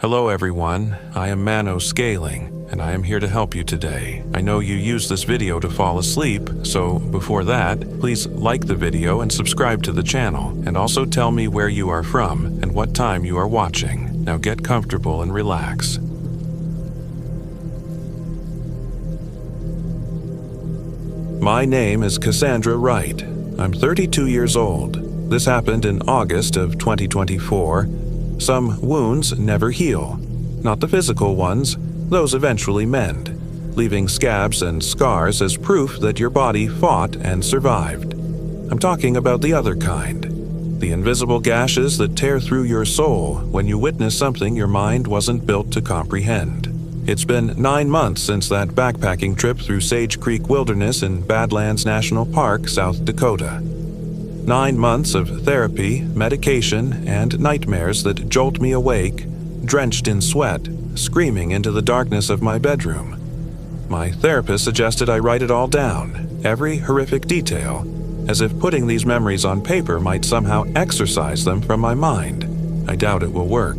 Hello everyone, I am Mano Scaling, and I am here to help you today. I know you use this video to fall asleep, so before that, please like the video and subscribe to the channel, and also tell me where you are from and what time you are watching. Now get comfortable and relax. My name is Cassandra Wright. I'm 32 years old. This happened in August of 2024. Some wounds never heal. Not the physical ones, those eventually mend, leaving scabs and scars as proof that your body fought and survived. I'm talking about the other kind. The invisible gashes that tear through your soul when you witness something your mind wasn't built to comprehend. It's been 9 months since that backpacking trip through Sage Creek Wilderness in Badlands National Park, South Dakota. 9 months of therapy, medication, and nightmares that jolt me awake, drenched in sweat, screaming into the darkness of my bedroom. My therapist suggested I write it all down, every horrific detail, as if putting these memories on paper might somehow exorcise them from my mind. I doubt it will work.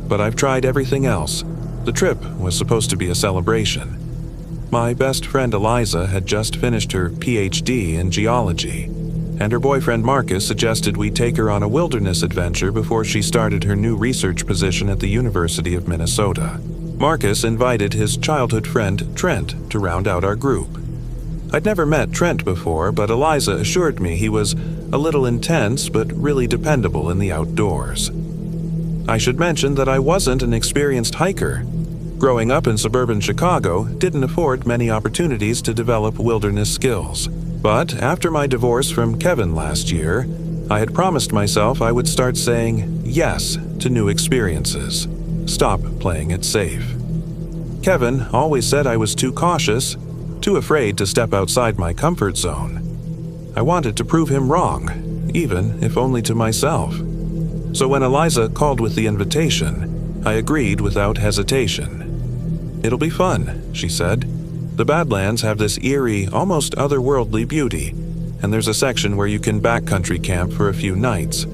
But I've tried everything else. The trip was supposed to be a celebration. My best friend Eliza had just finished her PhD in geology, and her boyfriend Marcus suggested we take her on a wilderness adventure before she started her new research position at the University of Minnesota. Marcus invited his childhood friend Trent to round out our group. I'd never met Trent before, but Eliza assured me he was a little intense but really dependable in the outdoors. I should mention that I wasn't an experienced hiker. Growing up in suburban Chicago didn't afford many opportunities to develop wilderness skills. But after my divorce from Kevin last year, I had promised myself I would start saying yes to new experiences. Stop playing it safe. Kevin always said I was too cautious, too afraid to step outside my comfort zone. I wanted to prove him wrong, even if only to myself. So when Eliza called with the invitation, I agreed without hesitation. "It'll be fun," she said. "The Badlands have this eerie, almost otherworldly beauty, and there's a section where you can backcountry camp for a few nights.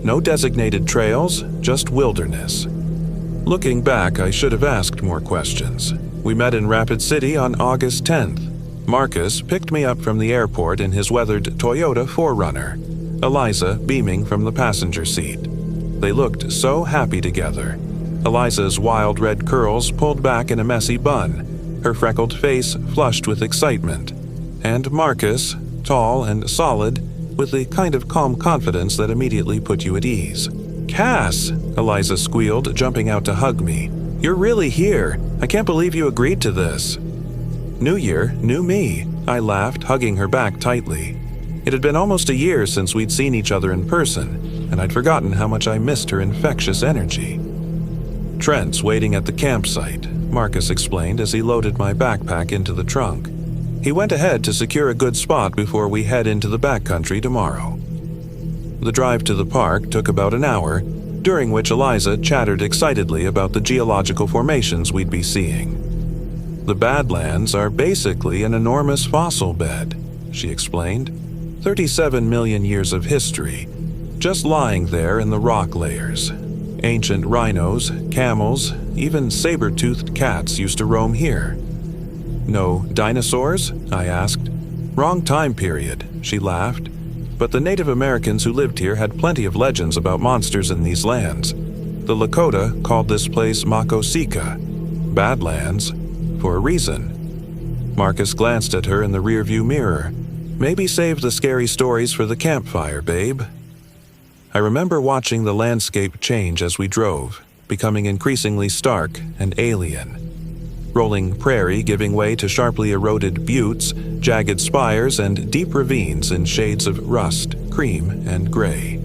No designated trails, just wilderness." Looking back, I should have asked more questions. We met in Rapid City on August 10th. Marcus picked me up from the airport in his weathered Toyota 4Runner, Eliza beaming from the passenger seat. They looked so happy together. Eliza's wild red curls pulled back in a messy bun, her freckled face flushed with excitement, and Marcus, tall and solid, with the kind of calm confidence that immediately put you at ease. "Cass!" Eliza squealed, jumping out to hug me. "You're really here! I can't believe you agreed to this." "New year, new me," I laughed, hugging her back tightly. It had been almost a year since we'd seen each other in person, and I'd forgotten how much I missed her infectious energy. "Trent's waiting at the campsite," Marcus explained as he loaded my backpack into the trunk. "He went ahead to secure a good spot before we head into the backcountry tomorrow." The drive to the park took about an hour, during which Eliza chattered excitedly about the geological formations we'd be seeing. "The Badlands are basically an enormous fossil bed," she explained. 37 million years of history, just lying there in the rock layers. Ancient rhinos, camels, even saber-toothed cats used to roam here. "No dinosaurs?" I asked. "Wrong time period," she laughed. "But the Native Americans who lived here had plenty of legends about monsters in these lands. The Lakota called this place Makosika, Badlands, for a reason." Marcus glanced at her in the rearview mirror. "Maybe save the scary stories for the campfire, babe." I remember watching the landscape change as we drove, becoming increasingly stark and alien. Rolling prairie giving way to sharply eroded buttes, jagged spires, and deep ravines in shades of rust, cream, and gray.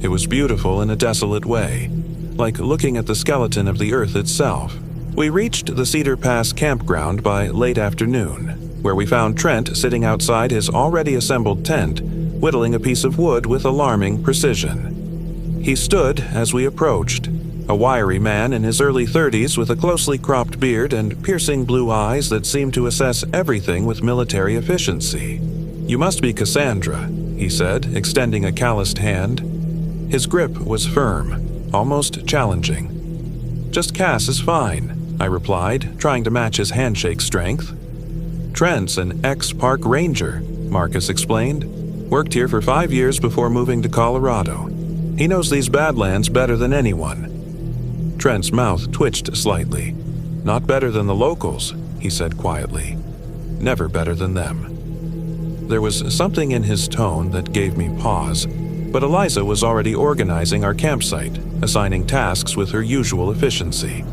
It was beautiful in a desolate way, like looking at the skeleton of the earth itself. We reached the Cedar Pass campground by late afternoon, where we found Trent sitting outside his already assembled tent, whittling a piece of wood with alarming precision. He stood as we approached, a wiry man in his early 30s with a closely cropped beard and piercing blue eyes that seemed to assess everything with military efficiency. "You must be Cassandra," he said, extending a calloused hand. His grip was firm, almost challenging. Just Cass is fine, I replied, trying to match his handshake strength. Trent's an ex-park ranger, Marcus explained. Worked here for 5 years before moving to Colorado. He knows these Badlands better than anyone. Trent's mouth twitched slightly. Not better than the locals, he said quietly. Never better than them. There was something in his tone that gave me pause, but Eliza was already organizing our campsite, assigning tasks with her usual efficiency.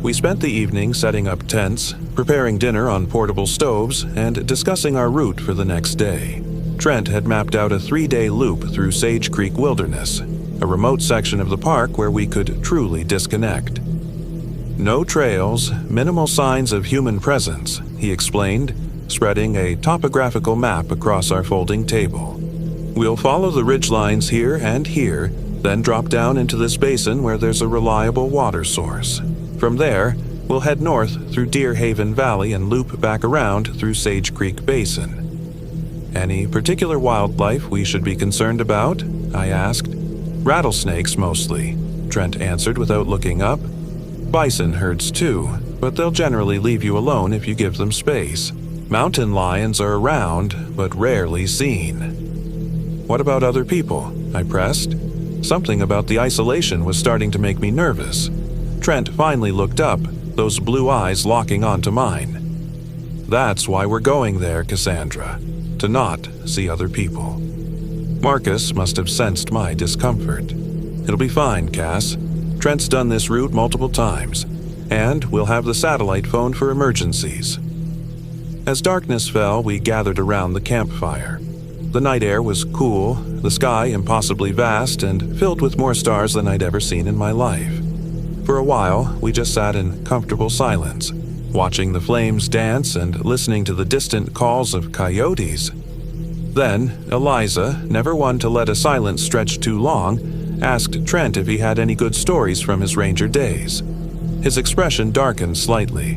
We spent the evening setting up tents, preparing dinner on portable stoves, and discussing our route for the next day. Trent had mapped out a 3-day loop through Sage Creek Wilderness, a remote section of the park where we could truly disconnect. No trails, minimal signs of human presence, he explained, spreading a topographical map across our folding table. We'll follow the ridgelines here and here, then drop down into this basin where there's a reliable water source. From there, we'll head north through Deer Haven Valley and loop back around through Sage Creek Basin. Any particular wildlife we should be concerned about? I asked. Rattlesnakes mostly, Trent answered without looking up. Bison herds too, but they'll generally leave you alone if you give them space. Mountain lions are around, but rarely seen. What about other people? I pressed. Something about the isolation was starting to make me nervous. Trent finally looked up, those blue eyes locking onto mine. That's why we're going there, Cassandra, to not see other people. Marcus must have sensed my discomfort. It'll be fine, Cass. Trent's done this route multiple times, and we'll have the satellite phone for emergencies. As darkness fell, we gathered around the campfire. The night air was cool, the sky impossibly vast and filled with more stars than I'd ever seen in my life. For a while, we just sat in comfortable silence, watching the flames dance and listening to the distant calls of coyotes. Then, Eliza, never one to let a silence stretch too long, asked Trent if he had any good stories from his ranger days. His expression darkened slightly.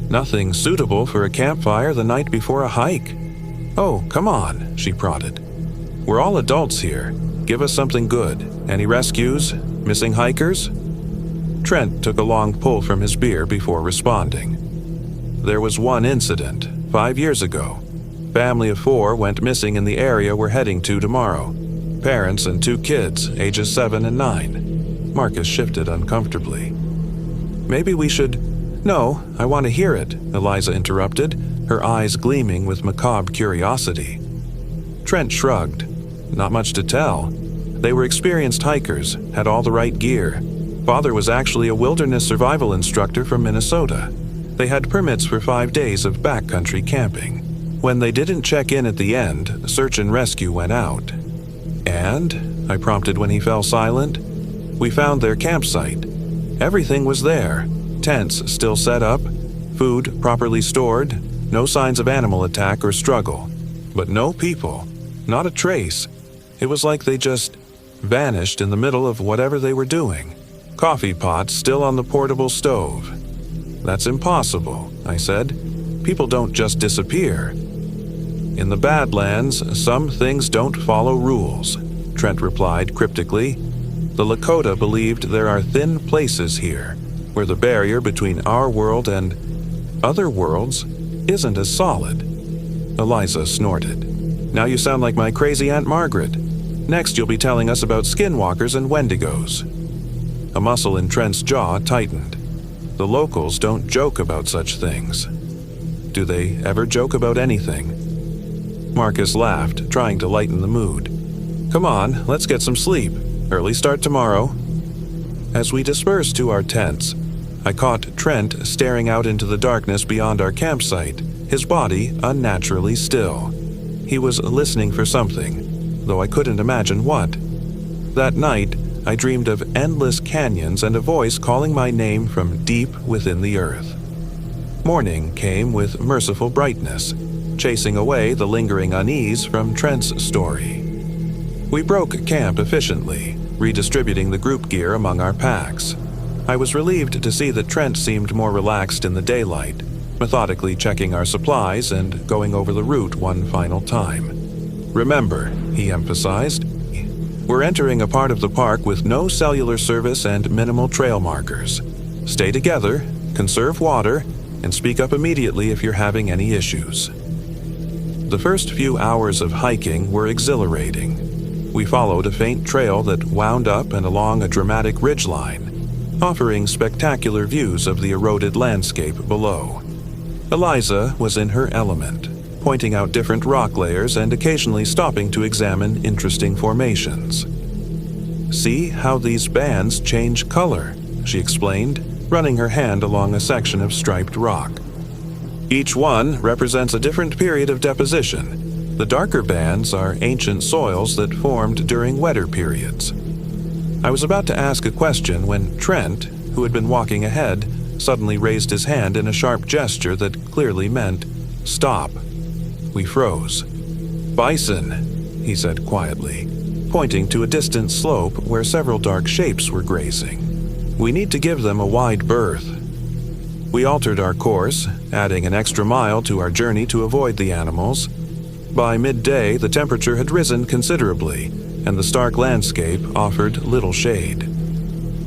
Nothing suitable for a campfire the night before a hike. Oh, come on, she prodded. We're all adults here. Give us something good. Any rescues? Missing hikers? Trent took a long pull from his beer before responding. There was one incident, 5 years ago. Family of 4 went missing in the area we're heading to tomorrow. Parents and 2 kids, ages 7 and 9. Marcus shifted uncomfortably. Maybe we should... No, I want to hear it, Eliza interrupted, her eyes gleaming with macabre curiosity. Trent shrugged. Not much to tell. They were experienced hikers, had all the right gear. Father was actually a wilderness survival instructor from Minnesota. They had permits for 5 days of backcountry camping. When they didn't check in at the end, search and rescue went out. And, I prompted when he fell silent, we found their campsite. Everything was there. Tents still set up, food properly stored, no signs of animal attack or struggle. But no people, not a trace. It was like they just vanished in the middle of whatever they were doing. Coffee pot still on the portable stove. That's impossible, I said. People don't just disappear. In the Badlands, some things don't follow rules, Trent replied cryptically. The Lakota believed there are thin places here, where the barrier between our world and other worlds isn't as solid. Eliza snorted. Now you sound like my crazy Aunt Margaret. Next you'll be telling us about skinwalkers and wendigos. A muscle in Trent's jaw tightened. The locals don't joke about such things. Do they ever joke about anything? Marcus laughed, trying to lighten the mood. Come on, let's get some sleep. Early start tomorrow. As we dispersed to our tents, I caught Trent staring out into the darkness beyond our campsite, his body unnaturally still. He was listening for something, though I couldn't imagine what. That night, I dreamed of endless canyons and a voice calling my name from deep within the earth. Morning came with merciful brightness, chasing away the lingering unease from Trent's story. We broke camp efficiently, redistributing the group gear among our packs. I was relieved to see that Trent seemed more relaxed in the daylight, methodically checking our supplies and going over the route one final time. Remember, he emphasized, We're entering a part of the park with no cellular service and minimal trail markers. Stay together, conserve water, and speak up immediately if you're having any issues." The first few hours of hiking were exhilarating. We followed a faint trail that wound up and along a dramatic ridgeline, offering spectacular views of the eroded landscape below. Eliza was in her element, pointing out different rock layers and occasionally stopping to examine interesting formations. "See how these bands change color," she explained, running her hand along a section of striped rock. "Each one represents a different period of deposition. The darker bands are ancient soils that formed during wetter periods." I was about to ask a question when Trent, who had been walking ahead, suddenly raised his hand in a sharp gesture that clearly meant, "Stop." We froze. "Bison," he said quietly, pointing to a distant slope where several dark shapes were grazing. "We need to give them a wide berth." We altered our course, adding an extra mile to our journey to avoid the animals. By midday, the temperature had risen considerably, and the stark landscape offered little shade.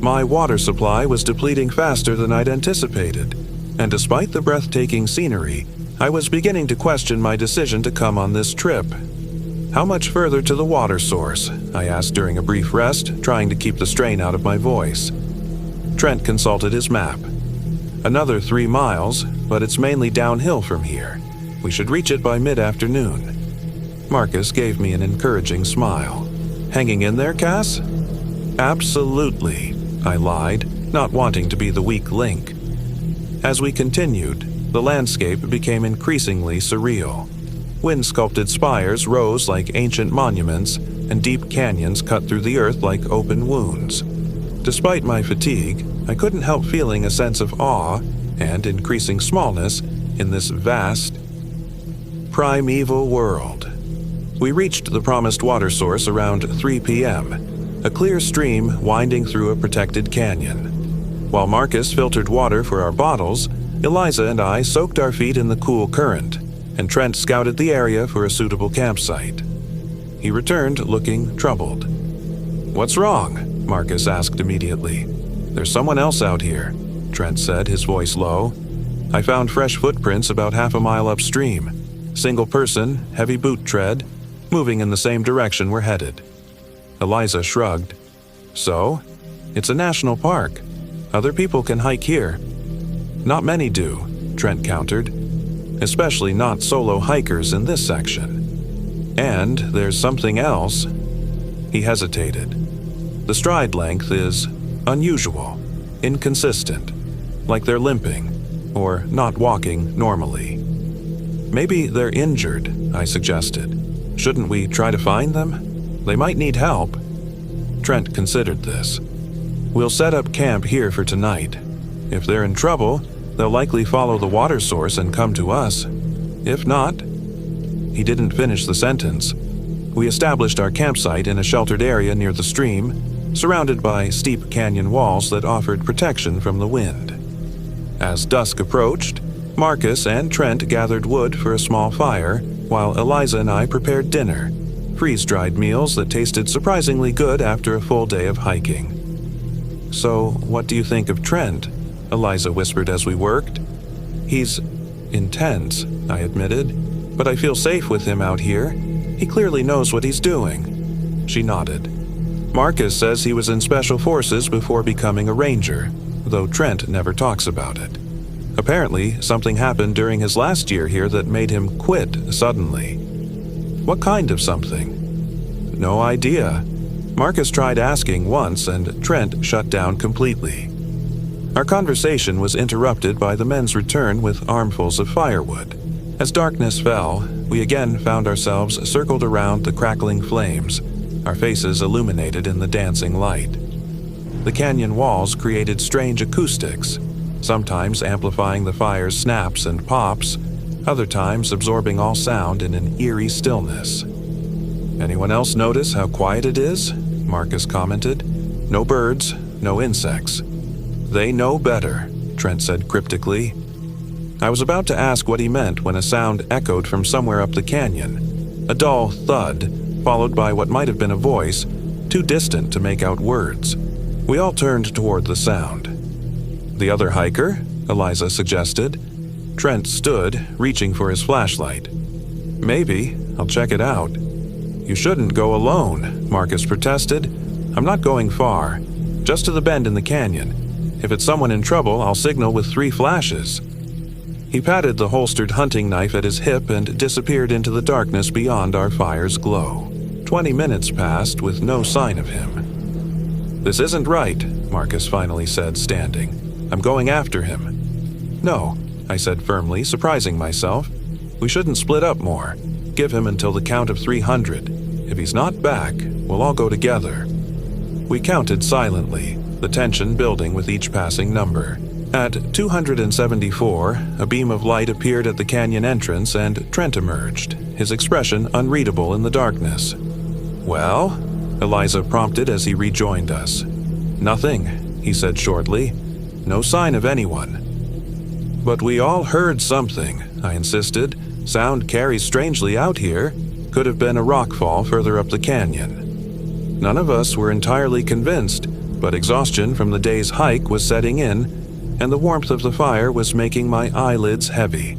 My water supply was depleting faster than I'd anticipated, and despite the breathtaking scenery, I was beginning to question my decision to come on this trip. "How much further to the water source?" I asked during a brief rest, trying to keep the strain out of my voice. Trent consulted his map. "Another 3 miles, but it's mainly downhill from here. We should reach it by mid-afternoon." Marcus gave me an encouraging smile. "Hanging in there, Cass?" "Absolutely," I lied, not wanting to be the weak link. As we continued, the landscape became increasingly surreal. Wind-sculpted spires rose like ancient monuments, and deep canyons cut through the earth like open wounds. Despite my fatigue, I couldn't help feeling a sense of awe and increasing smallness in this vast, primeval world. We reached the promised water source around 3 p.m., a clear stream winding through a protected canyon. While Marcus filtered water for our bottles, Eliza and I soaked our feet in the cool current, and Trent scouted the area for a suitable campsite. He returned looking troubled. "What's wrong?" Marcus asked immediately. "There's someone else out here," Trent said, his voice low. "I found fresh footprints about half a mile upstream. Single person, heavy boot tread, moving in the same direction we're headed." Eliza shrugged. "So? It's a national park. Other people can hike here." "Not many do," Trent countered. "Especially not solo hikers in this section. And there's something else." He hesitated. "The stride length is unusual, inconsistent, like they're limping, or not walking normally." "Maybe they're injured," I suggested. "Shouldn't we try to find them? They might need help." Trent considered this. "We'll set up camp here for tonight. If they're in trouble, they'll likely follow the water source and come to us. If not..." He didn't finish the sentence. We established our campsite in a sheltered area near the stream, surrounded by steep canyon walls that offered protection from the wind. As dusk approached, Marcus and Trent gathered wood for a small fire, while Eliza and I prepared dinner, freeze-dried meals that tasted surprisingly good after a full day of hiking. "So, what do you think of Trent?" Eliza whispered as we worked. "He's intense," I admitted, "but I feel safe with him out here. He clearly knows what he's doing." She nodded. "Marcus says he was in Special Forces before becoming a ranger, though Trent never talks about it. Apparently, something happened during his last year here that made him quit suddenly." "What kind of something?" "No idea. Marcus tried asking once, and Trent shut down completely." Our conversation was interrupted by the men's return with armfuls of firewood. As darkness fell, we again found ourselves circled around the crackling flames, our faces illuminated in the dancing light. The canyon walls created strange acoustics, sometimes amplifying the fire's snaps and pops, other times absorbing all sound in an eerie stillness. "Anyone else notice how quiet it is?" Marcus commented. "No birds, no insects." "They know better," Trent said cryptically. I was about to ask what he meant when a sound echoed from somewhere up the canyon. A dull thud, followed by what might have been a voice, too distant to make out words. We all turned toward the sound. "The other hiker?" Eliza suggested. Trent stood, reaching for his flashlight. "Maybe. I'll check it out." "You shouldn't go alone," Marcus protested. "I'm not going far. Just to the bend in the canyon. If it's someone in trouble, I'll signal with 3 flashes." He patted the holstered hunting knife at his hip and disappeared into the darkness beyond our fire's glow. 20 minutes passed with no sign of him. "This isn't right," Marcus finally said, standing. "I'm going after him." "No," I said firmly, surprising myself. "We shouldn't split up more. Give him until the count of 300. If he's not back, we'll all go together." We counted silently, the tension building with each passing number. At 274, a beam of light appeared at the canyon entrance and Trent emerged, his expression unreadable in the darkness. "Well?" Eliza prompted as he rejoined us. "Nothing," he said shortly. "No sign of anyone." "But we all heard something," I insisted. "Sound carries strangely out here. Could have been a rock fall further up the canyon." None of us were entirely convinced, but exhaustion from the day's hike was setting in, and the warmth of the fire was making my eyelids heavy.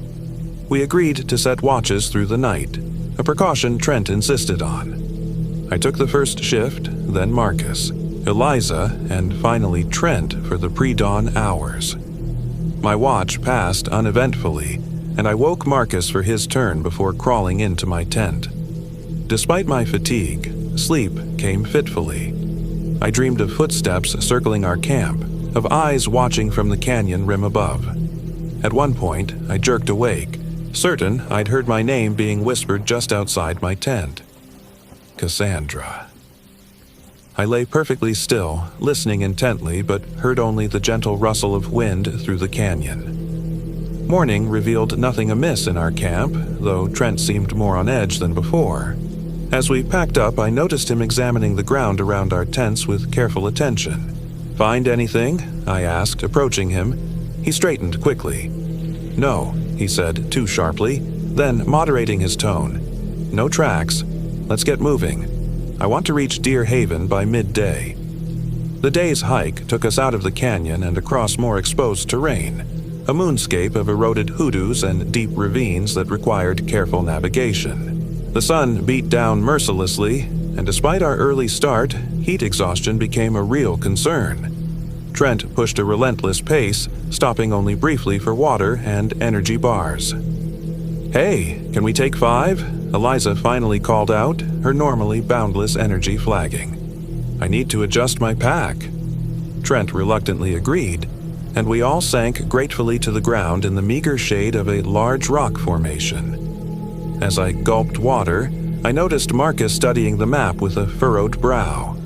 We agreed to set watches through the night, a precaution Trent insisted on. I took the first shift, then Marcus, Eliza, and finally Trent for the pre-dawn hours. My watch passed uneventfully, and I woke Marcus for his turn before crawling into my tent. Despite my fatigue, sleep came fitfully. I dreamed of footsteps circling our camp, of eyes watching from the canyon rim above. At one point, I jerked awake, certain I'd heard my name being whispered just outside my tent. Cassandra. I lay perfectly still, listening intently, but heard only the gentle rustle of wind through the canyon. Morning revealed nothing amiss in our camp, though Trent seemed more on edge than before. As we packed up, I noticed him examining the ground around our tents with careful attention. "Find anything?" I asked, approaching him. He straightened quickly. "No," he said, too sharply, then moderating his tone. "No tracks. Let's get moving. I want to reach Deer Haven by midday." The day's hike took us out of the canyon and across more exposed terrain, a moonscape of eroded hoodoos and deep ravines that required careful navigation. The sun beat down mercilessly, and despite our early start, heat exhaustion became a real concern. Trent pushed a relentless pace, stopping only briefly for water and energy bars. "Hey, can we take 5? Eliza finally called out, her normally boundless energy flagging. "I need to adjust my pack." Trent reluctantly agreed, and we all sank gratefully to the ground in the meager shade of a large rock formation. As I gulped water, I noticed Marcus studying the map with a furrowed brow.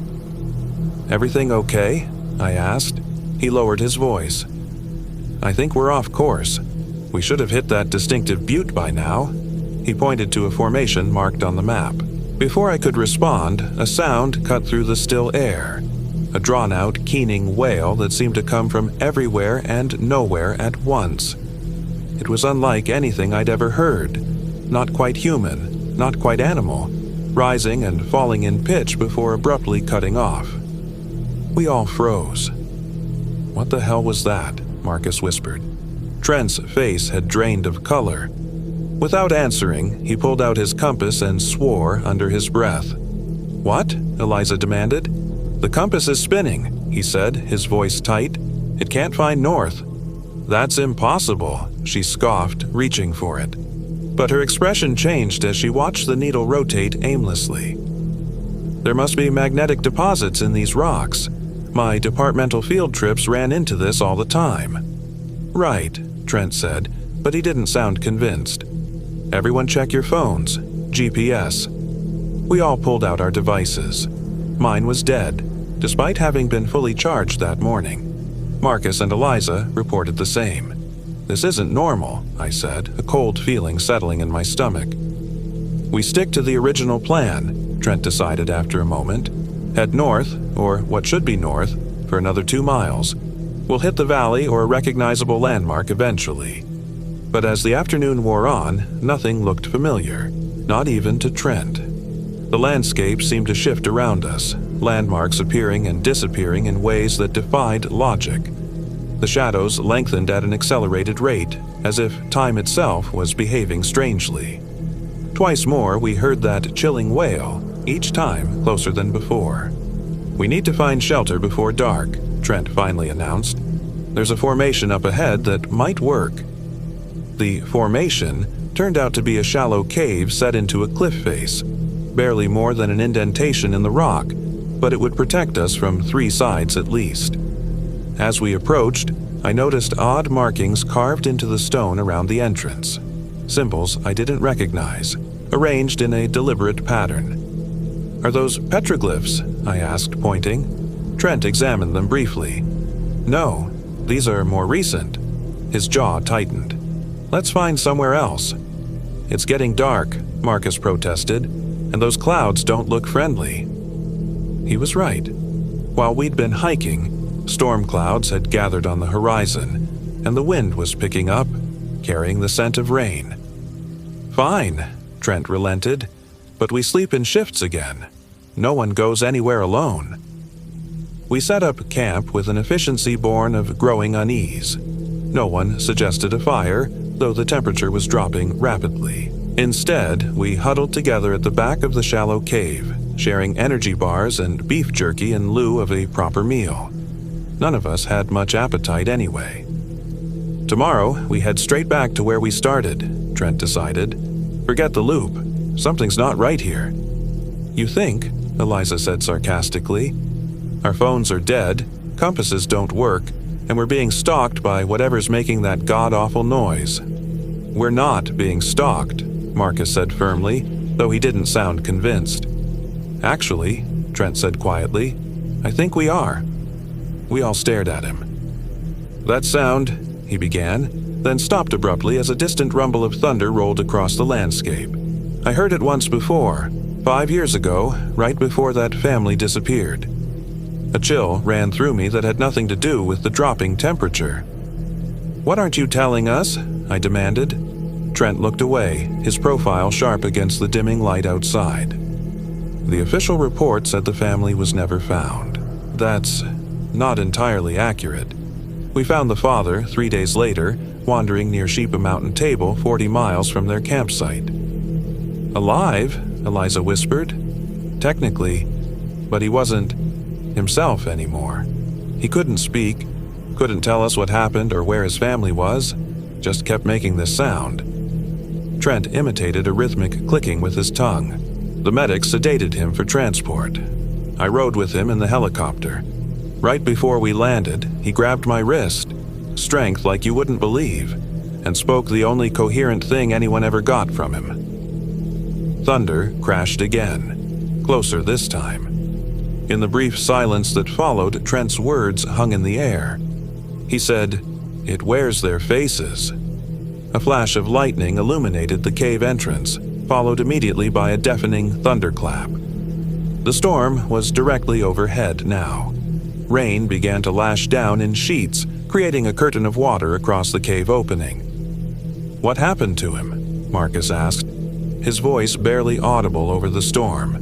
"Everything okay?" I asked. He lowered his voice. "I think we're off course. We should have hit that distinctive butte by now." He pointed to a formation marked on the map. Before I could respond, a sound cut through the still air. A drawn-out, keening wail that seemed to come from everywhere and nowhere at once. It was unlike anything I'd ever heard. Not quite human, not quite animal, rising and falling in pitch before abruptly cutting off. We all froze. "What the hell was that?" Marcus whispered. Trent's face had drained of color. Without answering, he pulled out his compass and swore under his breath. "What?" Eliza demanded. "The compass is spinning," he said, his voice tight. "It can't find north." "That's impossible," she scoffed, reaching for it. But her expression changed as she watched the needle rotate aimlessly. "There must be magnetic deposits in these rocks. My departmental field trips ran into this all the time." "Right," Trent said, but he didn't sound convinced. "Everyone check your phones. GPS." We all pulled out our devices. Mine was dead, despite having been fully charged that morning. Marcus and Eliza reported the same. "This isn't normal," I said, a cold feeling settling in my stomach. "We stick to the original plan," Trent decided after a moment. "Head north, or what should be north, for another 2 miles. We'll hit the valley or a recognizable landmark eventually." But as the afternoon wore on, nothing looked familiar, not even to Trent. The landscape seemed to shift around us, landmarks appearing and disappearing in ways that defied logic. The shadows lengthened at an accelerated rate, as if time itself was behaving strangely. Twice more, we heard that chilling wail, each time closer than before. "We need to find shelter before dark," Trent finally announced. "There's a formation up ahead that might work." The formation turned out to be a shallow cave set into a cliff face, barely more than an indentation in the rock, but it would protect us from 3 sides at least. As we approached, I noticed odd markings carved into the stone around the entrance. Symbols I didn't recognize, arranged in a deliberate pattern. "Are those petroglyphs?" I asked, pointing. Trent examined them briefly. "No, these are more recent." His jaw tightened. "Let's find somewhere else." "It's getting dark," Marcus protested, "and those clouds don't look friendly." He was right. While we'd been hiking, storm clouds had gathered on the horizon, and the wind was picking up, carrying the scent of rain. "Fine," Trent relented, "but we sleep in shifts again. No one goes anywhere alone." We set up camp with an efficiency born of growing unease. No one suggested a fire, though the temperature was dropping rapidly. Instead, we huddled together at the back of the shallow cave, sharing energy bars and beef jerky in lieu of a proper meal. None of us had much appetite anyway. "Tomorrow, we head straight back to where we started," Trent decided. "Forget the loop. Something's not right here." "You think?" Eliza said sarcastically. "Our phones are dead, compasses don't work, and we're being stalked by whatever's making that god-awful noise." "We're not being stalked," Marcus said firmly, though he didn't sound convinced. "Actually," Trent said quietly, "I think we are." We all stared at him. "That sound," he began, then stopped abruptly as a distant rumble of thunder rolled across the landscape. "I heard it once before, 5 years ago, right before that family disappeared." A chill ran through me that had nothing to do with the dropping temperature. "What aren't you telling us?" I demanded. Trent looked away, his profile sharp against the dimming light outside. "The official report said the family was never found. That's not entirely accurate. We found the father 3 days later, wandering near Sheep Mountain Table 40 miles from their campsite." "Alive?" Eliza whispered. "Technically, but he wasn't himself anymore. He couldn't speak, couldn't tell us what happened or where his family was, just kept making this sound." Trent imitated a rhythmic clicking with his tongue. "The medics sedated him for transport. I rode with him in the helicopter. Right before we landed, he grabbed my wrist, strength like you wouldn't believe, and spoke the only coherent thing anyone ever got from him." Thunder crashed again, closer this time. In the brief silence that followed, Trent's words hung in the air. He said, "It wears their faces." A flash of lightning illuminated the cave entrance, followed immediately by a deafening thunderclap. The storm was directly overhead now. Rain began to lash down in sheets, creating a curtain of water across the cave opening. "What happened to him?" Marcus asked, his voice barely audible over the storm.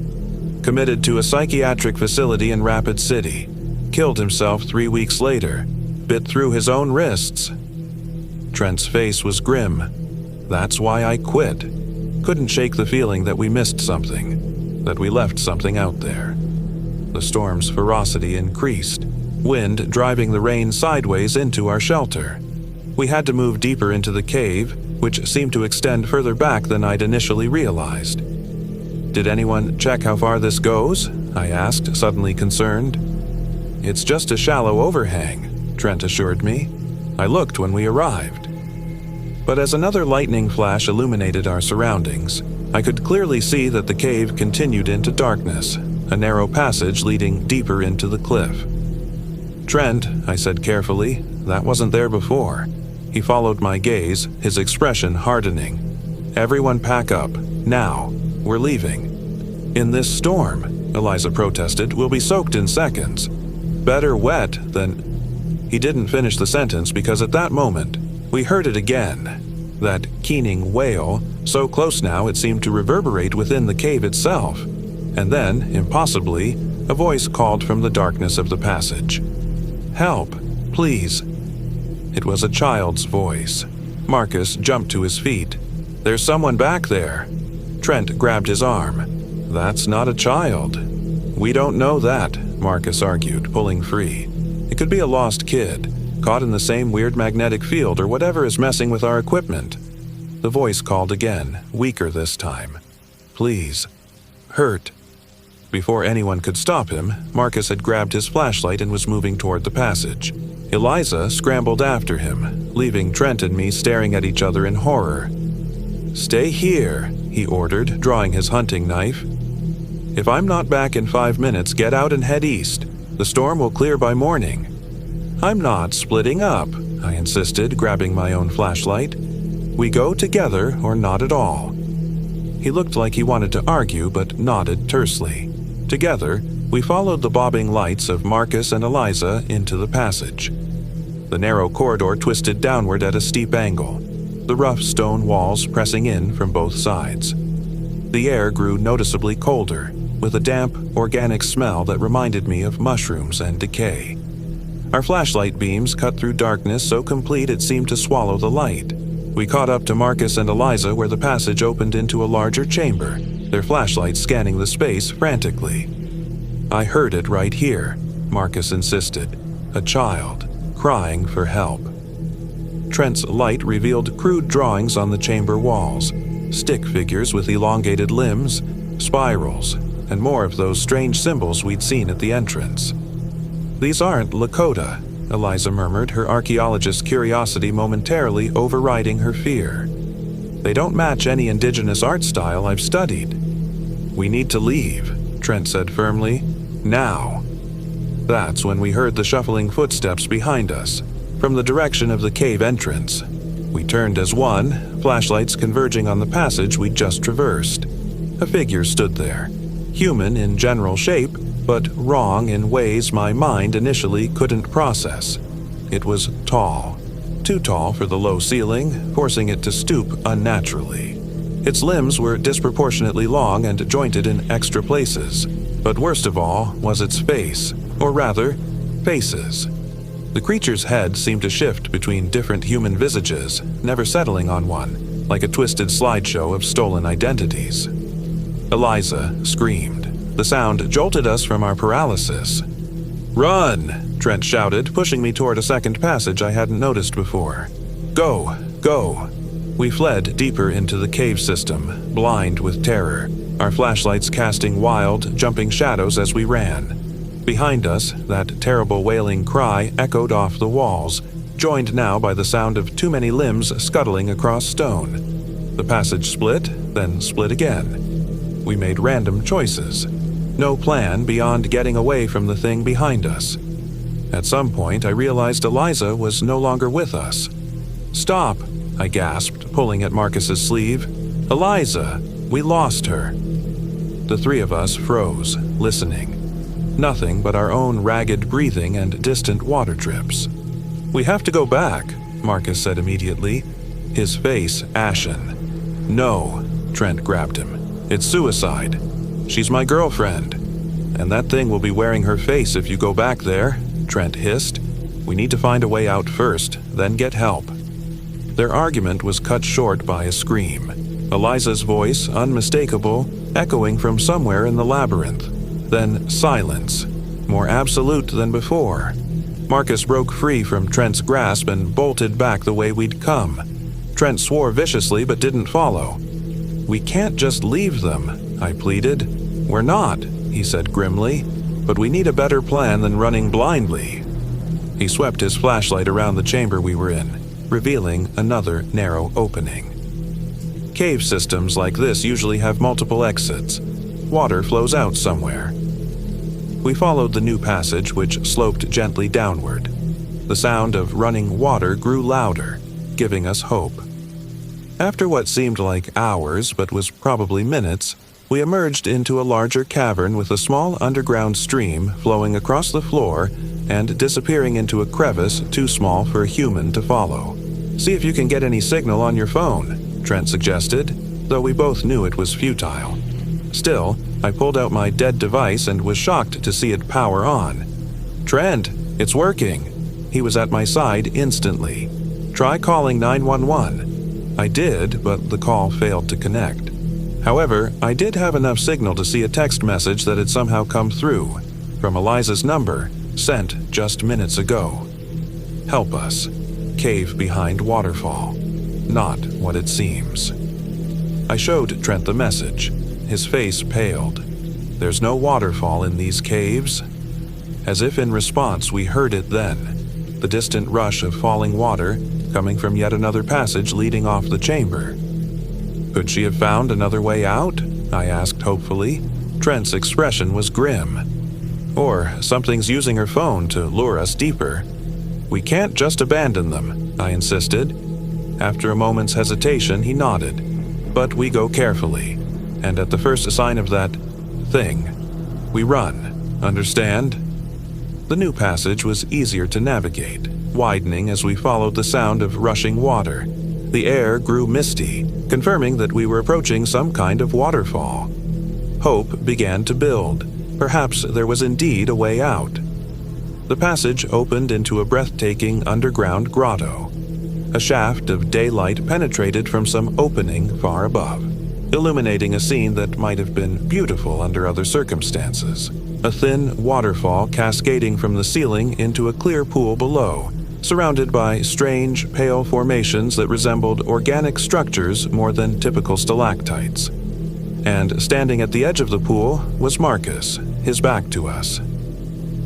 "Committed to a psychiatric facility in Rapid City. Killed himself 3 weeks later. Bit through his own wrists." Trent's face was grim. "That's why I quit. Couldn't shake the feeling that we missed something, that we left something out there." The storm's ferocity increased, wind driving the rain sideways into our shelter. We had to move deeper into the cave, which seemed to extend further back than I'd initially realized. "Did anyone check how far this goes?" I asked, suddenly concerned. "It's just a shallow overhang," Trent assured me. "I looked when we arrived." But as another lightning flash illuminated our surroundings, I could clearly see that the cave continued into darkness, a narrow passage leading deeper into the cliff. "Trent," I said carefully, "that wasn't there before." He followed my gaze, his expression hardening. "Everyone pack up, now. We're leaving." "In this storm," Eliza protested, "we'll be soaked in seconds. Better wet than—" He didn't finish the sentence because at that moment, we heard it again. That keening wail, so close now it seemed to reverberate within the cave itself. And then, impossibly, A voice called from the darkness of the passage. "Help, please." It was a child's voice. Marcus jumped to his feet. "There's someone back there." Trent grabbed his arm. "That's not a child." "We don't know that," Marcus argued, pulling free. "It could be a lost kid, caught in the same weird magnetic field or whatever is messing with our equipment." The voice called again, weaker this time. "Please. Hurt." Before anyone could stop him, Marcus had grabbed his flashlight and was moving toward the passage. Eliza scrambled after him, leaving Trent and me staring at each other in horror. "Stay here," he ordered, drawing his hunting knife. "If I'm not back in 5 minutes, get out and head east. The storm will clear by morning." "I'm not splitting up," I insisted, grabbing my own flashlight. "We go together or not at all." He looked like he wanted to argue, but nodded tersely. Together, we followed the bobbing lights of Marcus and Eliza into the passage. The narrow corridor twisted downward at a steep angle, the rough stone walls pressing in from both sides. The air grew noticeably colder, with a damp, organic smell that reminded me of mushrooms and decay. Our flashlight beams cut through darkness so complete it seemed to swallow the light. We caught up to Marcus and Eliza where the passage opened into a larger chamber, their flashlights scanning the space frantically. "I heard it right here," Marcus insisted. "A child, crying for help." Trent's light revealed crude drawings on the chamber walls, stick figures with elongated limbs, spirals, and more of those strange symbols we'd seen at the entrance. "These aren't Lakota," Eliza murmured, her archaeologist's curiosity momentarily overriding her fear. "They don't match any indigenous art style I've studied." "We need to leave," Trent said firmly. "Now." That's when we heard the shuffling footsteps behind us, from the direction of the cave entrance. We turned as one, flashlights converging on the passage we'd just traversed. A figure stood there, human in general shape, but wrong in ways my mind initially couldn't process. It was tall, too tall for the low ceiling, forcing it to stoop unnaturally. Its limbs were disproportionately long and jointed in extra places, but worst of all was its face, or rather, faces. The creature's head seemed to shift between different human visages, never settling on one, like a twisted slideshow of stolen identities. Eliza screamed. The sound jolted us from our paralysis. "Run!" Trent shouted, pushing me toward a second passage I hadn't noticed before. "Go! Go!" We fled deeper into the cave system, blind with terror, our flashlights casting wild, jumping shadows as we ran. Behind us, that terrible wailing cry echoed off the walls, joined now by the sound of too many limbs scuttling across stone. The passage split, then split again. We made random choices. No plan beyond getting away from the thing behind us. At some point, I realized Eliza was no longer with us. "Stop!" I gasped, pulling at Marcus's sleeve. "Eliza! We lost her!" The three of us froze, listening. Nothing but our own ragged breathing and distant water drips. "We have to go back," Marcus said immediately, his face ashen. "No," Trent grabbed him. "It's suicide. She's my girlfriend. And that thing will be wearing her face if you go back there," Trent hissed. "We need to find a way out first, then get help." Their argument was cut short by a scream. Eliza's voice, unmistakable, echoing from somewhere in the labyrinth. Then silence, more absolute than before. Marcus broke free from Trent's grasp and bolted back the way we'd come. Trent swore viciously but didn't follow. "We can't just leave them," I pleaded. "We're not," he said grimly, "but we need a better plan than running blindly." He swept his flashlight around the chamber we were in, revealing another narrow opening. Cave systems like this usually have multiple exits. Water flows out somewhere. We followed the new passage, which sloped gently downward. The sound of running water grew louder, giving us hope. After what seemed like hours but was probably minutes, we emerged into a larger cavern with a small underground stream flowing across the floor and disappearing into a crevice too small for a human to follow. "See if you can get any signal on your phone," Trent suggested, though we both knew it was futile. Still, I pulled out my dead device and was shocked to see it power on. "Trent, it's working." He was at my side instantly. "Try calling 911. I did, but the call failed to connect. However, I did have enough signal to see a text message that had somehow come through, from Eliza's number, sent just minutes ago. "Help us. Cave behind waterfall. Not what it seems." I showed Trent the message. His face paled. "There's no waterfall in these caves." As if in response, we heard it then. The distant rush of falling water coming from yet another passage leading off the chamber. "Could she have found another way out?" I asked hopefully. Trent's expression was grim. "Or something's using her phone to lure us deeper." "We can't just abandon them," I insisted. After a moment's hesitation, he nodded. "But we go carefully, and at the first sign of that thing, we run. Understand?" The new passage was easier to navigate, widening as we followed the sound of rushing water. The air grew misty, confirming that we were approaching some kind of waterfall. Hope began to build. Perhaps there was indeed a way out. The passage opened into a breathtaking underground grotto. A shaft of daylight penetrated from some opening far above, illuminating a scene that might have been beautiful under other circumstances. A thin waterfall cascading from the ceiling into a clear pool below, surrounded by strange, pale formations that resembled organic structures more than typical stalactites. And standing at the edge of the pool was Marcus, his back to us.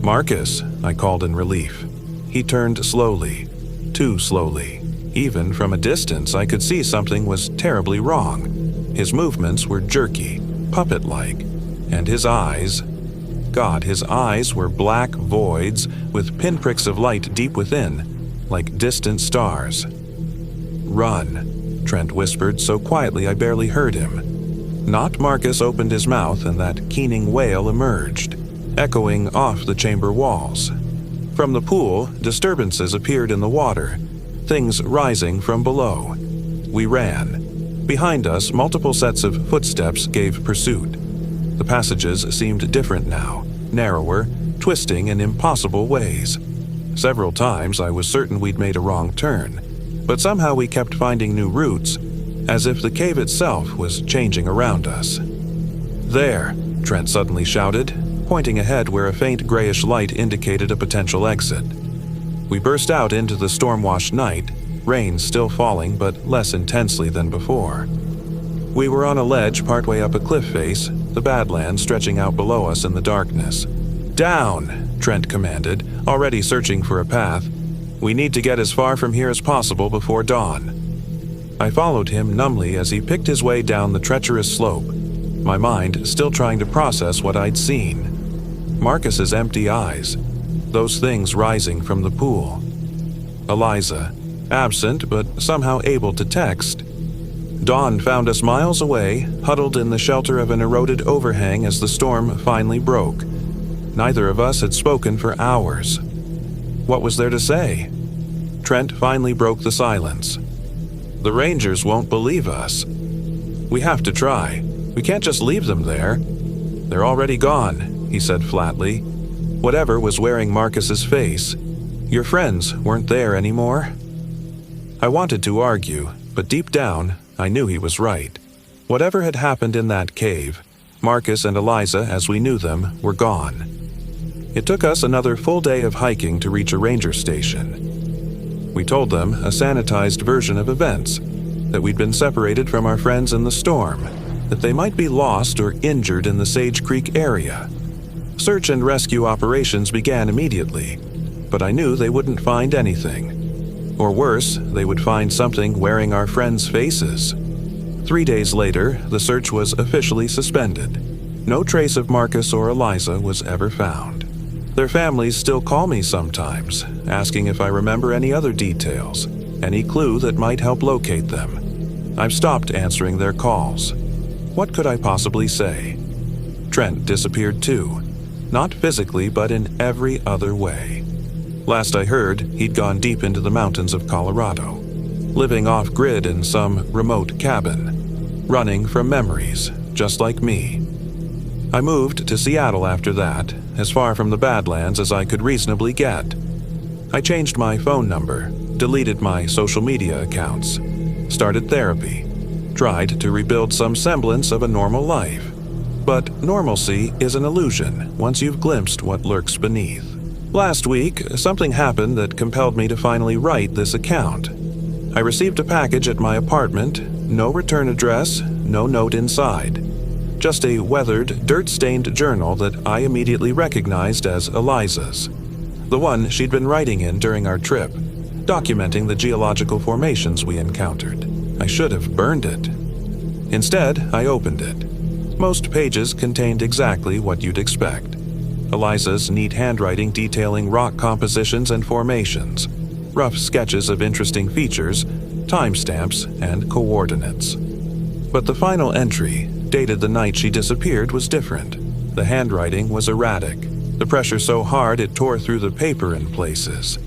"Marcus," I called in relief. He turned slowly, too slowly. Even from a distance, I could see something was terribly wrong. His movements were jerky, puppet-like, and his eyes were black voids with pinpricks of light deep within, like distant stars. "Run," Trent whispered so quietly I barely heard him. Not Marcus opened his mouth and that keening wail emerged, echoing off the chamber walls. From the pool, disturbances appeared in the water, things rising from below. We ran. Behind us, multiple sets of footsteps gave pursuit. The passages seemed different now, narrower, twisting in impossible ways. Several times I was certain we'd made a wrong turn, but somehow we kept finding new routes, as if the cave itself was changing around us. "There!" Trent suddenly shouted, pointing ahead where a faint grayish light indicated a potential exit. We burst out into the storm-washed night, rain still falling but less intensely than before. We were on a ledge partway up a cliff face, the Badlands stretching out below us in the darkness. "Down!" Trent commanded, already searching for a path. "We need to get as far from here as possible before dawn." I followed him numbly as he picked his way down the treacherous slope, my mind still trying to process what I'd seen. Marcus's empty eyes, those things rising from the pool. Eliza, absent but somehow able to text. Dawn found us miles away, huddled in the shelter of an eroded overhang as the storm finally broke. Neither of us had spoken for hours. What was there to say? Trent finally broke the silence. "The Rangers won't believe us. We have to try. We can't just leave them there. They're already gone," he said flatly. Whatever was wearing Marcus's face. "Your friends weren't there anymore?" I wanted to argue, but deep down, I knew he was right. Whatever had happened in that cave, Marcus and Eliza, as we knew them, were gone. It took us another full day of hiking to reach a ranger station. We told them a sanitized version of events, that we'd been separated from our friends in the storm, that they might be lost or injured in the Sage Creek area. Search and rescue operations began immediately, but I knew they wouldn't find anything. Or worse, they would find something wearing our friends' faces. 3 days later, the search was officially suspended. No trace of Marcus or Eliza was ever found. Their families still call me sometimes, asking if I remember any other details, any clue that might help locate them. I've stopped answering their calls. What could I possibly say? Trent disappeared too. Not physically, but in every other way. Last I heard, he'd gone deep into the mountains of Colorado, living off-grid in some remote cabin, running from memories, just like me. I moved to Seattle after that, as far from the Badlands as I could reasonably get. I changed my phone number, deleted my social media accounts, started therapy, tried to rebuild some semblance of a normal life. But normalcy is an illusion once you've glimpsed what lurks beneath. Last week, something happened that compelled me to finally write this account. I received a package at my apartment, no return address, no note inside. Just a weathered, dirt-stained journal that I immediately recognized as Eliza's. The one she'd been writing in during our trip, documenting the geological formations we encountered. I should have burned it. Instead, I opened it. Most pages contained exactly what you'd expect. Eliza's neat handwriting detailing rock compositions and formations, rough sketches of interesting features, timestamps, and coordinates. But the final entry, dated the night she disappeared, was different. The handwriting was erratic, the pressure so hard it tore through the paper in places.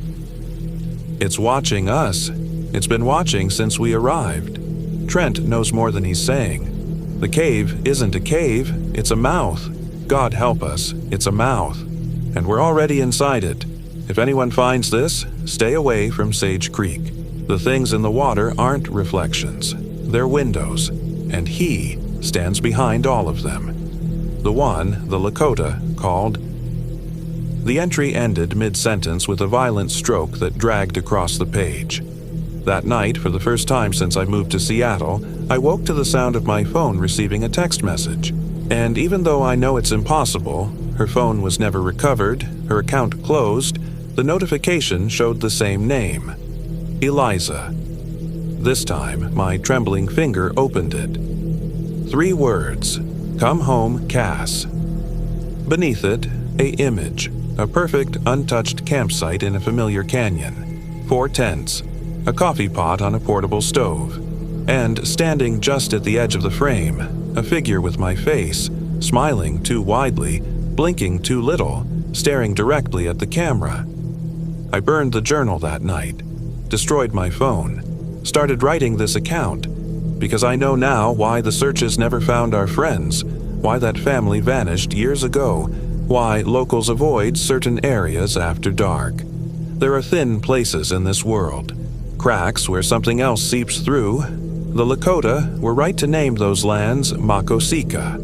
"It's watching us. It's been watching since we arrived. Trent knows more than he's saying. The cave isn't a cave, it's a mouth. God help us, it's a mouth. And we're already inside it. If anyone finds this, stay away from Sage Creek. The things in the water aren't reflections, they're windows, and he stands behind all of them." The one, the Lakota, called. The entry ended mid-sentence with a violent stroke that dragged across the page. That night, for the first time since I moved to Seattle, I woke to the sound of my phone receiving a text message. And even though I know it's impossible, her phone was never recovered, her account closed, the notification showed the same name, Eliza. This time, my trembling finger opened it. 3 words, "Come home, Cass." Beneath it, a image, a perfect, untouched campsite in a familiar canyon, 4 tents, a coffee pot on a portable stove, and standing just at the edge of the frame, a figure with my face, smiling too widely, blinking too little, staring directly at the camera. I burned the journal that night, destroyed my phone, started writing this account, because I know now why the searches never found our friends, why that family vanished years ago, why locals avoid certain areas after dark. There are thin places in this world, cracks where something else seeps through. The Lakota were right to name those lands Makosika.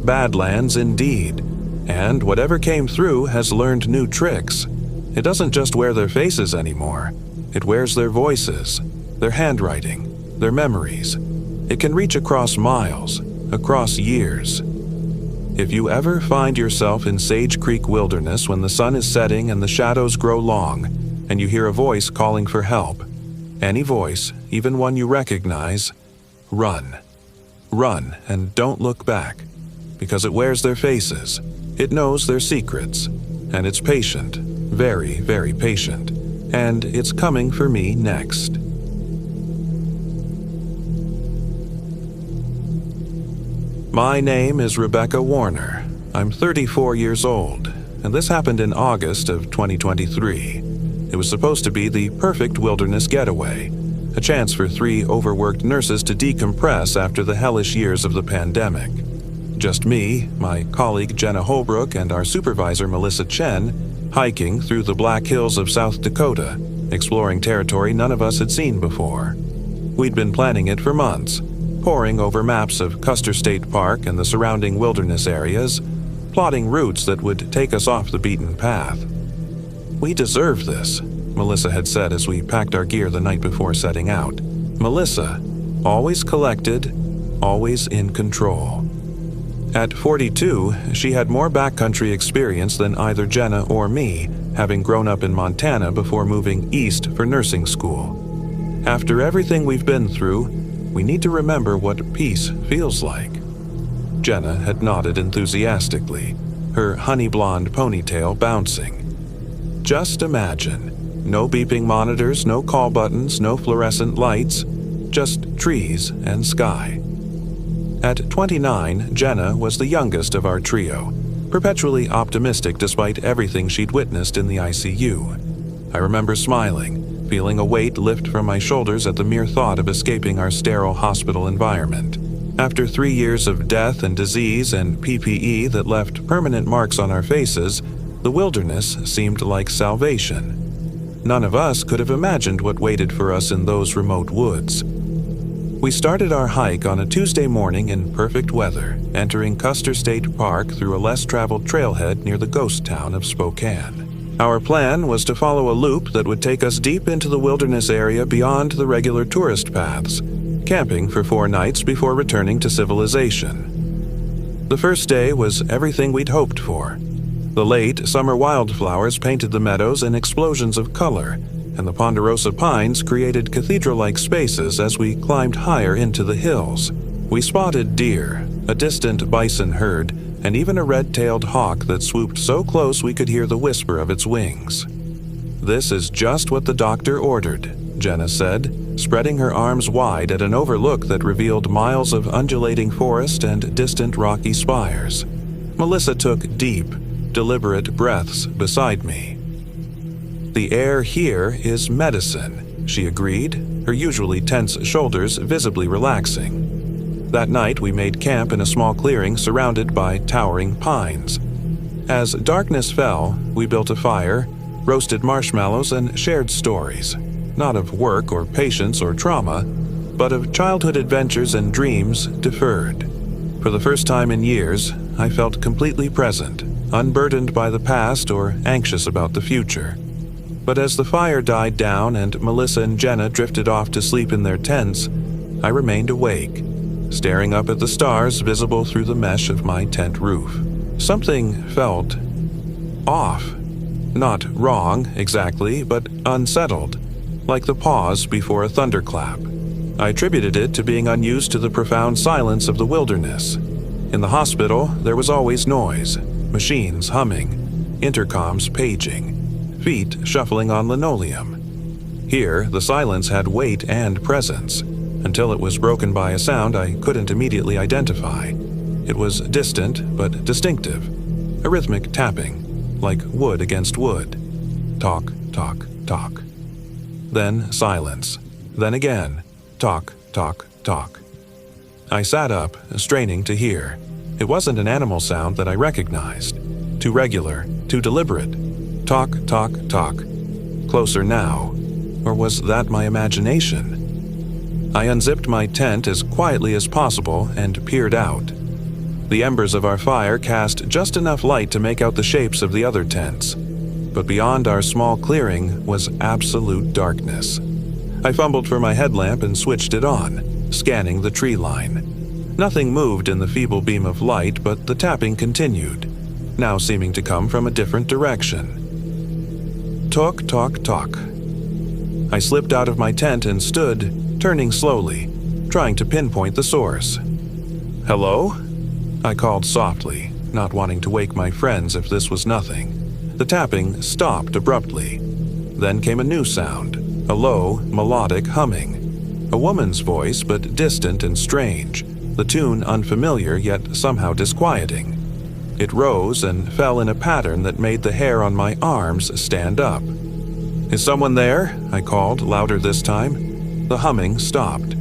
Badlands indeed. And whatever came through has learned new tricks. It doesn't just wear their faces anymore. It wears their voices, their handwriting, their memories. It can reach across miles, across years. If you ever find yourself in Sage Creek Wilderness when the sun is setting and the shadows grow long, and you hear a voice calling for help, any voice, even one you recognize, run. Run and don't look back, because it wears their faces, it knows their secrets, and it's patient, very, very patient, and it's coming for me next. My name is Rebecca Warner. I'm 34 years old, and this happened in August of 2023. It was supposed to be the perfect wilderness getaway, a chance for 3 overworked nurses to decompress after the hellish years of the pandemic. Just me, my colleague Jenna Holbrook, and our supervisor Melissa Chen, hiking through the Black Hills of South Dakota, exploring territory none of us had seen before. We'd been planning it for months, poring over maps of Custer State Park and the surrounding wilderness areas, plotting routes that would take us off the beaten path. "We deserve this," Melissa had said as we packed our gear the night before setting out. Melissa, always collected, always in control. At 42, she had more backcountry experience than either Jenna or me, having grown up in Montana before moving east for nursing school. After everything we've been through, we need to remember what peace feels like. Jenna had nodded enthusiastically, her honey blonde ponytail bouncing. Just imagine. No beeping monitors, no call buttons, no fluorescent lights, just trees and sky. At 29, Jenna was the youngest of our trio, perpetually optimistic despite everything she'd witnessed in the ICU. I remember smiling, feeling a weight lift from my shoulders at the mere thought of escaping our sterile hospital environment. After 3 years of death and disease and PPE that left permanent marks on our faces, the wilderness seemed like salvation. None of us could have imagined what waited for us in those remote woods. We started our hike on a Tuesday morning in perfect weather, entering Custer State Park through a less-traveled trailhead near the ghost town of Spokane. Our plan was to follow a loop that would take us deep into the wilderness area beyond the regular tourist paths, camping for 4 nights before returning to civilization. The first day was everything we'd hoped for. The late summer wildflowers painted the meadows in explosions of color, and the ponderosa pines created cathedral-like spaces as we climbed higher into the hills. We spotted deer, a distant bison herd, and even a red-tailed hawk that swooped so close we could hear the whisper of its wings. "This is just what the doctor ordered," Jenna said, spreading her arms wide at an overlook that revealed miles of undulating forest and distant rocky spires. Melissa took deep, deliberate breaths beside me. "The air here is medicine," she agreed, her usually tense shoulders visibly relaxing. That night we made camp in a small clearing surrounded by towering pines. As darkness fell, we built a fire, roasted marshmallows, and shared stories, not of work or patience or trauma, but of childhood adventures and dreams deferred. For the first time in years, I felt completely present, unburdened by the past or anxious about the future. But as the fire died down and Melissa and Jenna drifted off to sleep in their tents, I remained awake, staring up at the stars visible through the mesh of my tent roof. Something felt off. Not wrong, exactly, but unsettled, like the pause before a thunderclap. I attributed it to being unused to the profound silence of the wilderness. In the hospital, there was always noise, machines humming, intercoms paging, feet shuffling on linoleum. Here, the silence had weight and presence, until it was broken by a sound I couldn't immediately identify. It was distant but distinctive, a rhythmic tapping, like wood against wood. Talk, talk, talk. Then silence. Then again, talk, talk, talk. I sat up, straining to hear. It wasn't an animal sound that I recognized. Too regular, too deliberate. Talk, talk, talk. Closer now. Or was that my imagination? I unzipped my tent as quietly as possible and peered out. The embers of our fire cast just enough light to make out the shapes of the other tents. But beyond our small clearing was absolute darkness. I fumbled for my headlamp and switched it on, scanning the tree line. Nothing moved in the feeble beam of light, but the tapping continued, now seeming to come from a different direction. Talk, talk, talk. I slipped out of my tent and stood, turning slowly, trying to pinpoint the source. "Hello?" I called softly, not wanting to wake my friends if this was nothing. The tapping stopped abruptly. Then came a new sound, a low, melodic humming. A woman's voice, but distant and strange, the tune unfamiliar yet somehow disquieting. It rose and fell in a pattern that made the hair on my arms stand up. "Is someone there?" I called, louder this time. The humming stopped.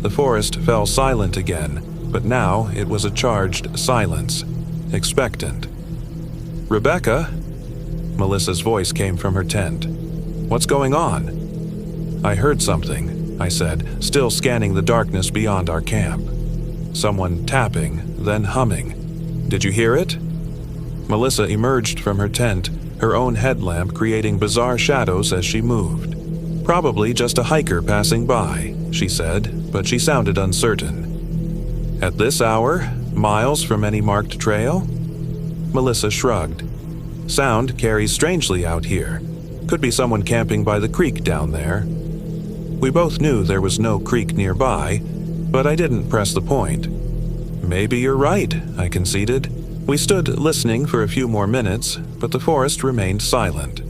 The forest fell silent again, but now it was a charged silence, expectant. "Rebecca?" Melissa's voice came from her tent. "What's going on?" "I heard something," I said, still scanning the darkness beyond our camp. "Someone tapping, then humming. Did you hear it?" Melissa emerged from her tent, her own headlamp creating bizarre shadows as she moved. "Probably just a hiker passing by," she said, but she sounded uncertain. "At this hour, miles from any marked trail?" Melissa shrugged. "Sound carries strangely out here. Could be someone camping by the creek down there." We both knew there was no creek nearby, but I didn't press the point. "Maybe you're right," I conceded. We stood listening for a few more minutes, but the forest remained silent.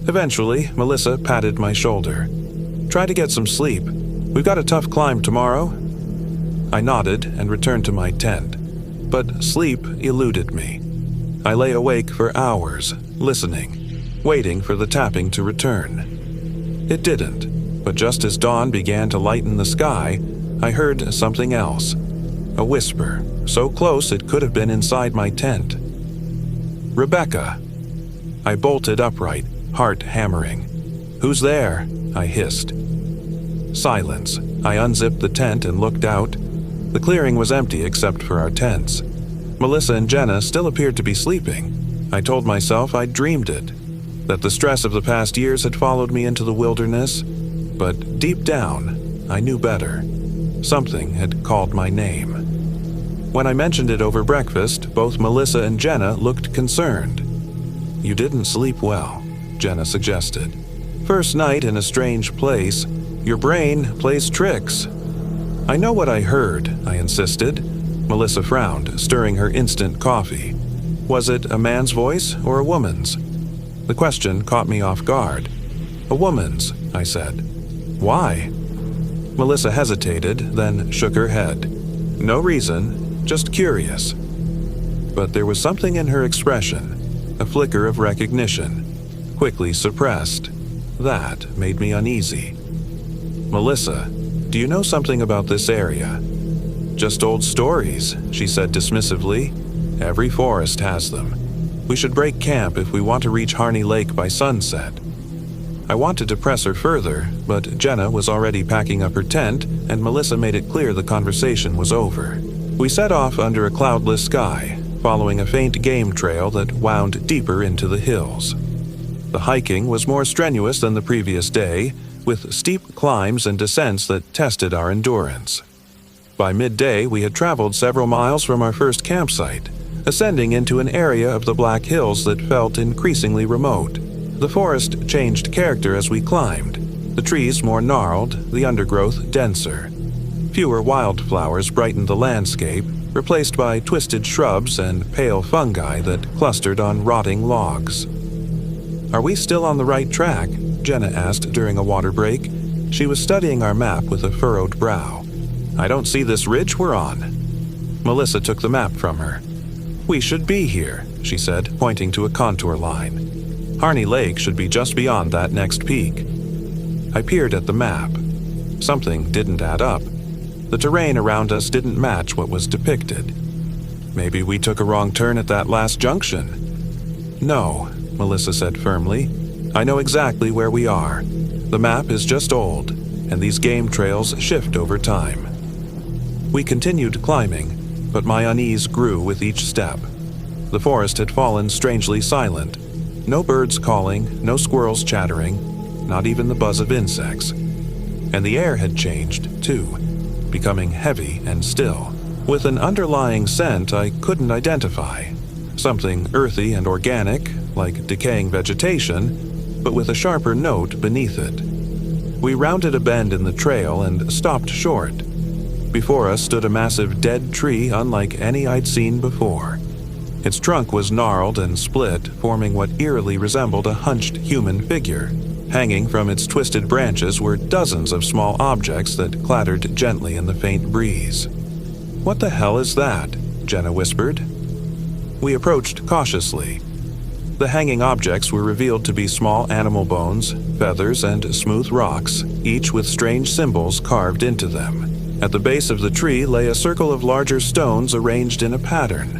Eventually, Melissa patted my shoulder. "Try to get some sleep. We've got a tough climb tomorrow." I nodded and returned to my tent, but sleep eluded me. I lay awake for hours, listening, waiting for the tapping to return. It didn't, but just as dawn began to lighten the sky, I heard something else. A whisper, so close it could have been inside my tent. "Rebecca." I bolted upright, heart hammering. "Who's there?" I hissed. Silence. I unzipped the tent and looked out. The clearing was empty except for our tents. Melissa and Jenna still appeared to be sleeping. I told myself I'd dreamed it, that the stress of the past years had followed me into the wilderness, but deep down, I knew better. Something had called my name. When I mentioned it over breakfast, both Melissa and Jenna looked concerned. "You didn't sleep well," Jenna suggested. "First night in a strange place, your brain plays tricks." "I know what I heard," I insisted. Melissa frowned, stirring her instant coffee. Was it a man's voice or a woman's? The question caught me off guard. "A woman's," I said. "Why?" Melissa hesitated, then shook her head. "No reason, just curious." But there was something in her expression, a flicker of recognition, quickly suppressed. That made me uneasy. "Melissa, do you know something about this area?" "Just old stories," she said dismissively. "Every forest has them. We should break camp if we want to reach Harney Lake by sunset." I wanted to press her further, but Jenna was already packing up her tent, and Melissa made it clear the conversation was over. We set off under a cloudless sky, following a faint game trail that wound deeper into the hills. The hiking was more strenuous than the previous day, with steep climbs and descents that tested our endurance. By midday, we had traveled several miles from our first campsite, ascending into an area of the Black Hills that felt increasingly remote. The forest changed character as we climbed, the trees more gnarled, the undergrowth denser. Fewer wildflowers brightened the landscape, replaced by twisted shrubs and pale fungi that clustered on rotting logs. "Are we still on the right track?" Jenna asked during a water break. She was studying our map with a furrowed brow. "I don't see this ridge we're on." Melissa took the map from her. "We should be here," she said, pointing to a contour line. "Harney Lake should be just beyond that next peak." I peered at the map. Something didn't add up. The terrain around us didn't match what was depicted. Maybe we took a wrong turn at that last junction. "No," Melissa said firmly. "I know exactly where we are. The map is just old, and these game trails shift over time." We continued climbing, but my unease grew with each step. The forest had fallen strangely silent. No birds calling, no squirrels chattering, not even the buzz of insects. And the air had changed, too, becoming heavy and still, with an underlying scent I couldn't identify. Something earthy and organic, like decaying vegetation, but with a sharper note beneath it. We rounded a bend in the trail and stopped short. Before us stood a massive dead tree unlike any I'd seen before. Its trunk was gnarled and split, forming what eerily resembled a hunched human figure. Hanging from its twisted branches were dozens of small objects that clattered gently in the faint breeze. "What the hell is that?" Jenna whispered. We approached cautiously. The hanging objects were revealed to be small animal bones, feathers, and smooth rocks, each with strange symbols carved into them. At the base of the tree lay a circle of larger stones arranged in a pattern.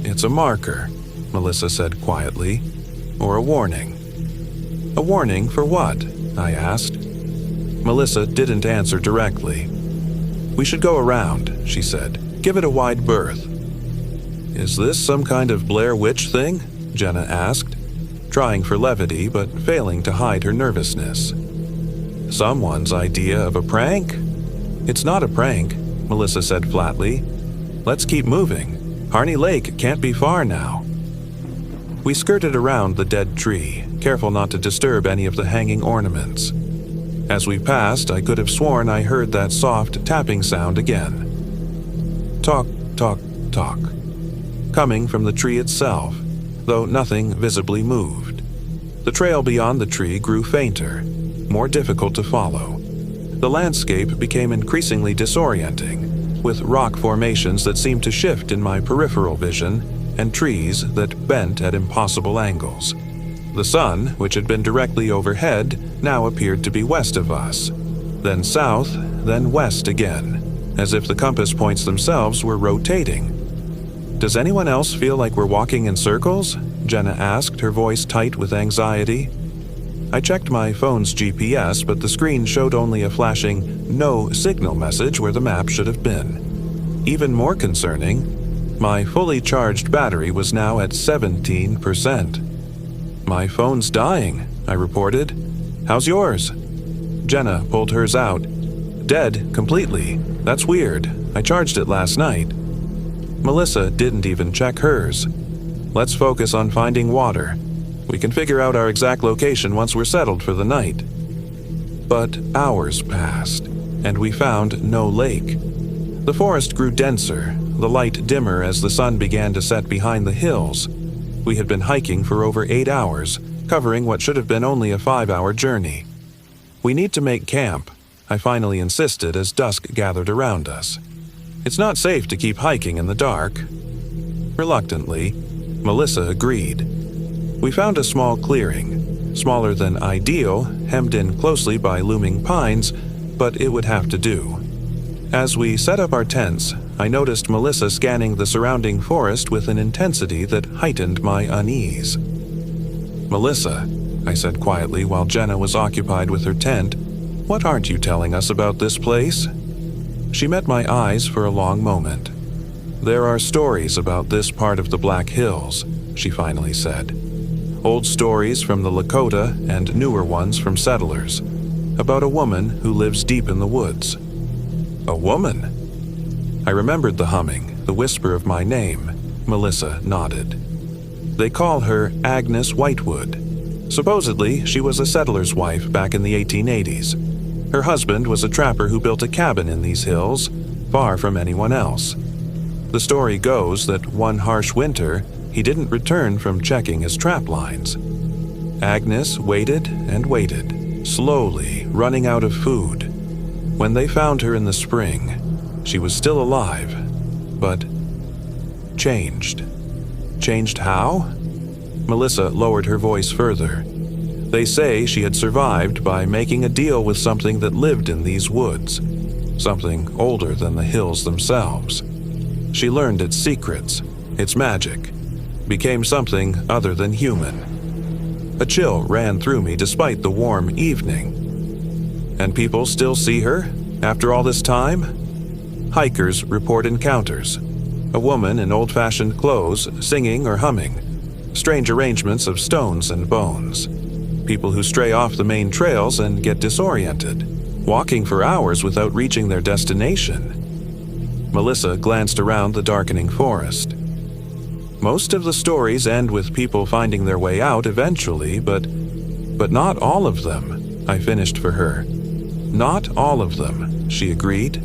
"It's a marker," Melissa said quietly, "or a warning." "A warning for what?" I asked. Melissa didn't answer directly. "We should go around," she said. "Give it a wide berth." "Is this some kind of Blair Witch thing?" Jenna asked, trying for levity but failing to hide her nervousness. "Someone's idea of a prank?" "It's not a prank," Melissa said flatly. "Let's keep moving. Harney Lake can't be far now." We skirted around the dead tree, careful not to disturb any of the hanging ornaments. As we passed, I could have sworn I heard that soft tapping sound again. Talk, talk, talk. Coming from the tree itself, though nothing visibly moved. The trail beyond the tree grew fainter, more difficult to follow. The landscape became increasingly disorienting, with rock formations that seemed to shift in my peripheral vision and trees that bent at impossible angles. The sun, which had been directly overhead, now appeared to be west of us, then south, then west again. as if the compass points themselves were rotating. "Does anyone else feel like we're walking in circles?" Jenna asked, her voice tight with anxiety. I checked my phone's GPS, but the screen showed only a flashing "no signal" message where the map should have been. Even more concerning, my fully charged battery was now at 17%. "My phone's dying," I reported. "How's yours?" Jenna pulled hers out. "Dead, completely. That's weird. I charged it last night." Melissa didn't even check hers. "Let's focus on finding water. We can figure out our exact location once we're settled for the night." But hours passed, and we found no lake. The forest grew denser, the light dimmer as the sun began to set behind the hills. We had been hiking for over 8 hours, covering what should have been only a 5-hour journey. "We need to make camp," I finally insisted as dusk gathered around us. "It's not safe to keep hiking in the dark." Reluctantly, Melissa agreed. We found a small clearing, smaller than ideal, hemmed in closely by looming pines, but it would have to do. As we set up our tents, I noticed Melissa scanning the surrounding forest with an intensity that heightened my unease. "Melissa," I said quietly while Jenna was occupied with her tent, "what aren't you telling us about this place?" She met my eyes for a long moment. "There are stories about this part of the Black Hills," she finally said. "Old stories from the Lakota and newer ones from settlers, about a woman who lives deep in the woods." "A woman?" I remembered the humming, the whisper of my name. Melissa nodded. "They call her Agnes Whitewood. Supposedly, she was a settler's wife back in the 1880s. Her husband was a trapper who built a cabin in these hills, far from anyone else. The story goes that one harsh winter, he didn't return from checking his trap lines. Agnes waited and waited, slowly running out of food. When they found her in the spring, she was still alive, but changed. Changed how?" Melissa lowered her voice further. "They say she had survived by making a deal with something that lived in these woods, something older than the hills themselves. She learned its secrets, its magic, became something other than human." A chill ran through me despite the warm evening. "And people still see her, after all this time?" "Hikers report encounters. A woman in old-fashioned clothes, singing or humming. Strange arrangements of stones and bones. People who stray off the main trails and get disoriented, walking for hours without reaching their destination." Melissa glanced around the darkening forest. "Most of the stories end with people finding their way out eventually, but not all of them," I finished for her. "Not all of them," she agreed.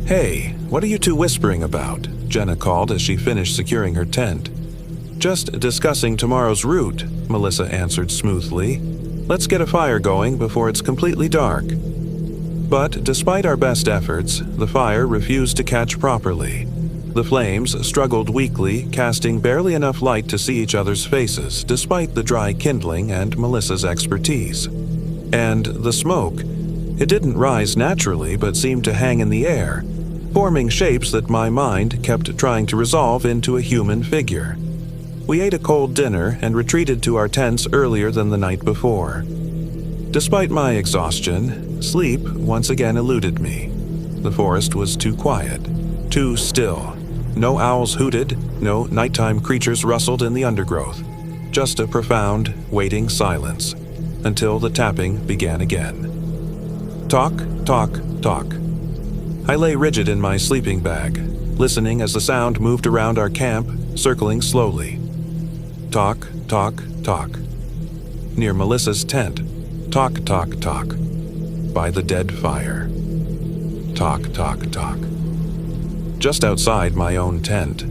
"Hey, what are you two whispering about?" Jenna called as she finished securing her tent. "Just discussing tomorrow's route," Melissa answered smoothly. "Let's get a fire going before it's completely dark." But despite our best efforts, the fire refused to catch properly. The flames struggled weakly, casting barely enough light to see each other's faces, despite the dry kindling and Melissa's expertise. And the smoke, it didn't rise naturally but seemed to hang in the air, forming shapes that my mind kept trying to resolve into a human figure. We ate a cold dinner and retreated to our tents earlier than the night before. Despite my exhaustion, sleep once again eluded me. The forest was too quiet, too still. No owls hooted, no nighttime creatures rustled in the undergrowth. Just a profound, waiting silence, until the tapping began again. Talk, talk, talk. I lay rigid in my sleeping bag, listening as the sound moved around our camp, circling slowly. Talk, talk, talk. Near Melissa's tent. Talk, talk, talk. By the dead fire. Talk, talk, talk. Just outside my own tent.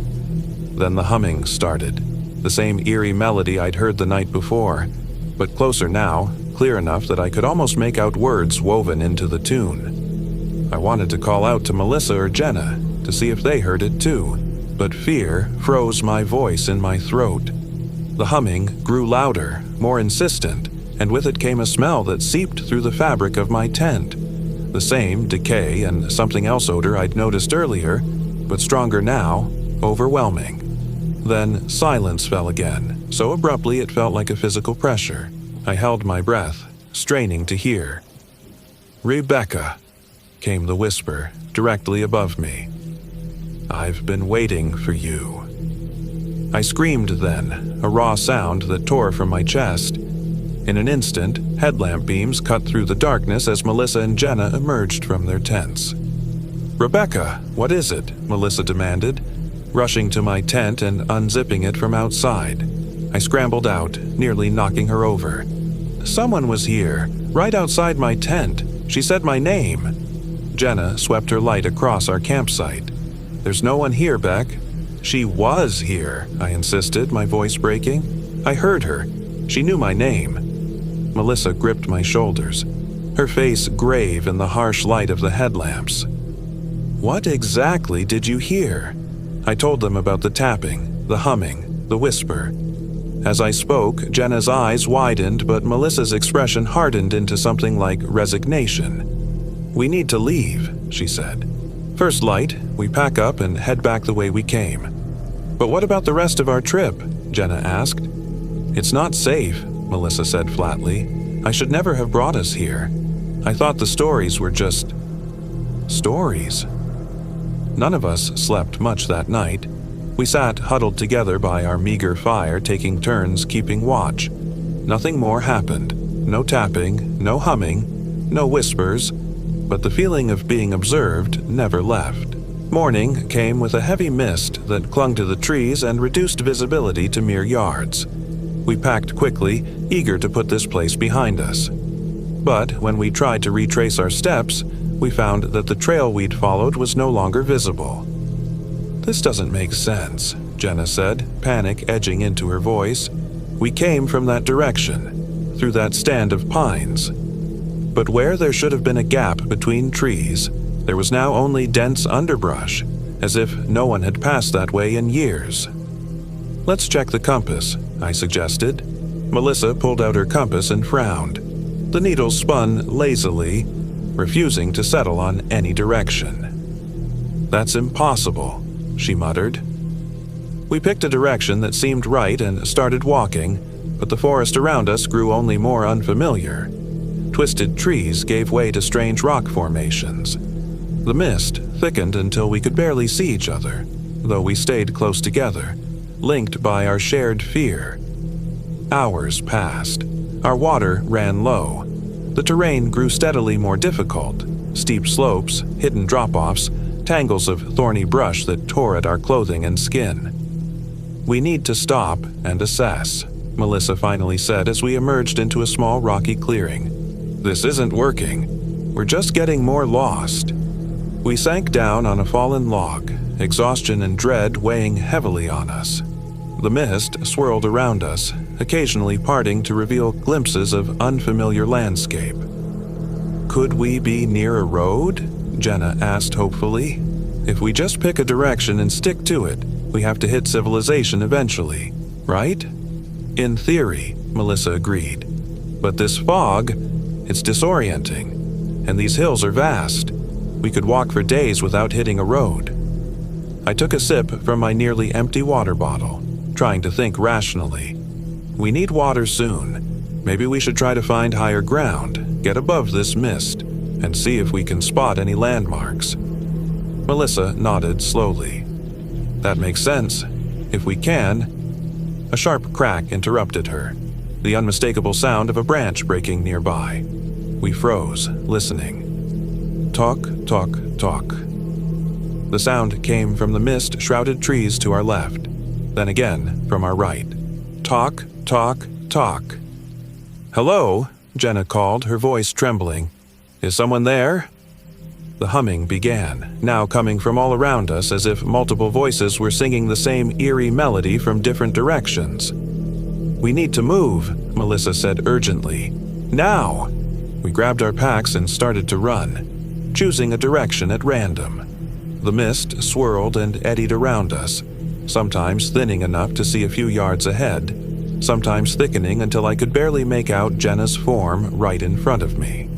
Then the humming started, the same eerie melody I'd heard the night before, but closer now, clear enough that I could almost make out words woven into the tune. I wanted to call out to Melissa or Jenna to see if they heard it too, but fear froze my voice in my throat. The humming grew louder, more insistent, and with it came a smell that seeped through the fabric of my tent. The same decay and something else odor I'd noticed earlier, but stronger now, overwhelming. Then silence fell again, so abruptly it felt like a physical pressure. I held my breath, straining to hear. "Rebecca," came the whisper, directly above me. "I've been waiting for you." I screamed then, a raw sound that tore from my chest. In an instant, headlamp beams cut through the darkness as Melissa and Jenna emerged from their tents. "Rebecca, what is it?" Melissa demanded, rushing to my tent and unzipping it from outside. I scrambled out, nearly knocking her over. "Someone was here, right outside my tent. She said my name." Jenna swept her light across our campsite. "There's no one here, Beck." "She was here," I insisted, my voice breaking. "I heard her. She knew my name." Melissa gripped my shoulders, her face grave in the harsh light of the headlamps. "What exactly did you hear?" I told them about the tapping, the humming, the whisper. As I spoke, Jenna's eyes widened, but Melissa's expression hardened into something like resignation. "We need to leave," she said. "First light, we pack up and head back the way we came." "But what about the rest of our trip?" Jenna asked. "It's not safe," Melissa said flatly. "I should never have brought us here. I thought the stories were just stories." None of us slept much that night. We sat huddled together by our meager fire, taking turns keeping watch. Nothing more happened. No tapping, no humming, no whispers, but the feeling of being observed never left. Morning came with a heavy mist that clung to the trees and reduced visibility to mere yards. We packed quickly, eager to put this place behind us. But when we tried to retrace our steps, we found that the trail we'd followed was no longer visible. "This doesn't make sense," Jenna said, panic edging into her voice. "We came from that direction, through that stand of pines. But where there should have been a gap between trees, there was now only dense underbrush, as if no one had passed that way in years." "Let's check the compass," I suggested. Melissa pulled out her compass and frowned. The needle spun lazily, refusing to settle on any direction. "That's impossible," she muttered. We picked a direction that seemed right and started walking, but the forest around us grew only more unfamiliar. Twisted trees gave way to strange rock formations. The mist thickened until we could barely see each other, though we stayed close together, linked by our shared fear. Hours passed. Our water ran low. The terrain grew steadily more difficult. Steep slopes, hidden drop-offs, tangles of thorny brush that tore at our clothing and skin. "We need to stop and assess," Melissa finally said as we emerged into a small rocky clearing. "This isn't working. We're just getting more lost." We sank down on a fallen log, exhaustion and dread weighing heavily on us. The mist swirled around us, occasionally parting to reveal glimpses of unfamiliar landscape. "Could we be near a road?" Jenna asked hopefully. "If we just pick a direction and stick to it, we have to hit civilization eventually, right?" "In theory," Melissa agreed. "But this fog, it's disorienting. And these hills are vast. We could walk for days without hitting a road." I took a sip from my nearly empty water bottle, trying to think rationally. "We need water soon. Maybe we should try to find higher ground, get above this mist, and see if we can spot any landmarks." Melissa nodded slowly. "That makes sense. If we can." A sharp crack interrupted her, the unmistakable sound of a branch breaking nearby. We froze, listening. Talk, talk, talk. The sound came from the mist-shrouded trees to our left, then again from our right. Talk, talk, talk. "Hello?" Jenna called, her voice trembling. "Is someone there?" The humming began, now coming from all around us as if multiple voices were singing the same eerie melody from different directions. "We need to move," Melissa said urgently. "Now!" We grabbed our packs and started to run, choosing a direction at random. The mist swirled and eddied around us, sometimes thinning enough to see a few yards ahead, sometimes thickening until I could barely make out Jenna's form right in front of me.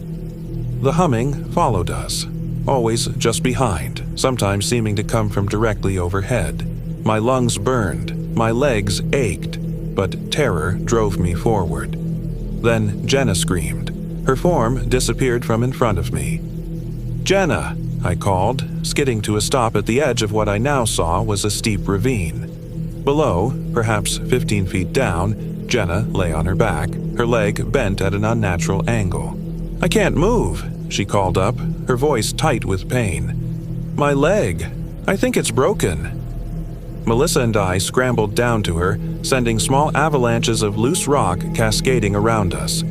The humming followed us, always just behind, sometimes seeming to come from directly overhead. My lungs burned, my legs ached, but terror drove me forward. Then Jenna screamed. Her form disappeared from in front of me. "Jenna!" I called, skidding to a stop at the edge of what I now saw was a steep ravine. Below, perhaps 15 feet down, Jenna lay on her back, her leg bent at an unnatural angle. "I can't move," she called up, her voice tight with pain. "My leg. I think it's broken." Melissa and I scrambled down to her, sending small avalanches of loose rock cascading around us.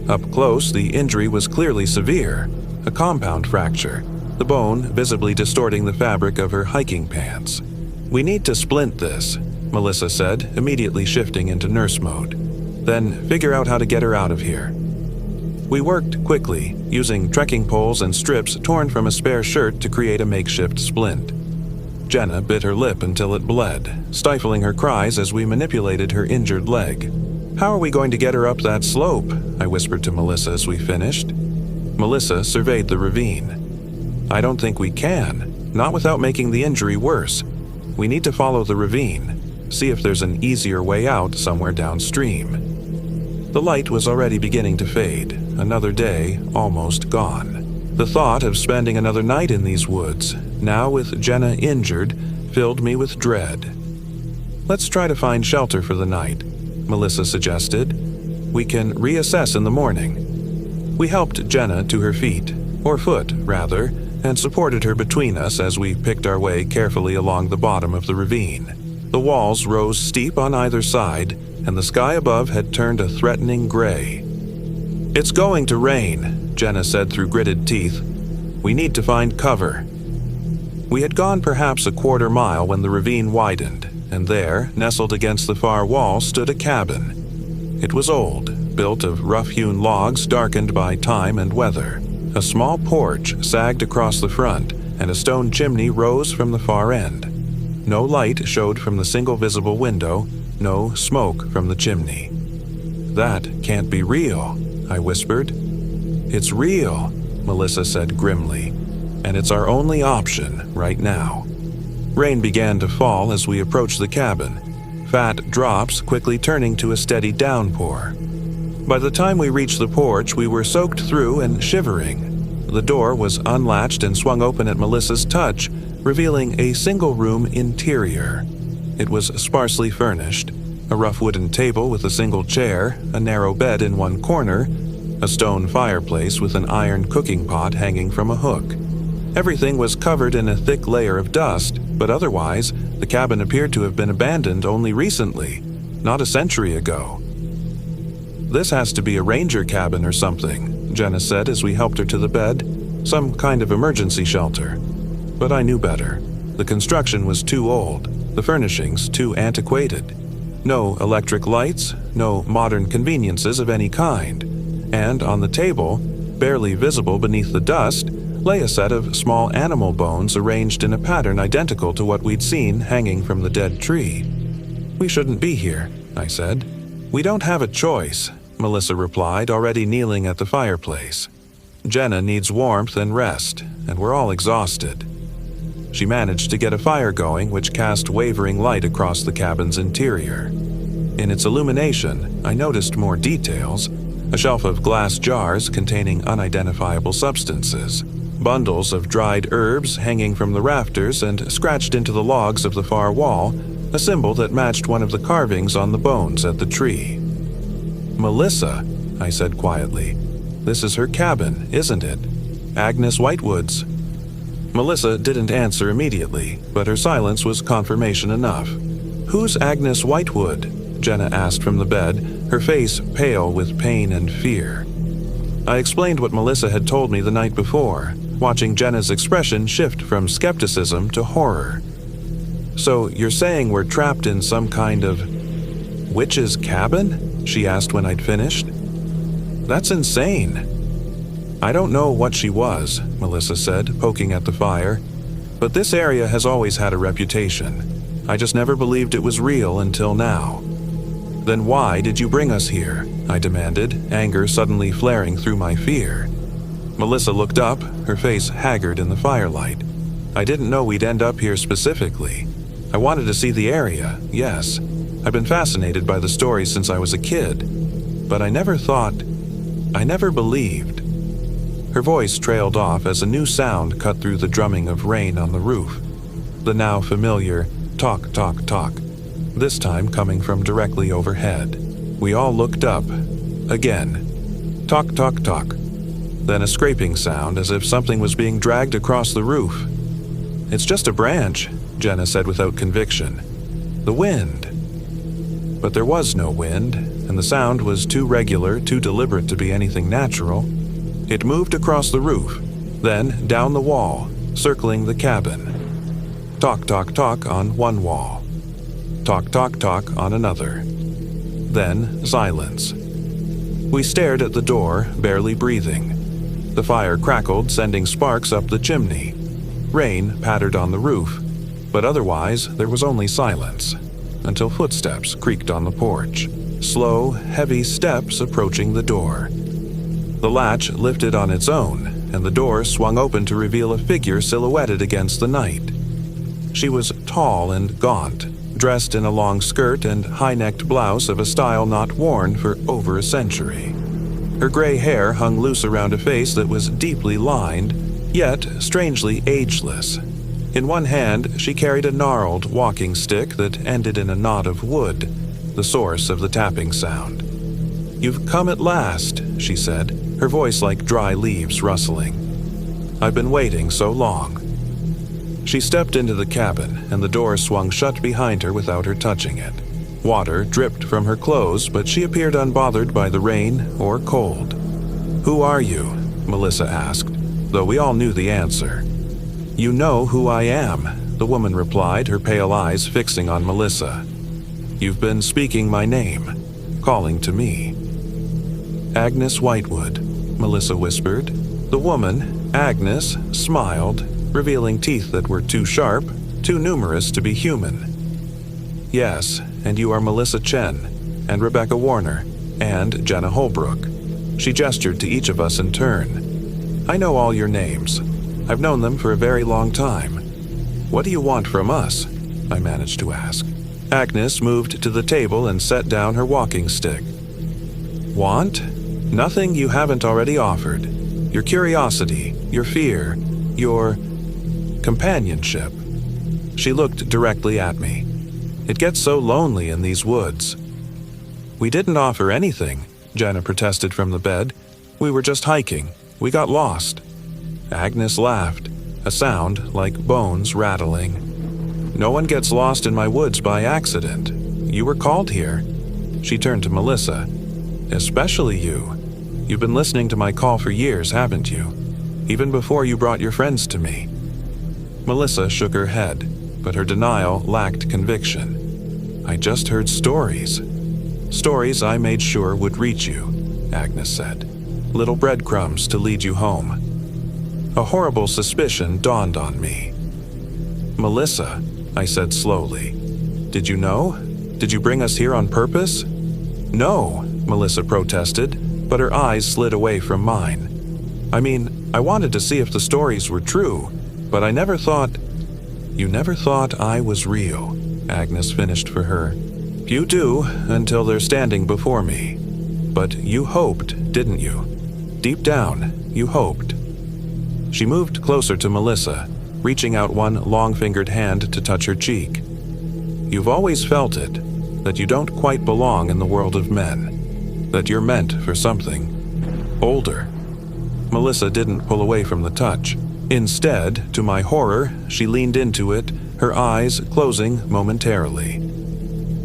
Up close, the injury was clearly severe, a compound fracture, the bone visibly distorting the fabric of her hiking pants. "We need to splint this," Melissa said, immediately shifting into nurse mode. "Then figure out how to get her out of here." We worked quickly, using trekking poles and strips torn from a spare shirt to create a makeshift splint. Jenna bit her lip until it bled, stifling her cries as we manipulated her injured leg. "How are we going to get her up that slope?" I whispered to Melissa as we finished. Melissa surveyed the ravine. "I don't think we can, not without making the injury worse. We need to follow the ravine, see if there's an easier way out somewhere downstream." The light was already beginning to fade, another day almost gone. The thought of spending another night in these woods, now with Jenna injured, filled me with dread. "Let's try to find shelter for the night," Melissa suggested. "We can reassess in the morning." We helped Jenna to her feet, or foot, rather, and supported her between us as we picked our way carefully along the bottom of the ravine. The walls rose steep on either side, and the sky above had turned a threatening gray. "It's going to rain," Jenna said through gritted teeth. "We need to find cover." We had gone perhaps a quarter mile when the ravine widened, and there, nestled against the far wall, stood a cabin. It was old, built of rough-hewn logs darkened by time and weather. A small porch sagged across the front, and a stone chimney rose from the far end. No light showed from the single visible window, no smoke from the chimney. "That can't be real," I whispered. "It's real," Melissa said grimly, "and it's our only option right now." Rain began to fall as we approached the cabin, fat drops quickly turning to a steady downpour. By the time we reached the porch, we were soaked through and shivering. The door was unlatched and swung open at Melissa's touch, revealing a single-room interior. It was sparsely furnished, a rough wooden table with a single chair, a narrow bed in one corner, a stone fireplace with an iron cooking pot hanging from a hook. Everything was covered in a thick layer of dust, but otherwise, the cabin appeared to have been abandoned only recently, not a century ago. "This has to be a ranger cabin or something," Jenna said as we helped her to the bed, "some kind of emergency shelter." But I knew better. The construction was too old, the furnishings too antiquated. No electric lights, no modern conveniences of any kind. And on the table, barely visible beneath the dust, lay a set of small animal bones arranged in a pattern identical to what we'd seen hanging from the dead tree. "We shouldn't be here," I said. "We don't have a choice," Melissa replied, already kneeling at the fireplace. "Jenna needs warmth and rest, and we're all exhausted." She managed to get a fire going which cast wavering light across the cabin's interior. In its illumination, I noticed more details: a shelf of glass jars containing unidentifiable substances, bundles of dried herbs hanging from the rafters, and scratched into the logs of the far wall, a symbol that matched one of the carvings on the bones at the tree. "Melissa," I said quietly, "this is her cabin, isn't it? Agnes Whitewood's." Melissa didn't answer immediately, but her silence was confirmation enough. "Who's Agnes Whitewood?" Jenna asked from the bed, her face pale with pain and fear. I explained what Melissa had told me the night before, watching Jenna's expression shift from skepticism to horror. "So you're saying we're trapped in some kind of witch's cabin?" she asked when I'd finished. "That's insane." "I don't know what she was," Melissa said, poking at the fire, "but this area has always had a reputation. I just never believed it was real until now." "Then why did you bring us here?" I demanded, anger suddenly flaring through my fear. Melissa looked up, her face haggard in the firelight. I didn't know we'd end up here specifically. I wanted to see the area, yes. I've been fascinated by the stories since I was a kid. But I never believed. Her voice trailed off as a new sound cut through the drumming of rain on the roof. The now familiar talk, talk, talk, this time coming from directly overhead. We all looked up. Again. Talk, talk, talk. Then a scraping sound as if something was being dragged across the roof. "It's just a branch," Jenna said without conviction. "The wind." But there was no wind, and the sound was too regular, too deliberate to be anything natural. It moved across the roof, then down the wall, circling the cabin. Talk, talk, talk on one wall. Talk, talk, talk on another. Then silence. We stared at the door, barely breathing. The fire crackled, sending sparks up the chimney. Rain pattered on the roof, but otherwise there was only silence, until footsteps creaked on the porch. Slow, heavy steps approaching the door. The latch lifted on its own, and the door swung open to reveal a figure silhouetted against the night. She was tall and gaunt, dressed in a long skirt and high-necked blouse of a style not worn for over a century. Her gray hair hung loose around a face that was deeply lined, yet strangely ageless. In one hand, she carried a gnarled walking stick that ended in a knot of wood, the source of the tapping sound. "You've come at last," she said, her voice like dry leaves rustling. "I've been waiting so long." She stepped into the cabin, and the door swung shut behind her without her touching it. Water dripped from her clothes, but she appeared unbothered by the rain or cold. "Who are you?" Melissa asked, though we all knew the answer. "You know who I am," the woman replied, her pale eyes fixing on Melissa. "You've been speaking my name, calling to me." "Agnes Whitewood," Melissa whispered. The woman, Agnes, smiled, revealing teeth that were too sharp, too numerous to be human. "Yes, and you are Melissa Chen, and Rebecca Warner, and Jenna Holbrook." She gestured to each of us in turn. "I know all your names. I've known them for a very long time. What do you want from us?" I managed to ask. Agnes moved to the table and set down her walking stick. "Want? Nothing you haven't already offered. Your curiosity, your fear, your companionship." She looked directly at me. "It gets so lonely in these woods." "We didn't offer anything," Jenna protested from the bed. "We were just hiking. We got lost." Agnes laughed, a sound like bones rattling. "No one gets lost in my woods by accident. You were called here." She turned to Melissa. "Especially you. You've been listening to my call for years, haven't you? Even before you brought your friends to me." Melissa shook her head, but her denial lacked conviction. "I just heard stories. Stories I made sure would reach you," Agnes said. "Little breadcrumbs to lead you home." A horrible suspicion dawned on me. "Melissa," I said slowly, "did you know? Did you bring us here on purpose?" "No," Melissa protested, but her eyes slid away from mine. "I mean, I wanted to see if the stories were true, but I never thought—" "You never thought I was real," Agnes finished for her. "You do, until they're standing before me. But you hoped, didn't you? Deep down, you hoped." She moved closer to Melissa, reaching out one long-fingered hand to touch her cheek. "You've always felt it, that you don't quite belong in the world of men, that you're meant for something older." Melissa didn't pull away from the touch. Instead, to my horror, she leaned into it, her eyes closing momentarily.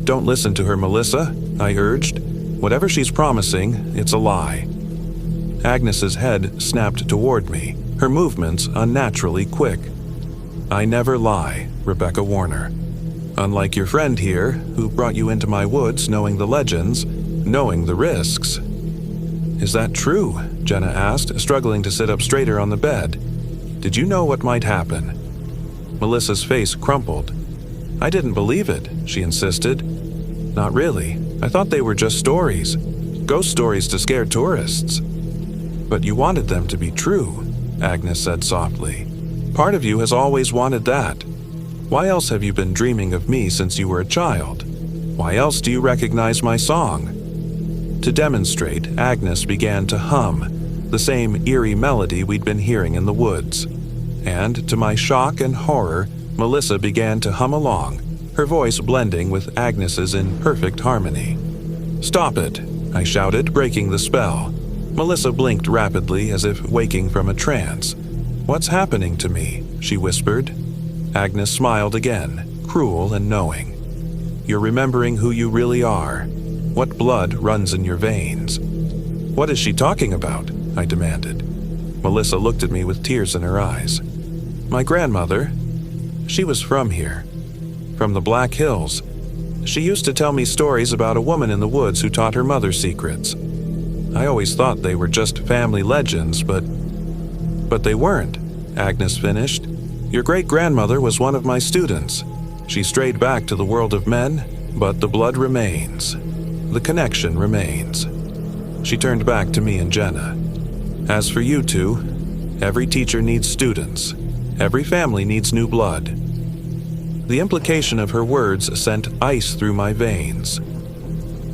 "Don't listen to her, Melissa," I urged. "Whatever she's promising, it's a lie." Agnes's head snapped toward me, her movements unnaturally quick. "I never lie, Rebecca Warner. Unlike your friend here, who brought you into my woods knowing the legends, knowing the risks." "Is that true?" Jenna asked, struggling to sit up straighter on the bed. "Did you know what might happen?" Melissa's face crumpled. "I didn't believe it," she insisted. "Not really. I thought they were just stories. Ghost stories to scare tourists." But you wanted them to be true, Agnes said softly. Part of you has always wanted that. Why else have you been dreaming of me since you were a child? Why else do you recognize my song? To demonstrate, Agnes began to hum, the same eerie melody we'd been hearing in the woods. And to my shock and horror, Melissa began to hum along, her voice blending with Agnes's in perfect harmony. "Stop it," I shouted, breaking the spell. Melissa blinked rapidly as if waking from a trance. "What's happening to me?" she whispered. Agnes smiled again, cruel and knowing. "You're remembering who you really are, what blood runs in your veins." "What is she talking about?" I demanded. Melissa looked at me with tears in her eyes. "My grandmother, she was from here, from the Black Hills. She used to tell me stories about a woman in the woods who taught her mother secrets. I always thought they were just family legends, but they weren't," Agnes finished. "Your great-grandmother was one of my students. She strayed back to the world of men, but the blood remains. The connection remains." She turned back to me and Jenna. "As for you two, every teacher needs students. Every family needs new blood." The implication of her words sent ice through my veins.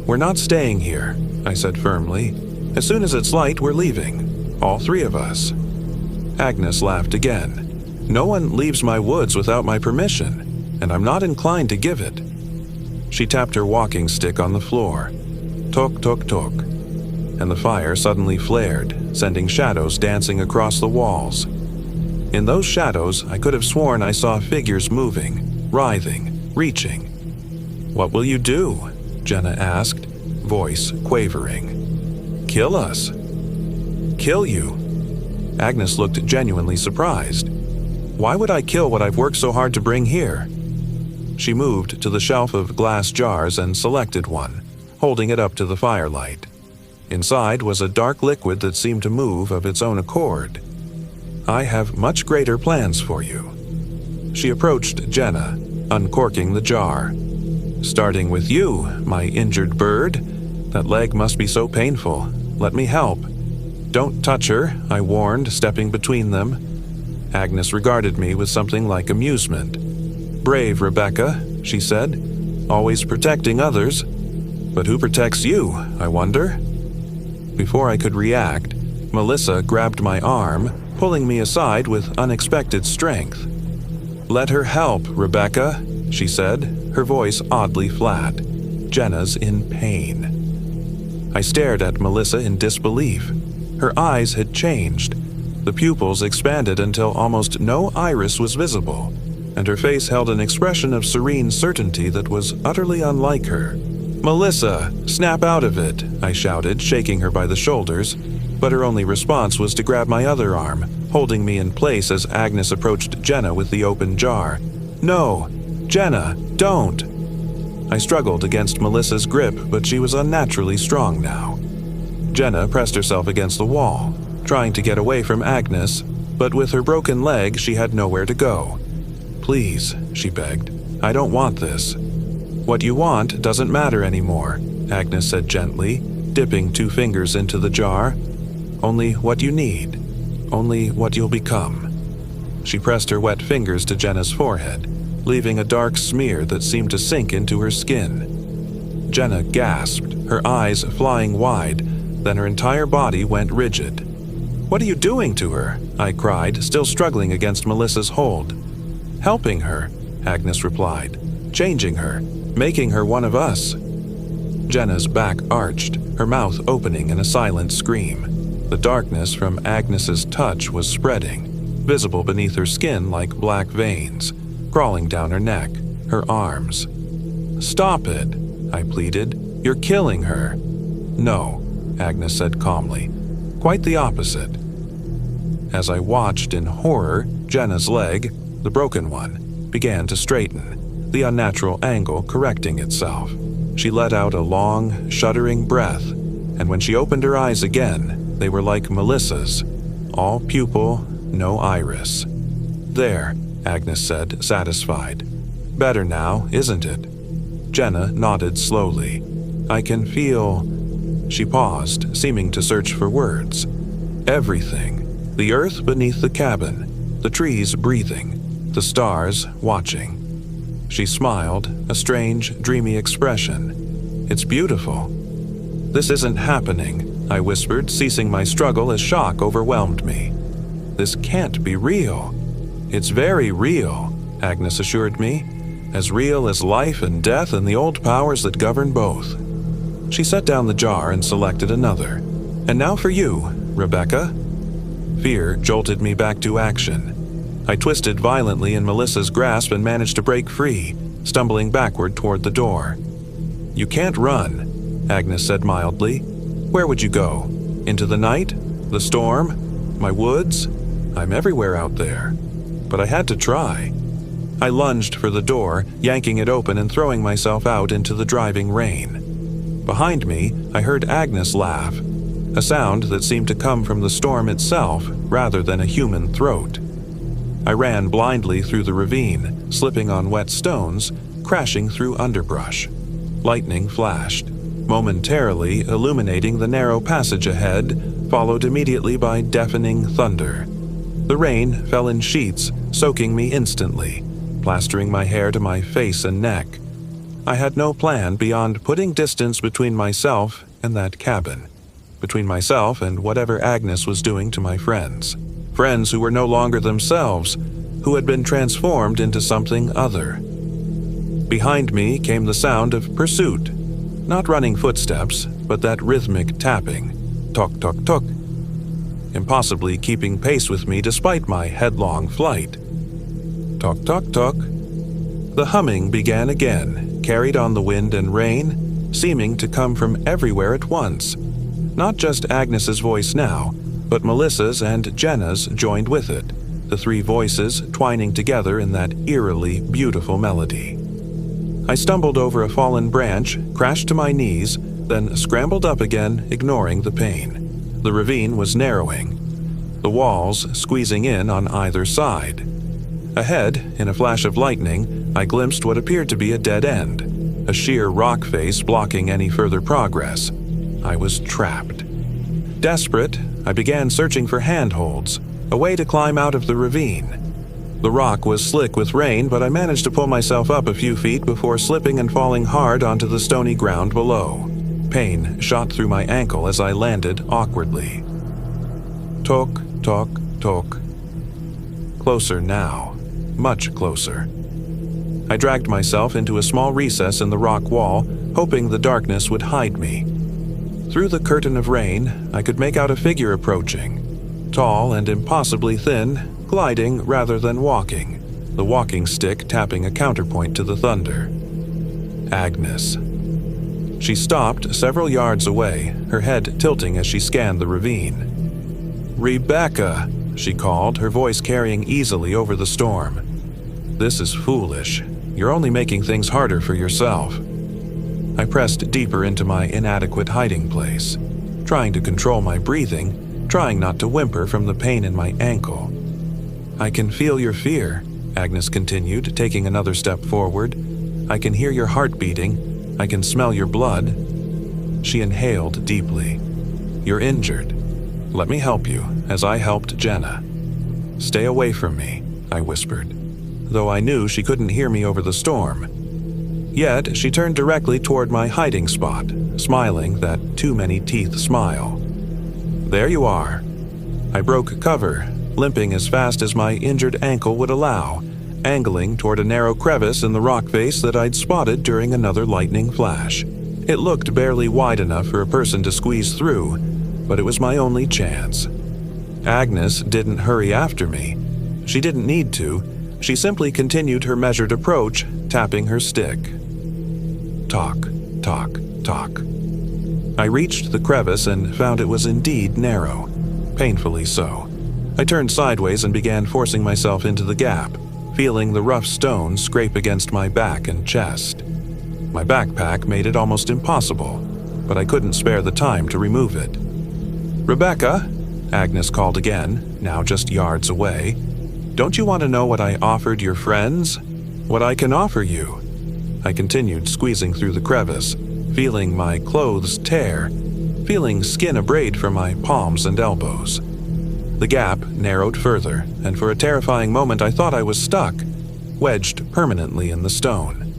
"We're not staying here," I said firmly. "As soon as it's light, we're leaving. All three of us." Agnes laughed again. "No one leaves my woods without my permission, and I'm not inclined to give it." She tapped her walking stick on the floor. Tok, tok, tok. And the fire suddenly flared, sending shadows dancing across the walls. In those shadows, I could have sworn I saw figures moving, writhing, reaching. "What will you do?" Jenna asked, voice quavering. "Kill us." "Kill you?" Agnes looked genuinely surprised. "Why would I kill what I've worked so hard to bring here?" She moved to the shelf of glass jars and selected one, holding it up to the firelight. Inside was a dark liquid that seemed to move of its own accord. "I have much greater plans for you." She approached Jenna, uncorking the jar. "Starting with you, my injured bird. That leg must be so painful. Let me help." "Don't touch her," I warned, stepping between them. Agnes regarded me with something like amusement. "Brave, Rebecca," she said. "Always protecting others. But who protects you, I wonder?" Before I could react, Melissa grabbed my arm, pulling me aside with unexpected strength. "Let her help, Rebecca," she said, her voice oddly flat. "Jenna's in pain." I stared at Melissa in disbelief. Her eyes had changed. The pupils expanded until almost no iris was visible, and her face held an expression of serene certainty that was utterly unlike her. "Melissa, snap out of it," I shouted, shaking her by the shoulders, but her only response was to grab my other arm, holding me in place as Agnes approached Jenna with the open jar. "No, Jenna, don't!" I struggled against Melissa's grip, but she was unnaturally strong now. Jenna pressed herself against the wall, trying to get away from Agnes, but with her broken leg, she had nowhere to go. "Please," she begged, "I don't want this." "What you want doesn't matter anymore," Agnes said gently, dipping 2 fingers into the jar. "Only what you need. Only what you'll become." She pressed her wet fingers to Jenna's forehead, leaving a dark smear that seemed to sink into her skin. Jenna gasped, her eyes flying wide, then her entire body went rigid. "What are you doing to her?" I cried, still struggling against Melissa's hold. "Helping her," Agnes replied. "Changing her, making her one of us." Jenna's back arched, her mouth opening in a silent scream. The darkness from Agnes's touch was spreading, visible beneath her skin like black veins, crawling down her neck, her arms. "Stop it," I pleaded. "You're killing her." "No," Agnes said calmly. "Quite the opposite." As I watched in horror, Jenna's leg, the broken one, began to straighten, the unnatural angle correcting itself. She let out a long, shuddering breath, and when she opened her eyes again, they were like Melissa's, all pupil, no iris. "There," Agnes said, satisfied. "Better now, isn't it?" Jenna nodded slowly. "I can feel—" She paused, seeming to search for words. Everything. The earth beneath the cabin, the trees breathing, the stars watching. She smiled, a strange, dreamy expression. "It's beautiful." "This isn't happening," I whispered, ceasing my struggle as shock overwhelmed me. "This can't be real." "It's very real," Agnes assured me. "As real as life and death and the old powers that govern both." She set down the jar and selected another. "And now for you, Rebecca." Fear jolted me back to action. I twisted violently in Melissa's grasp and managed to break free, stumbling backward toward the door. "You can't run," Agnes said mildly. "Where would you go? Into the night? The storm? My woods? I'm everywhere out there." But I had to try. I lunged for the door, yanking it open and throwing myself out into the driving rain. Behind me, I heard Agnes laugh, a sound that seemed to come from the storm itself rather than a human throat. I ran blindly through the ravine, slipping on wet stones, crashing through underbrush. Lightning flashed, momentarily illuminating the narrow passage ahead, followed immediately by deafening thunder. The rain fell in sheets, soaking me instantly, plastering my hair to my face and neck. I had no plan beyond putting distance between myself and that cabin, between myself and whatever Agnes was doing to my friends. Friends who were no longer themselves, who had been transformed into something other. Behind me came the sound of pursuit. Not running footsteps, but that rhythmic tapping. Tok, tok, tok. Impossibly keeping pace with me despite my headlong flight. Tok, tok, tok. The humming began again, carried on the wind and rain, seeming to come from everywhere at once. Not just Agnes's voice now, but Melissa's and Jenna's joined with it, the three voices twining together in that eerily beautiful melody. I stumbled over a fallen branch, crashed to my knees, then scrambled up again, ignoring the pain. The ravine was narrowing, the walls squeezing in on either side. Ahead, in a flash of lightning, I glimpsed what appeared to be a dead end, a sheer rock face blocking any further progress. I was trapped. Desperate, I began searching for handholds, a way to climb out of the ravine. The rock was slick with rain, but I managed to pull myself up a few feet before slipping and falling hard onto the stony ground below. Pain shot through my ankle as I landed awkwardly. Tok, tok, tok. Closer now, much closer. I dragged myself into a small recess in the rock wall, hoping the darkness would hide me. Through the curtain of rain, I could make out a figure approaching, tall and impossibly thin, gliding rather than walking, the walking stick tapping a counterpoint to the thunder. Agnes. She stopped several yards away, her head tilting as she scanned the ravine. "Rebecca," she called, her voice carrying easily over the storm. "This is foolish. You're only making things harder for yourself." I pressed deeper into my inadequate hiding place, trying to control my breathing, trying not to whimper from the pain in my ankle. "I can feel your fear," Agnes continued, taking another step forward. "I can hear your heart beating. I can smell your blood." She inhaled deeply. "You're injured. Let me help you, as I helped Jenna." "Stay away from me," I whispered, though I knew she couldn't hear me over the storm. Yet she turned directly toward my hiding spot, smiling that too-many-teeth smile. "There you are." I broke cover, limping as fast as my injured ankle would allow, angling toward a narrow crevice in the rock face that I'd spotted during another lightning flash. It looked barely wide enough for a person to squeeze through, but it was my only chance. Agnes didn't hurry after me. She didn't need to. She simply continued her measured approach, tapping her stick. Talk, talk, talk. I reached the crevice and found it was indeed narrow, painfully so. I turned sideways and began forcing myself into the gap, feeling the rough stone scrape against my back and chest. My backpack made it almost impossible, but I couldn't spare the time to remove it. "Rebecca," Agnes called again, now just yards away. "Don't you want to know what I offered your friends? What I can offer you?" I continued squeezing through the crevice, feeling my clothes tear, feeling skin abrade from my palms and elbows. The gap narrowed further, and for a terrifying moment I thought I was stuck, wedged permanently in the stone.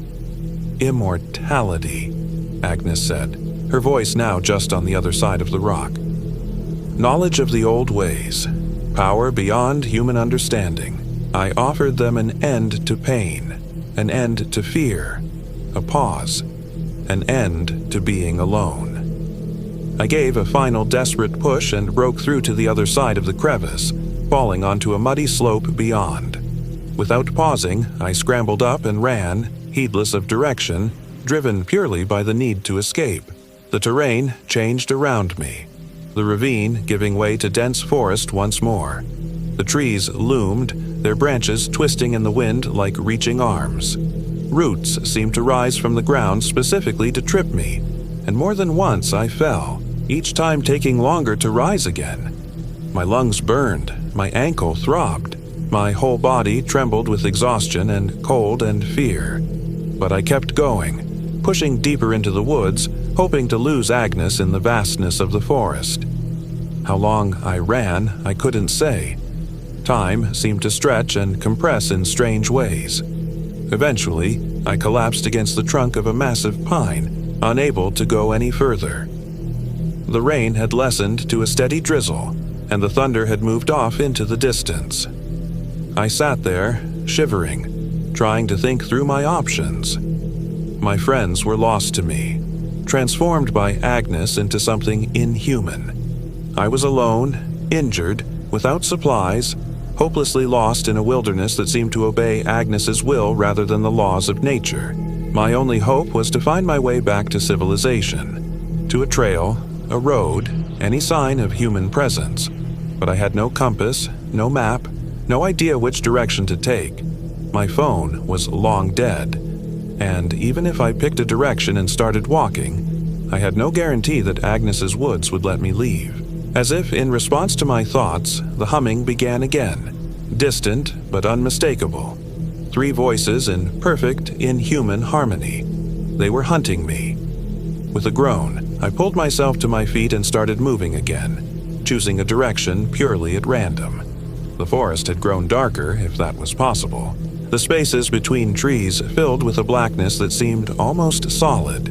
"Immortality," Agnes said, her voice now just on the other side of the rock. "Knowledge of the old ways, power beyond human understanding. I offered them an end to pain, an end to fear, a pause, an end to being alone." I gave a final desperate push and broke through to the other side of the crevice, falling onto a muddy slope beyond. Without pausing, I scrambled up and ran, heedless of direction, driven purely by the need to escape. The terrain changed around me, the ravine giving way to dense forest once more. The trees loomed, their branches twisting in the wind like reaching arms. Roots seemed to rise from the ground specifically to trip me, and more than once I fell, each time taking longer to rise again. My lungs burned, my ankle throbbed, my whole body trembled with exhaustion and cold and fear. But I kept going, pushing deeper into the woods, hoping to lose Agnes in the vastness of the forest. How long I ran, I couldn't say. Time seemed to stretch and compress in strange ways. Eventually, I collapsed against the trunk of a massive pine, unable to go any further. The rain had lessened to a steady drizzle, and the thunder had moved off into the distance. I sat there, shivering, trying to think through my options. My friends were lost to me, transformed by Agnes into something inhuman. I was alone, injured, without supplies, hopelessly lost in a wilderness that seemed to obey Agnes's will rather than the laws of nature. My only hope was to find my way back to civilization, to a trail, a road, any sign of human presence. But I had no compass, no map, no idea which direction to take. My phone was long dead, and even if I picked a direction and started walking, I had no guarantee that Agnes's woods would let me leave. As if in response to my thoughts, the humming began again, distant but unmistakable. 3 voices in perfect, inhuman harmony. They were hunting me. With a groan, I pulled myself to my feet and started moving again, choosing a direction purely at random. The forest had grown darker, if that was possible. The spaces between trees filled with a blackness that seemed almost solid.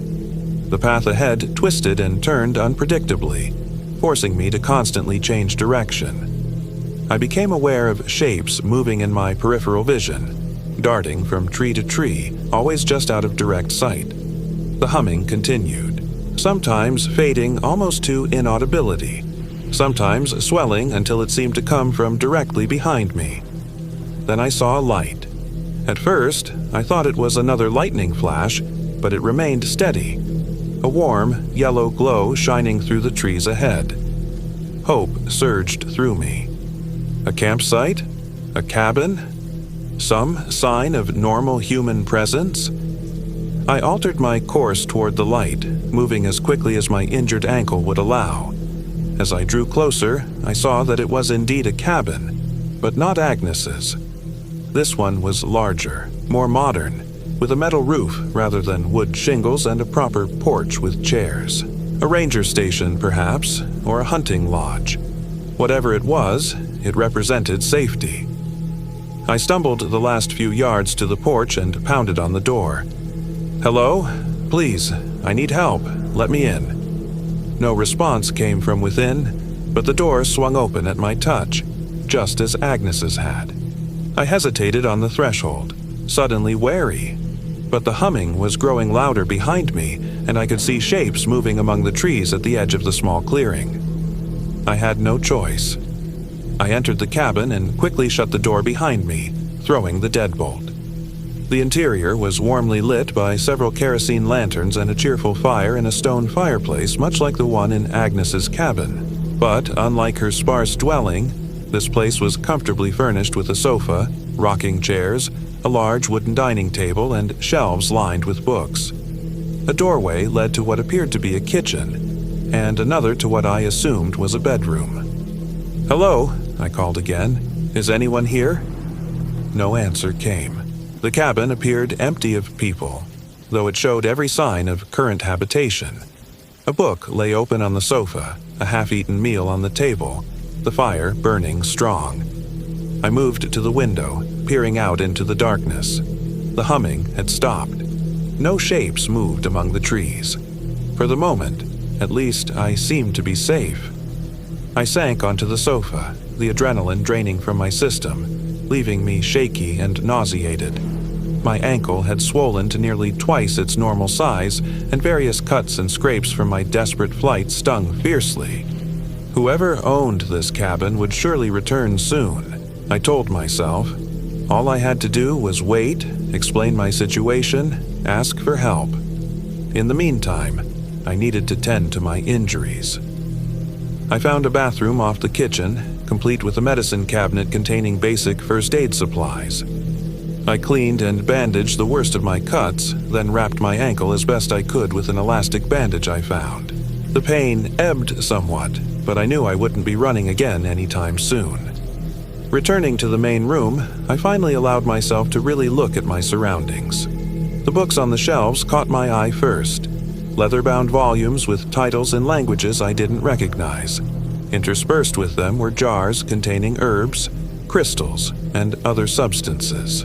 The path ahead twisted and turned unpredictably, forcing me to constantly change direction. I became aware of shapes moving in my peripheral vision, darting from tree to tree, always just out of direct sight. The humming continued, sometimes fading almost to inaudibility, sometimes swelling until it seemed to come from directly behind me. Then I saw a light. At first, I thought it was another lightning flash, but it remained steady, a warm, yellow glow shining through the trees ahead. Hope surged through me. A campsite? A cabin? Some sign of normal human presence? I altered my course toward the light, moving as quickly as my injured ankle would allow. As I drew closer, I saw that it was indeed a cabin, but not Agnes's. This one was larger, more modern, with a metal roof rather than wood shingles and a proper porch with chairs. A ranger station, perhaps, or a hunting lodge. Whatever it was, it represented safety. I stumbled the last few yards to the porch and pounded on the door. "Hello? Please, I need help. Let me in." No response came from within, but the door swung open at my touch, just as Agnes's had. I hesitated on the threshold, suddenly wary. But the humming was growing louder behind me, and I could see shapes moving among the trees at the edge of the small clearing. I had no choice. I entered the cabin and quickly shut the door behind me, throwing the deadbolt. The interior was warmly lit by several kerosene lanterns and a cheerful fire in a stone fireplace much like the one in Agnes's cabin. But unlike her sparse dwelling, this place was comfortably furnished with a sofa, rocking chairs, a large wooden dining table, and shelves lined with books. A doorway led to what appeared to be a kitchen, and another to what I assumed was a bedroom. "Hello," I called again. "Is anyone here?" No answer came. The cabin appeared empty of people, though it showed every sign of current habitation. A book lay open on the sofa, a half-eaten meal on the table, the fire burning strong. I moved to the window, peering out into the darkness. The humming had stopped. No shapes moved among the trees. For the moment, at least, I seemed to be safe. I sank onto the sofa, the adrenaline draining from my system, leaving me shaky and nauseated. My ankle had swollen to nearly twice its normal size, and various cuts and scrapes from my desperate flight stung fiercely. Whoever owned this cabin would surely return soon, I told myself. All I had to do was wait, explain my situation, ask for help. In the meantime, I needed to tend to my injuries. I found a bathroom off the kitchen, complete with a medicine cabinet containing basic first aid supplies. I cleaned and bandaged the worst of my cuts, then wrapped my ankle as best I could with an elastic bandage I found. The pain ebbed somewhat, but I knew I wouldn't be running again anytime soon. Returning to the main room, I finally allowed myself to really look at my surroundings. The books on the shelves caught my eye first. Leather-bound volumes with titles in languages I didn't recognize. Interspersed with them were jars containing herbs, crystals, and other substances.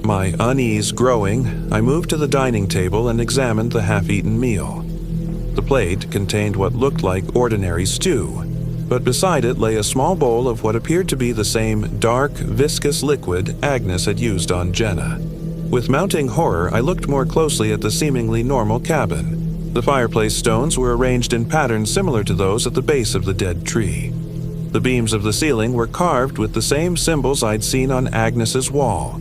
My unease growing, I moved to the dining table and examined the half-eaten meal. The plate contained what looked like ordinary stew, but beside it lay a small bowl of what appeared to be the same dark, viscous liquid Agnes had used on Jenna. With mounting horror, I looked more closely at the seemingly normal cabin. The fireplace stones were arranged in patterns similar to those at the base of the dead tree. The beams of the ceiling were carved with the same symbols I'd seen on Agnes's wall.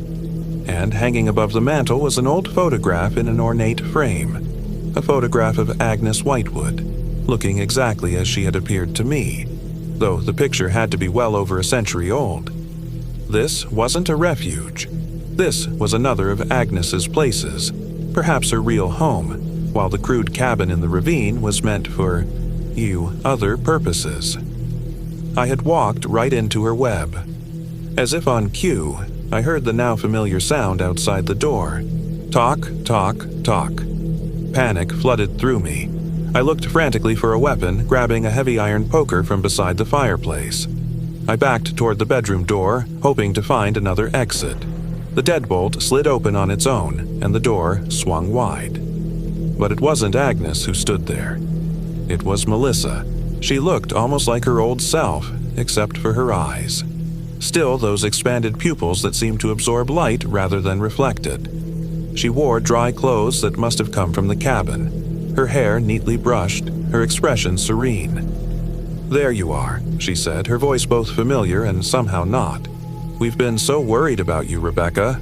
And hanging above the mantel was an old photograph in an ornate frame. A photograph of Agnes Whitewood, looking exactly as she had appeared to me, though the picture had to be well over a century old. This wasn't a refuge. This was another of Agnes's places, perhaps her real home, while the crude cabin in the ravine was meant for, other purposes. I had walked right into her web. As if on cue, I heard the now familiar sound outside the door. Talk, talk, talk. Panic flooded through me. I looked frantically for a weapon, grabbing a heavy iron poker from beside the fireplace. I backed toward the bedroom door, hoping to find another exit. The deadbolt slid open on its own, and the door swung wide. But it wasn't Agnes who stood there. It was Melissa. She looked almost like her old self, except for her eyes. Still those expanded pupils that seemed to absorb light rather than reflect it. She wore dry clothes that must have come from the cabin, her hair neatly brushed, her expression serene. "There you are," she said, her voice both familiar and somehow not. "We've been so worried about you, Rebecca."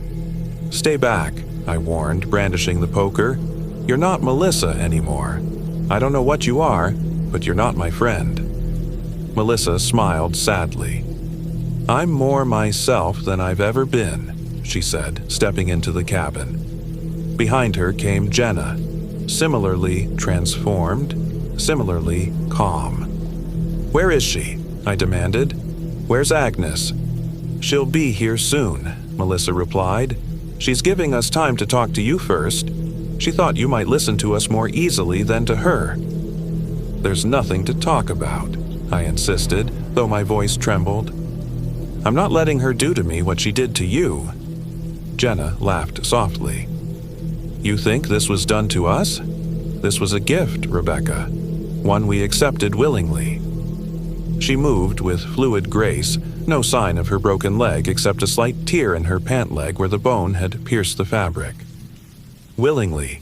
"Stay back," I warned, brandishing the poker. "You're not Melissa anymore. I don't know what you are, but you're not my friend." Melissa smiled sadly. "I'm more myself than I've ever been," she said, stepping into the cabin. Behind her came Jenna, similarly transformed, similarly calm. "Where is she?" I demanded. "Where's Agnes?" "She'll be here soon," Melissa replied. "She's giving us time to talk to you first. She thought you might listen to us more easily than to her." "There's nothing to talk about," I insisted, though my voice trembled. "I'm not letting her do to me what she did to you." Jenna laughed softly. "You think this was done to us? This was a gift, Rebecca, one we accepted willingly." She moved with fluid grace, no sign of her broken leg except a slight tear in her pant leg where the bone had pierced the fabric. "Willingly?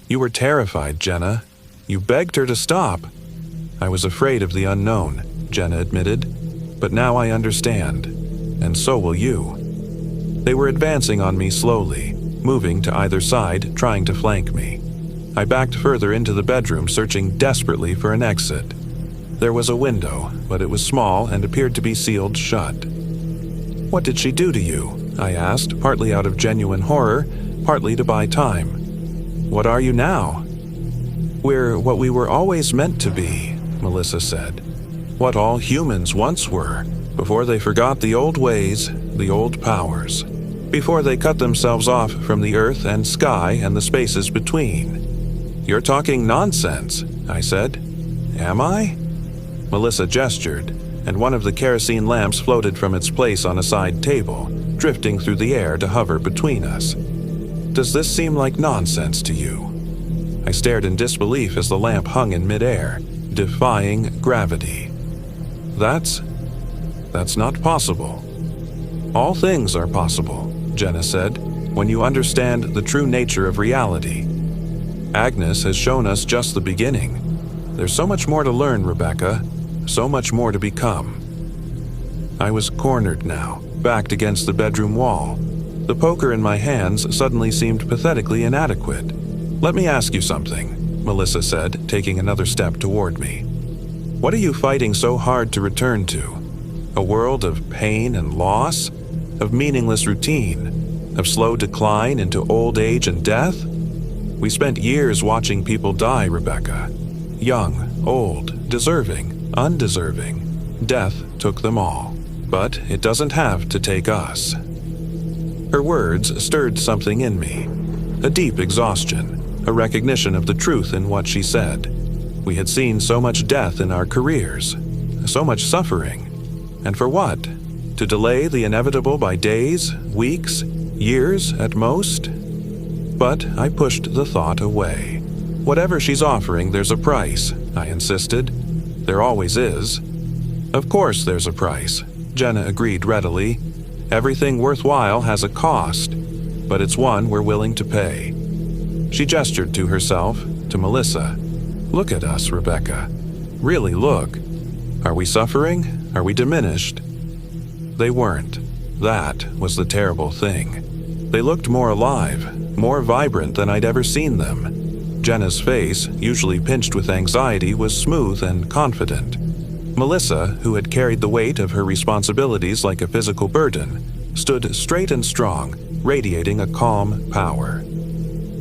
You were terrified, Jenna. You begged her to stop." "I was afraid of the unknown," Jenna admitted. "But now I understand, and so will you." They were advancing on me slowly, moving to either side, trying to flank me. I backed further into the bedroom, searching desperately for an exit. There was a window, but it was small and appeared to be sealed shut. "What did she do to you?" I asked, partly out of genuine horror, partly to buy time. "What are you now?" "We're what we were always meant to be," Melissa said. "What all humans once were, before they forgot the old ways, the old powers. Before they cut themselves off from the earth and sky and the spaces between." "You're talking nonsense," I said. "Am I?" Melissa gestured, and one of the kerosene lamps floated from its place on a side table, drifting through the air to hover between us. "Does this seem like nonsense to you?" I stared in disbelief as the lamp hung in midair, defying gravity. That's not possible." "All things are possible," Jenna said, "when you understand the true nature of reality. Agnes has shown us just the beginning. There's so much more to learn, Rebecca, so much more to become." I was cornered now, backed against the bedroom wall. The poker in my hands suddenly seemed pathetically inadequate. "Let me ask you something," Melissa said, taking another step toward me. "What are you fighting so hard to return to? A world of pain and loss? Of meaningless routine? Of slow decline into old age and death? We spent years watching people die, Rebecca. Young, old, deserving, undeserving. Death took them all. But it doesn't have to take us." Her words stirred something in me. A deep exhaustion, a recognition of the truth in what she said. We had seen so much death in our careers, so much suffering. And for what? To delay the inevitable by days, weeks, years at most? But I pushed the thought away. "Whatever she's offering, there's a price," I insisted. "There always is." "Of course there's a price," Jenna agreed readily. "Everything worthwhile has a cost, but it's one we're willing to pay." She gestured to herself, to Melissa. "Look at us, Rebecca. Really look. Are we suffering? Are we diminished?" They weren't. That was the terrible thing. They looked more alive, more vibrant than I'd ever seen them. Jenna's face, usually pinched with anxiety, was smooth and confident. Melissa, who had carried the weight of her responsibilities like a physical burden, stood straight and strong, radiating a calm power.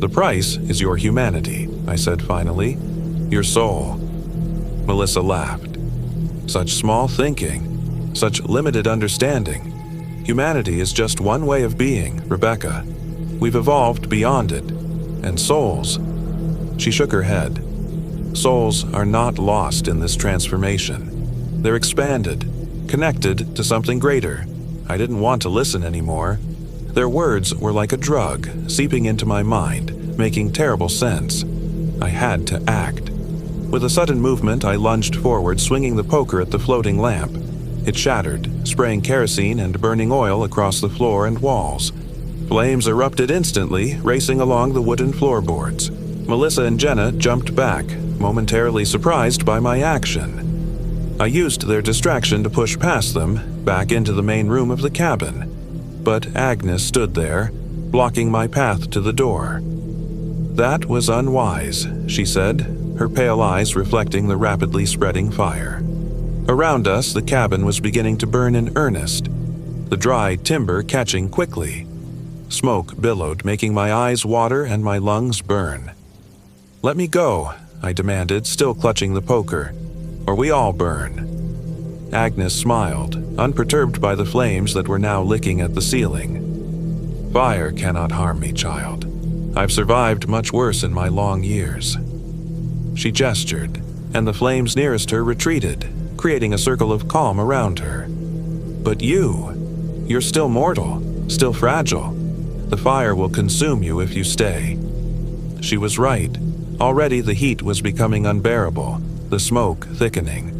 "The price is your humanity," I said finally. "Your soul." Melissa laughed. "Such small thinking, such limited understanding. Humanity is just one way of being, Rebecca. We've evolved beyond it. And souls..." She shook her head. "Souls are not lost in this transformation. They're expanded, connected to something greater." I didn't want to listen anymore. Their words were like a drug, seeping into my mind, making terrible sense. I had to act. With a sudden movement, I lunged forward, swinging the poker at the floating lamp. It shattered, spraying kerosene and burning oil across the floor and walls. Flames erupted instantly, racing along the wooden floorboards. Melissa and Jenna jumped back, momentarily surprised by my action. I used their distraction to push past them, back into the main room of the cabin. But Agnes stood there, blocking my path to the door. "That was unwise," she said, her pale eyes reflecting the rapidly spreading fire. Around us, the cabin was beginning to burn in earnest, the dry timber catching quickly. Smoke billowed, making my eyes water and my lungs burn. "Let me go," I demanded, still clutching the poker, "or we all burn." Agnes smiled, unperturbed by the flames that were now licking at the ceiling. "Fire cannot harm me, child. I've survived much worse in my long years." She gestured, and the flames nearest her retreated, creating a circle of calm around her. "But you're still mortal, still fragile. The fire will consume you if you stay." She was right. Already the heat was becoming unbearable, the smoke thickening.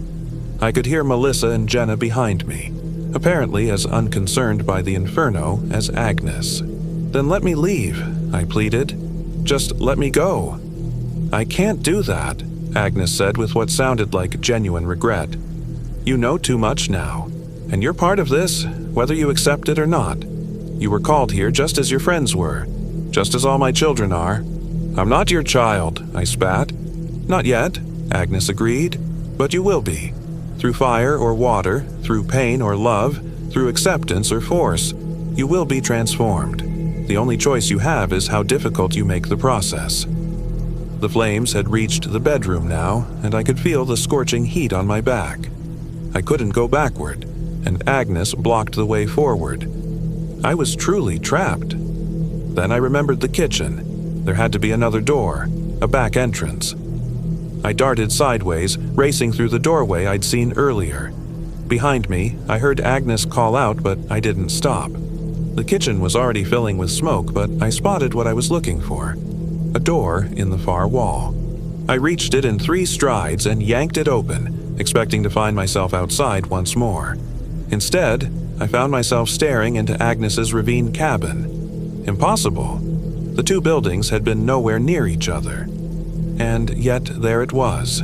I could hear Melissa and Jenna behind me, apparently as unconcerned by the inferno as Agnes. "Then let me leave," I pleaded. "Just let me go." "I can't do that," Agnes said with what sounded like genuine regret. "You know too much now, and you're part of this, whether you accept it or not. You were called here just as your friends were, just as all my children are." "I'm not your child," I spat. "Not yet," Agnes agreed, "but you will be. Through fire or water, through pain or love, through acceptance or force, you will be transformed. The only choice you have is how difficult you make the process." The flames had reached the bedroom now, and I could feel the scorching heat on my back. I couldn't go backward, and Agnes blocked the way forward. I was truly trapped. Then I remembered the kitchen. There had to be another door, a back entrance. I darted sideways, racing through the doorway I'd seen earlier. Behind me, I heard Agnes call out, but I didn't stop. The kitchen was already filling with smoke, but I spotted what I was looking for: a door in the far wall. I reached it in 3 strides and yanked it open, expecting to find myself outside once more. Instead, I found myself staring into Agnes's ravine cabin. Impossible. The 2 buildings had been nowhere near each other. And yet there it was,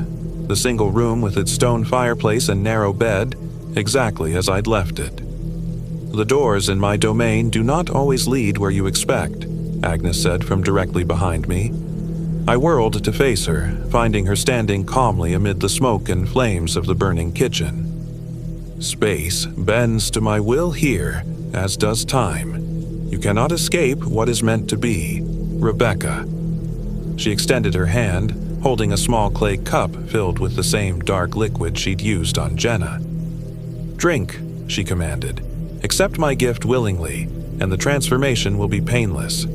the single room with its stone fireplace and narrow bed, exactly as I'd left it. "The doors in my domain do not always lead where you expect," Agnes said from directly behind me. I whirled to face her, finding her standing calmly amid the smoke and flames of the burning kitchen. "Space bends to my will here, as does time. You cannot escape what is meant to be. Rebecca." She extended her hand, holding a small clay cup filled with the same dark liquid she'd used on Jenna. "Drink," she commanded. "Accept my gift willingly, and the transformation will be painless.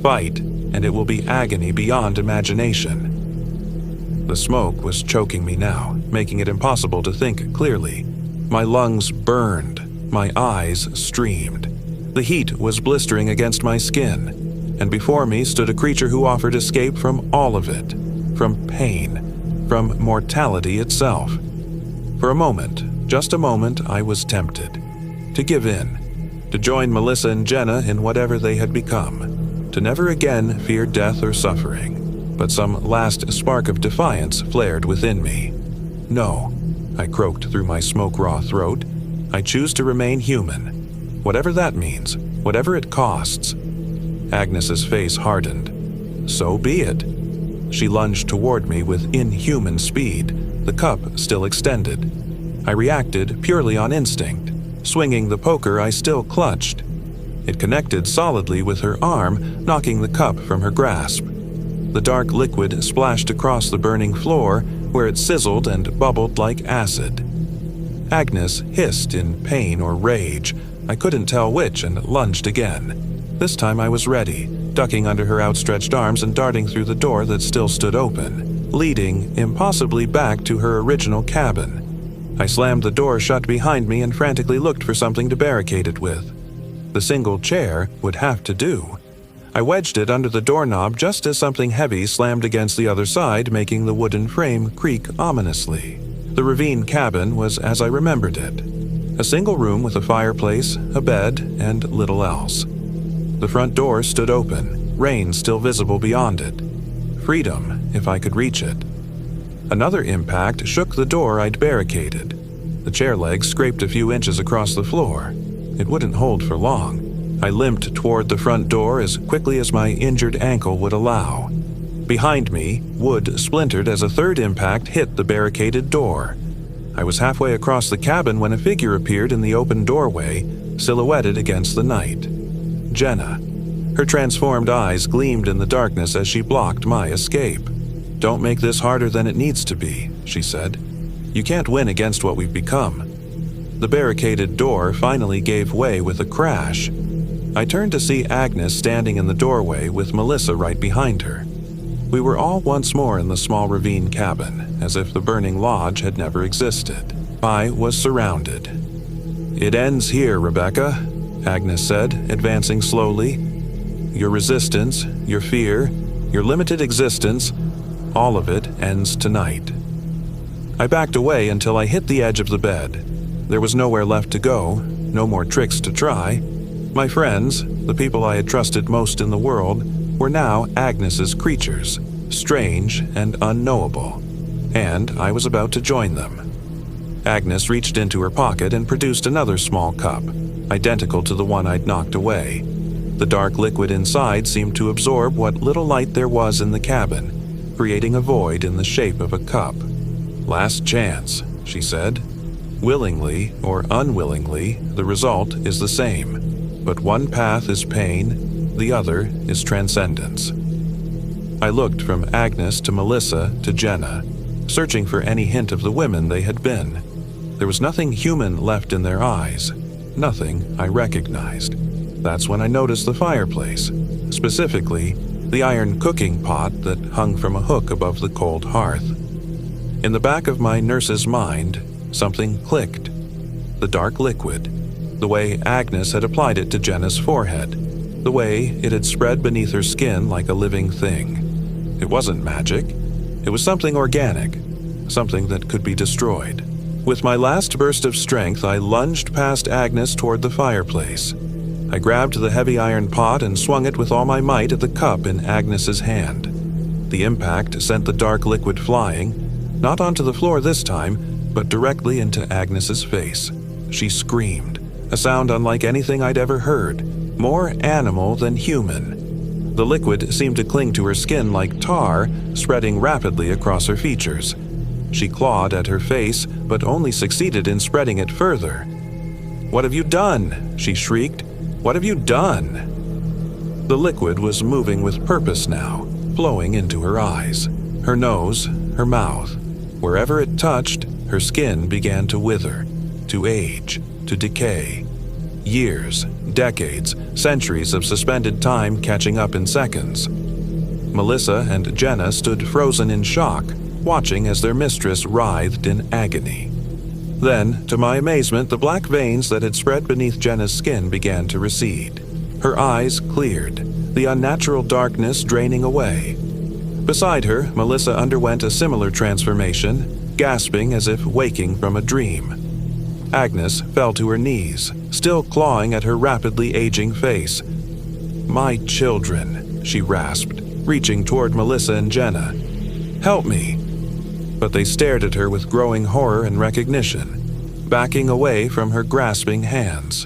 Fight, and it will be agony beyond imagination." The smoke was choking me now, making it impossible to think clearly. My lungs burned, my eyes streamed. The heat was blistering against my skin, and before me stood a creature who offered escape from all of it, from pain, from mortality itself. For a moment, just a moment, I was tempted to give in, to join Melissa and Jenna in whatever they had become, to never again fear death or suffering. But some last spark of defiance flared within me. "No," I croaked through my smoke-raw throat. "I choose to remain human. Whatever that means, whatever it costs." Agnes's face hardened. "So be it." She lunged toward me with inhuman speed, the cup still extended. I reacted purely on instinct, swinging the poker I still clutched. It connected solidly with her arm, knocking the cup from her grasp. The dark liquid splashed across the burning floor, where it sizzled and bubbled like acid. Agnes hissed in pain or rage. I couldn't tell which, and lunged again. This time I was ready, ducking under her outstretched arms and darting through the door that still stood open, leading impossibly back to her original cabin. I slammed the door shut behind me and frantically looked for something to barricade it with. The single chair would have to do. I wedged it under the doorknob just as something heavy slammed against the other side, making the wooden frame creak ominously. The ravine cabin was as I remembered it. A single room with a fireplace, a bed, and little else. The front door stood open, rain still visible beyond it. Freedom, if I could reach it. Another impact shook the door I'd barricaded. The chair legs scraped a few inches across the floor. It wouldn't hold for long. I limped toward the front door as quickly as my injured ankle would allow. Behind me, wood splintered as a third impact hit the barricaded door. I was halfway across the cabin when a figure appeared in the open doorway, silhouetted against the night. Jenna. Her transformed eyes gleamed in the darkness as she blocked my escape. "Don't make this harder than it needs to be," she said. "You can't win against what we've become." The barricaded door finally gave way with a crash. I turned to see Agnes standing in the doorway with Melissa right behind her. We were all once more in the small ravine cabin, as if the burning lodge had never existed. I was surrounded. "It ends here, Rebecca," Agnes said, advancing slowly. "Your resistance, your fear, your limited existence, all of it ends tonight." I backed away until I hit the edge of the bed. There was nowhere left to go, no more tricks to try. My friends, the people I had trusted most in the world, were now Agnes's creatures, strange and unknowable, and I was about to join them. Agnes reached into her pocket and produced another small cup, identical to the one I'd knocked away. The dark liquid inside seemed to absorb what little light there was in the cabin, creating a void in the shape of a cup. "Last chance," she said. "Willingly or unwillingly, the result is the same. But one path is pain, the other is transcendence." I looked from Agnes to Melissa to Jenna, searching for any hint of the women they had been. There was nothing human left in their eyes, nothing I recognized. That's when I noticed the fireplace, specifically the iron cooking pot that hung from a hook above the cold hearth. In the back of my nurse's mind, something clicked. the dark liquid, the way Agnes had applied it to Jenna's forehead, the way it had spread beneath her skin like a living thing. It wasn't magic. It was something organic, something that could be destroyed. With my last burst of strength, I lunged past Agnes toward the fireplace. I grabbed the heavy iron pot and swung it with all my might at the cup in Agnes's hand. The impact sent the dark liquid flying, not onto the floor this time, but directly into Agnes's face. She screamed, a sound unlike anything I'd ever heard, more animal than human. The liquid seemed to cling to her skin like tar, spreading rapidly across her features. She clawed at her face, but only succeeded in spreading it further. "What have you done?" she shrieked. "What have you done?" The liquid was moving with purpose now, flowing into her eyes, her nose, her mouth. Wherever it touched, her skin began to wither, to age, to decay. Years, decades, centuries of suspended time catching up in seconds. Melissa and Jenna stood frozen in shock, watching as their mistress writhed in agony. Then, to my amazement, the black veins that had spread beneath Jenna's skin began to recede. Her eyes cleared, the unnatural darkness draining away. Beside her, Melissa underwent a similar transformation, gasping as if waking from a dream. Agnes fell to her knees, still clawing at her rapidly aging face. "My children," she rasped, reaching toward Melissa and Jenna. "Help me." But they stared at her with growing horror and recognition, backing away from her grasping hands.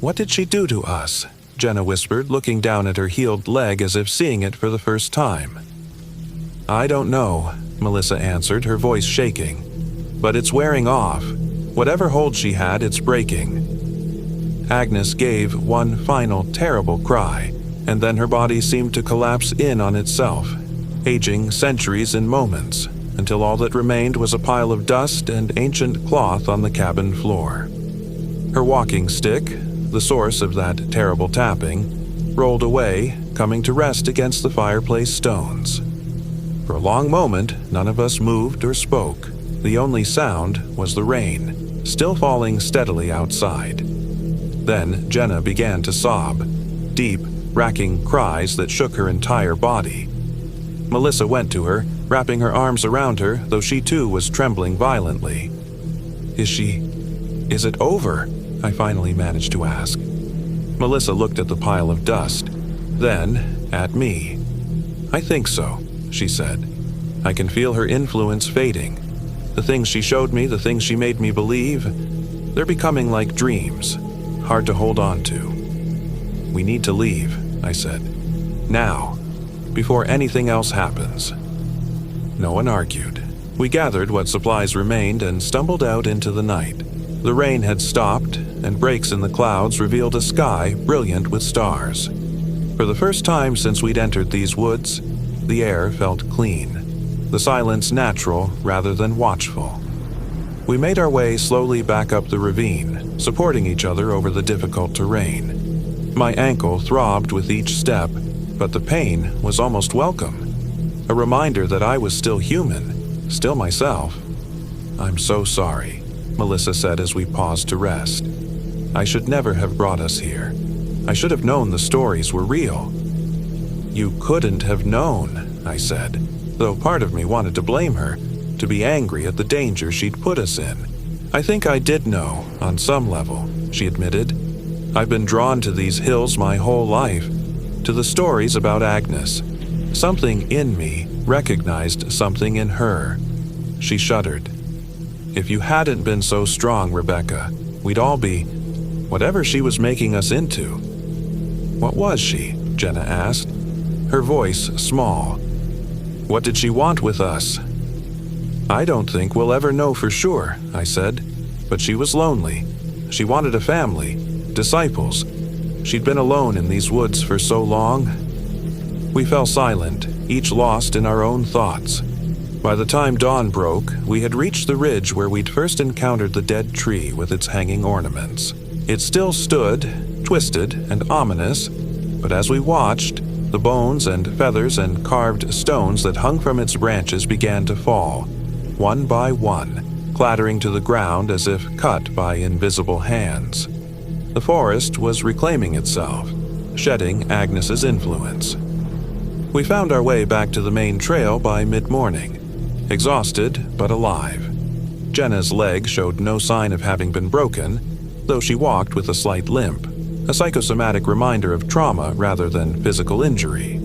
"What did she do to us?" Jenna whispered, looking down at her healed leg as if seeing it for the first time. "I don't know," Melissa answered, her voice shaking. "But it's wearing off. Whatever hold she had, it's breaking." Agnes gave one final terrible cry, and then her body seemed to collapse in on itself, aging centuries in moments, until all that remained was a pile of dust and ancient cloth on the cabin floor. Her walking stick, the source of that terrible tapping, rolled away, coming to rest against the fireplace stones. For a long moment, none of us moved or spoke. The only sound was the rain, still falling steadily outside. Then Jenna began to sob, deep, racking cries that shook her entire body. Melissa went to her, wrapping her arms around her, though she too was trembling violently. Is it over?" I finally managed to ask. Melissa looked at the pile of dust, then at me. "I think so," she said. "I can feel her influence fading. The things she showed me, the things she made me believe, they're becoming like dreams, hard to hold on to. We need to leave," I said. "Now, before anything else happens." No one argued. We gathered what supplies remained and stumbled out into the night. The rain had stopped, and breaks in the clouds revealed a sky brilliant with stars. For the first time since we'd entered these woods, the air felt clean, the silence natural rather than watchful. We made our way slowly back up the ravine, supporting each other over the difficult terrain. My ankle throbbed with each step, but the pain was almost welcome. A reminder that I was still human, still myself. "I'm so sorry," Melissa said as we paused to rest. "I should never have brought us here. I should have known the stories were real." "You couldn't have known," I said, though part of me wanted to blame her, to be angry at the danger she'd put us in. "I think I did know, on some level," she admitted. "I've been drawn to these hills my whole life, to the stories about Agnes. Something in me recognized something in her." She shuddered. "If you hadn't been so strong, Rebecca, we'd all be whatever she was making us into." "What was she?" Jenna asked, her voice small. "What did she want with us?" "I don't think we'll ever know for sure," I said, "but she was lonely. She wanted a family, disciples. She'd been alone in these woods for so long." We fell silent, each lost in our own thoughts. By the time dawn broke, we had reached the ridge where we'd first encountered the dead tree with its hanging ornaments. It still stood, twisted and ominous, but as we watched, the bones and feathers and carved stones that hung from its branches began to fall, one by one, clattering to the ground as if cut by invisible hands. The forest was reclaiming itself, shedding Agnes's influence. We found our way back to the main trail by mid-morning, exhausted but alive. Jenna's leg showed no sign of having been broken, though she walked with a slight limp, a psychosomatic reminder of trauma rather than physical injury.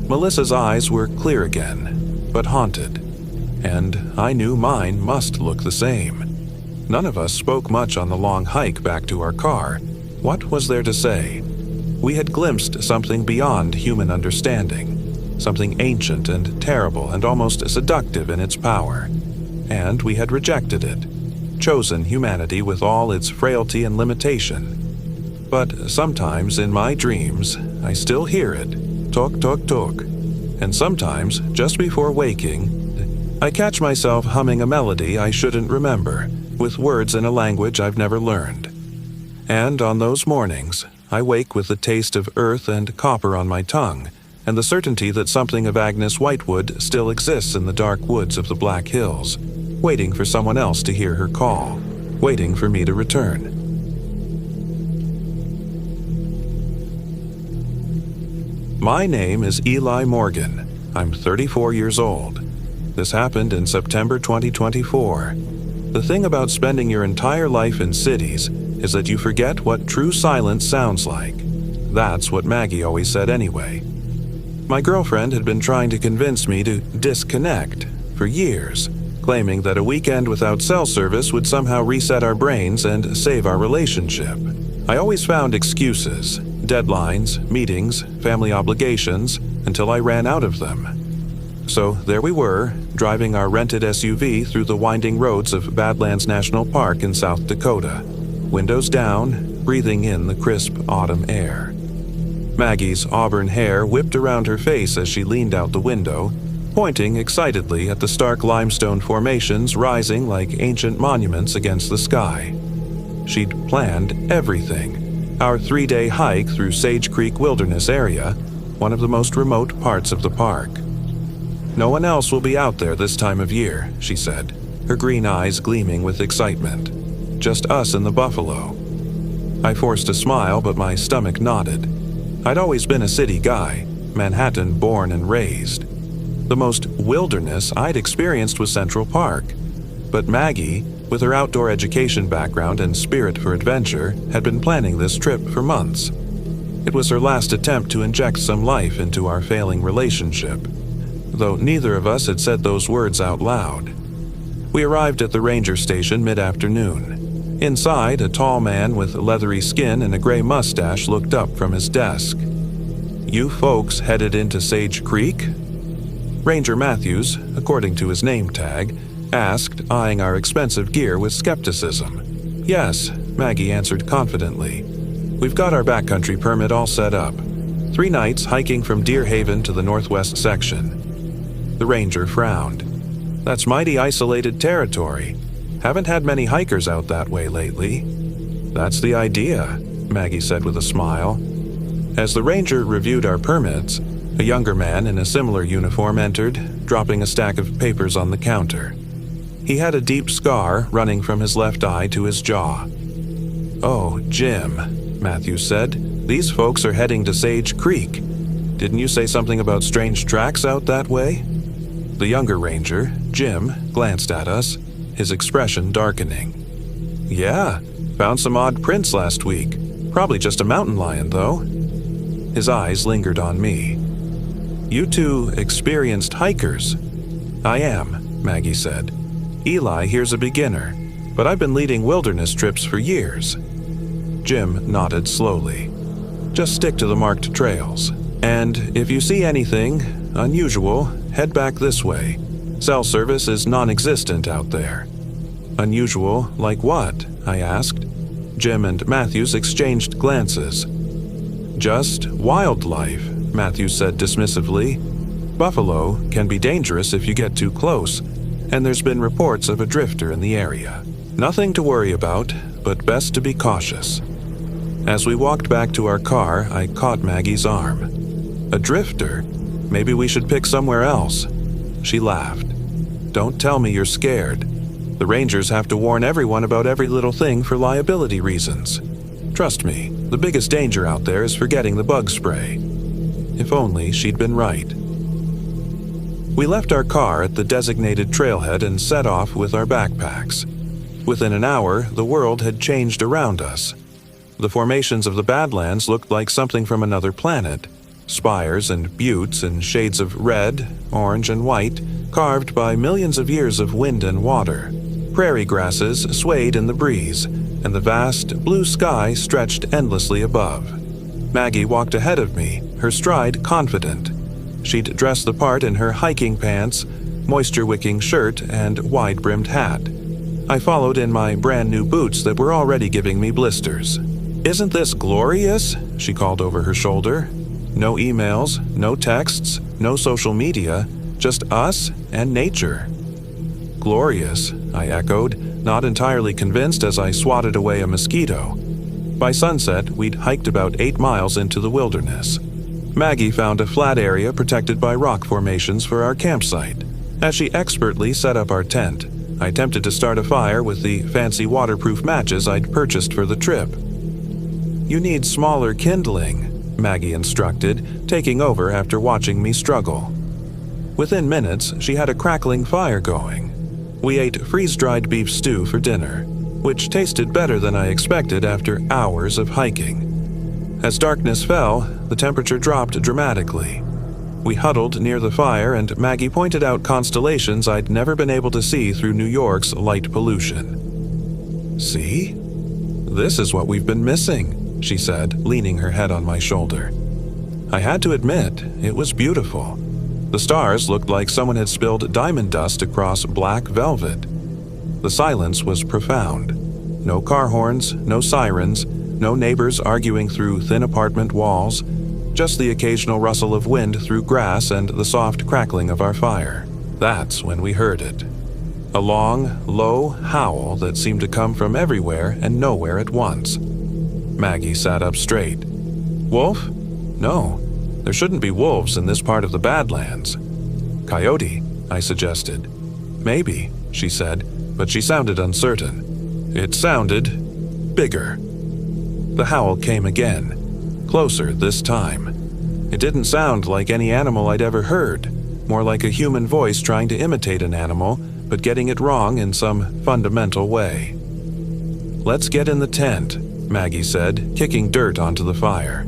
Melissa's eyes were clear again, but haunted, and I knew mine must look the same. None of us spoke much on the long hike back to our car. What was there to say? We had glimpsed something beyond human understanding, something ancient and terrible and almost seductive in its power, and we had rejected it, chosen humanity with all its frailty and limitation. But sometimes in my dreams, I still hear it, tok tok tok, and sometimes, just before waking, I catch myself humming a melody I shouldn't remember, with words in a language I've never learned. And on those mornings, I wake with the taste of earth and copper on my tongue, and the certainty that something of Agnes Whitewood still exists in the dark woods of the Black Hills, waiting for someone else to hear her call, waiting for me to return. My name is Eli Morgan. I'm 34 years old. This happened in September 2024. The thing about spending your entire life in cities is that you forget what true silence sounds like. That's what Maggie always said anyway. My girlfriend had been trying to convince me to disconnect for years, claiming that a weekend without cell service would somehow reset our brains and save our relationship. I always found excuses, deadlines, meetings, family obligations, until I ran out of them. So there we were, driving our rented SUV through the winding roads of Badlands National Park in South Dakota, windows down, breathing in the crisp autumn air. Maggie's auburn hair whipped around her face as she leaned out the window, pointing excitedly at the stark limestone formations rising like ancient monuments against the sky. She'd planned everything. Our 3-day hike through Sage Creek Wilderness area, one of the most remote parts of the park. No one else will be out there this time of year, she said, her green eyes gleaming with excitement. Just us and the buffalo. I forced a smile, but my stomach nodded. I'd always been a city guy, Manhattan born and raised. The most wilderness I'd experienced was Central Park. But Maggie, with her outdoor education background and spirit for adventure, had been planning this trip for months. It was her last attempt to inject some life into our failing relationship, though neither of us had said those words out loud. We arrived at the ranger station mid-afternoon. Inside, a tall man with leathery skin and a gray mustache looked up from his desk. "You folks headed into Sage Creek?" Ranger Matthews, according to his name tag, asked, eyeing our expensive gear with skepticism. "Yes," Maggie answered confidently. "We've got our backcountry permit all set up. 3 nights hiking from Deer Haven to the northwest section." The ranger frowned. "That's mighty isolated territory. Haven't had many hikers out that way lately." "That's the idea," Maggie said with a smile. As the ranger reviewed our permits, a younger man in a similar uniform entered, dropping a stack of papers on the counter. He had a deep scar running from his left eye to his jaw. "Oh, Jim," Matthews said, "these folks are heading to Sage Creek. Didn't you say something about strange tracks out that way?" The younger ranger, Jim, glanced at us, his expression darkening. "Yeah, found some odd prints last week. Probably just a mountain lion, though." His eyes lingered on me. "You two experienced hikers?" "I am," Maggie said. "Eli here's a beginner, but I've been leading wilderness trips for years." Jim nodded slowly. "Just stick to the marked trails. And if you see anything unusual, head back this way. Cell service is non-existent out there." "Unusual like what?" I asked. Jim and Matthews exchanged glances. "Just wildlife," Matthews said dismissively. "Buffalo can be dangerous if you get too close, and there's been reports of a drifter in the area. Nothing to worry about, but best to be cautious." As we walked back to our car, I caught Maggie's arm. "A drifter? Maybe we should pick somewhere else." She laughed. "Don't tell me you're scared." The rangers have to warn everyone about every little thing for liability reasons. Trust me, the biggest danger out there is forgetting the bug spray. If only she'd been right. We left our car at the designated trailhead and set off with our backpacks. Within an hour, the world had changed around us. The formations of the Badlands looked like something from another planet. Spires and buttes in shades of red, orange, and white, carved by millions of years of wind and water. Prairie grasses swayed in the breeze, and the vast blue sky stretched endlessly above. Maggie walked ahead of me, her stride confident. She'd dressed the part in her hiking pants, moisture-wicking shirt, and wide-brimmed hat. I followed in my brand-new boots that were already giving me blisters. "Isn't this glorious?" she called over her shoulder. No emails, no texts, no social media, just us and nature. "Glorious," I echoed, not entirely convinced as I swatted away a mosquito. By sunset, we'd hiked about 8 miles into the wilderness. Maggie found a flat area protected by rock formations for our campsite. As she expertly set up our tent, I attempted to start a fire with the fancy waterproof matches I'd purchased for the trip. "You need smaller kindling," Maggie instructed, taking over after watching me struggle. Within minutes, she had a crackling fire going. We ate freeze-dried beef stew for dinner, which tasted better than I expected after hours of hiking. As darkness fell, the temperature dropped dramatically. We huddled near the fire and Maggie pointed out constellations I'd never been able to see through New York's light pollution. "See? This is what we've been missing," she said, leaning her head on my shoulder. I had to admit, it was beautiful. The stars looked like someone had spilled diamond dust across black velvet. The silence was profound. No car horns, no sirens, no neighbors arguing through thin apartment walls, just the occasional rustle of wind through grass and the soft crackling of our fire. That's when we heard it. A long, low howl that seemed to come from everywhere and nowhere at once. Maggie sat up straight. "Wolf? No, there shouldn't be wolves in this part of the Badlands." "Coyote," I suggested. "Maybe," she said, but she sounded uncertain. It sounded bigger. The howl came again, closer this time. It didn't sound like any animal I'd ever heard, more like a human voice trying to imitate an animal, but getting it wrong in some fundamental way. "Let's get in the tent," Maggie said, kicking dirt onto the fire.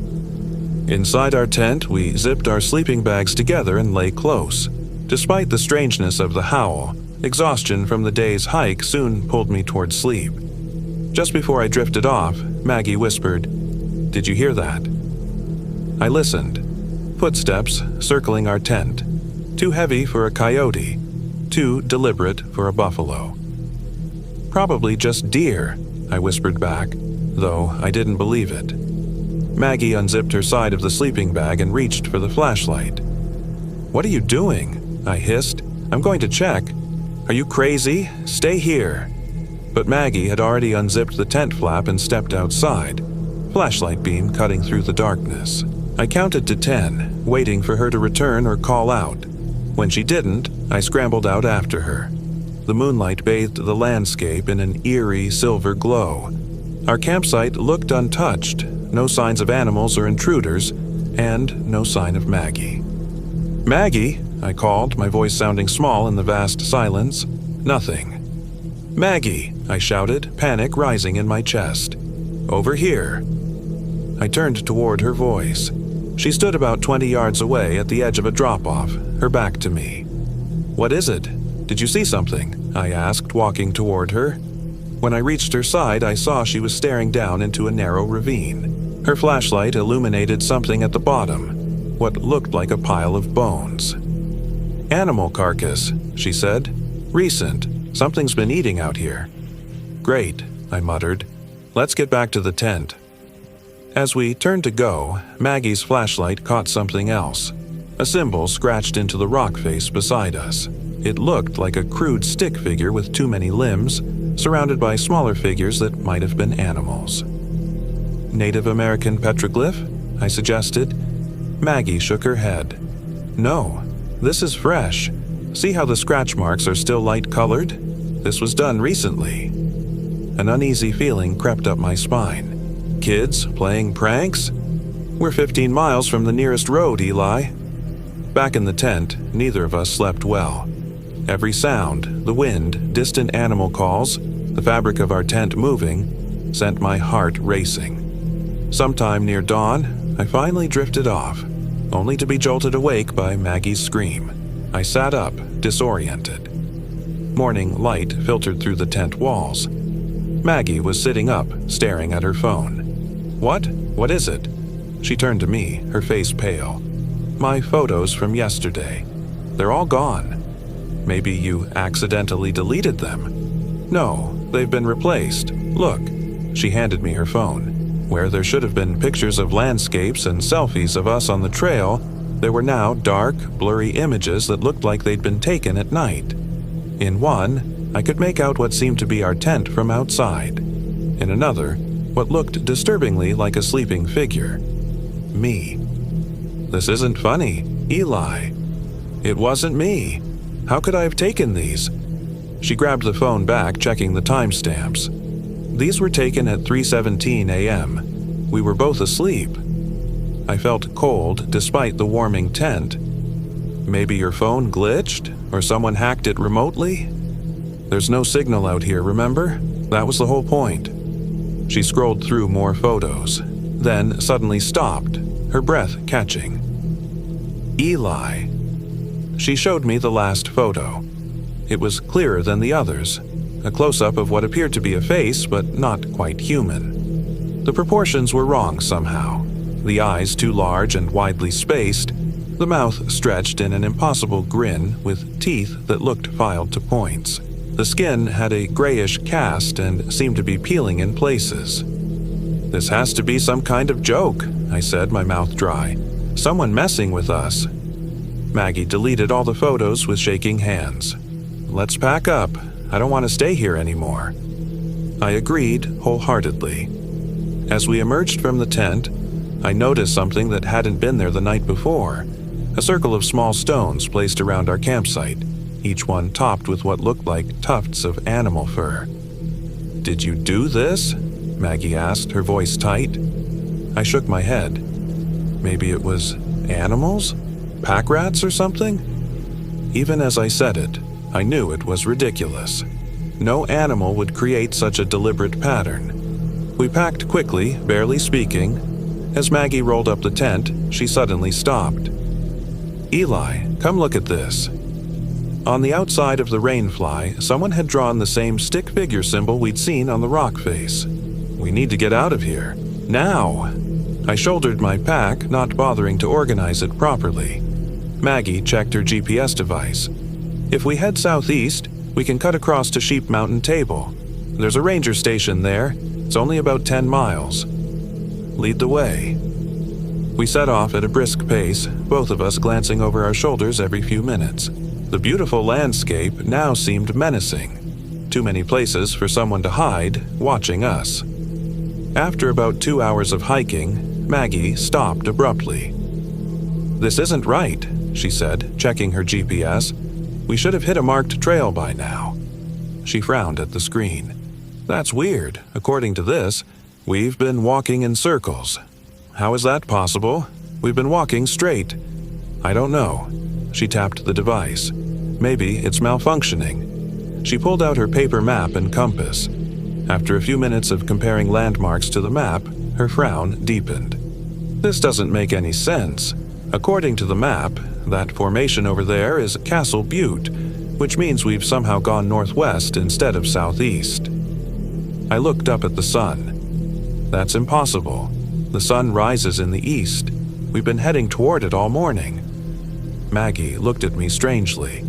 Inside our tent, we zipped our sleeping bags together and lay close. Despite the strangeness of the howl, exhaustion from the day's hike soon pulled me toward sleep. Just before I drifted off, Maggie whispered, "Did you hear that?" I listened. Footsteps circling our tent. Too heavy for a coyote, too deliberate for a buffalo. "Probably just deer," I whispered back, though I didn't believe it. Maggie unzipped her side of the sleeping bag and reached for the flashlight. "What are you doing?" I hissed. "I'm going to check." "Are you crazy? Stay here." But Maggie had already unzipped the tent flap and stepped outside, flashlight beam cutting through the darkness. I counted to 10, waiting for her to return or call out. When she didn't, I scrambled out after her. The moonlight bathed the landscape in an eerie silver glow. Our campsite looked untouched, no signs of animals or intruders, and no sign of Maggie. "Maggie," I called, my voice sounding small in the vast silence. Nothing. "Maggie," I shouted, panic rising in my chest. "Over here." I turned toward her voice. She stood about 20 yards away at the edge of a drop-off, her back to me. "What is it? Did you see something?" I asked, walking toward her. When I reached her side, I saw she was staring down into a narrow ravine. Her flashlight illuminated something at the bottom, what looked like a pile of bones. "Animal carcass," she said. "Recent. Something's been eating out here." "Great," I muttered. "Let's get back to the tent." As we turned to go, Maggie's flashlight caught something else. A symbol scratched into the rock face beside us. It looked like a crude stick figure with too many limbs, surrounded by smaller figures that might have been animals. "Native American petroglyph?" I suggested. Maggie shook her head. "No, this is fresh. See how the scratch marks are still light-colored?" This was done recently. An uneasy feeling crept up my spine. Kids playing pranks? We're 15 miles from the nearest road, Eli. Back in the tent, neither of us slept well. Every sound, the wind, distant animal calls, the fabric of our tent moving, sent my heart racing. Sometime near dawn, I finally drifted off, only to be jolted awake by Maggie's scream. I sat up, disoriented. Morning light filtered through the tent walls. Maggie was sitting up, staring at her phone. "What? What is it?" She turned to me, her face pale. "My photos from yesterday. They're all gone." "Maybe you accidentally deleted them." "No, they've been replaced. Look." She handed me her phone. Where there should have been pictures of landscapes and selfies of us on the trail, there were now dark, blurry images that looked like they'd been taken at night. In one, I could make out what seemed to be our tent from outside. In another, what looked disturbingly like a sleeping figure. Me. "This isn't funny, Eli. It wasn't me. How could I have taken these?" She grabbed the phone back, checking the timestamps. These were taken at 3:17 a.m. We were both asleep. I felt cold despite the warming tent. Maybe your phone glitched, or someone hacked it remotely? There's no signal out here, remember? That was the whole point. She scrolled through more photos, then suddenly stopped, her breath catching. Eli. She showed me the last photo. It was clearer than the others, a close-up of what appeared to be a face, but not quite human. The proportions were wrong somehow. The eyes too large and widely spaced, the mouth stretched in an impossible grin with teeth that looked filed to points. The skin had a grayish cast and seemed to be peeling in places. "This has to be some kind of joke," I said, my mouth dry. "Someone messing with us." Maggie deleted all the photos with shaking hands. "Let's pack up. I don't want to stay here anymore." I agreed wholeheartedly. As we emerged from the tent, I noticed something that hadn't been there the night before. A circle of small stones placed around our campsite, each one topped with what looked like tufts of animal fur. "Did you do this?" Maggie asked, her voice tight. I shook my head. Maybe it was animals? Pack rats or something? Even as I said it, I knew it was ridiculous. No animal would create such a deliberate pattern. We packed quickly, barely speaking. As Maggie rolled up the tent, she suddenly stopped. "Eli, come look at this." On the outside of the rainfly, someone had drawn the same stick figure symbol we'd seen on the rock face. "We need to get out of here. Now!" I shouldered my pack, not bothering to organize it properly. Maggie checked her GPS device. "If we head southeast, we can cut across to Sheep Mountain Table. There's a ranger station there. It's only about 10 miles. Lead the way." We set off at a brisk pace, both of us glancing over our shoulders every few minutes. The beautiful landscape now seemed menacing. Too many places for someone to hide, watching us. After about 2 hours of hiking, Maggie stopped abruptly. "This isn't right," she said, checking her GPS. "We should have hit a marked trail by now." She frowned at the screen. "That's weird. According to this, we've been walking in circles. How is that possible? We've been walking straight." "I don't know." She tapped the device. "Maybe it's malfunctioning." She pulled out her paper map and compass. After a few minutes of comparing landmarks to the map, her frown deepened. "This doesn't make any sense. According to the map, that formation over there is Castle Butte, which means we've somehow gone northwest instead of southeast." I looked up at the sun. "That's impossible. The sun rises in the east. We've been heading toward it all morning." Maggie looked at me strangely.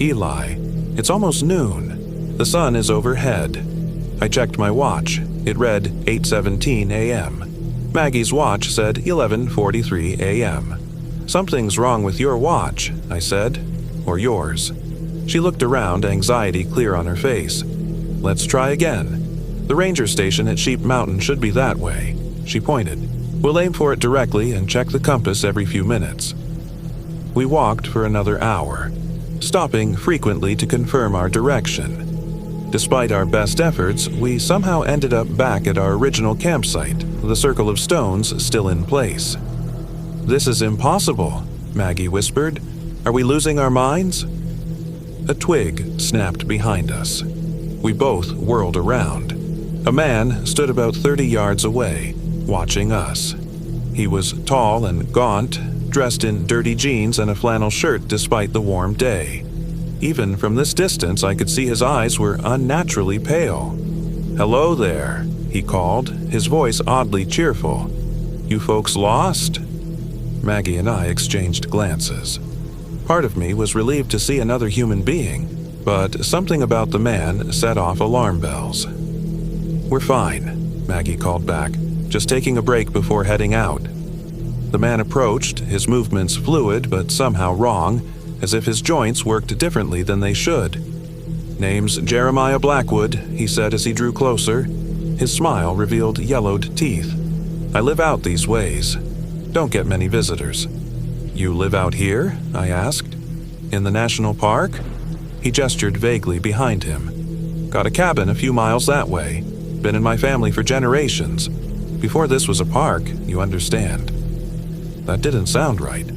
"Eli, it's almost noon. The sun is overhead." I checked my watch. It read 8:17 a.m. Maggie's watch said 11:43 a.m. "Something's wrong with your watch," I said. "Or yours." She looked around, anxiety clear on her face. "Let's try again. The ranger station at Sheep Mountain should be that way." She pointed. "We'll aim for it directly and check the compass every few minutes." We walked for another hour, stopping frequently to confirm our direction. Despite our best efforts, we somehow ended up back at our original campsite, the circle of stones still in place. "This is impossible," Maggie whispered. "Are we losing our minds?" A twig snapped behind us. We both whirled around. A man stood about 30 yards away, watching us. He was tall and gaunt, dressed in dirty jeans and a flannel shirt despite the warm day. Even from this distance, I could see his eyes were unnaturally pale. "Hello there," he called, his voice oddly cheerful. "You folks lost?" Maggie and I exchanged glances. Part of me was relieved to see another human being, but something about the man set off alarm bells. "We're fine," Maggie called back, "just taking a break before heading out." The man approached, his movements fluid but somehow wrong, as if his joints worked differently than they should. "Name's Jeremiah Blackwood," he said as he drew closer. His smile revealed yellowed teeth. "I live out these ways. Don't get many visitors." "You live out here?" I asked. "In the national park?" He gestured vaguely behind him. "Got a cabin a few miles that way. Been in my family for generations. Before this was a park, you understand." That didn't sound right.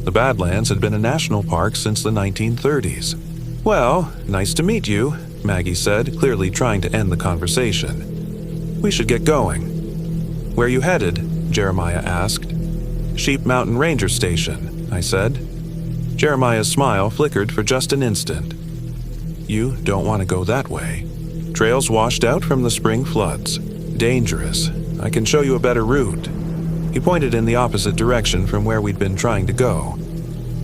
The Badlands had been a national park since the 1930s. "Well, nice to meet you," Maggie said, clearly trying to end the conversation. "We should get going." "Where you headed?" Jeremiah asked. "Sheep Mountain Ranger Station," I said. Jeremiah's smile flickered for just an instant. "You don't want to go that way. Trails washed out from the spring floods. Dangerous. I can show you a better route." He pointed in the opposite direction from where we'd been trying to go.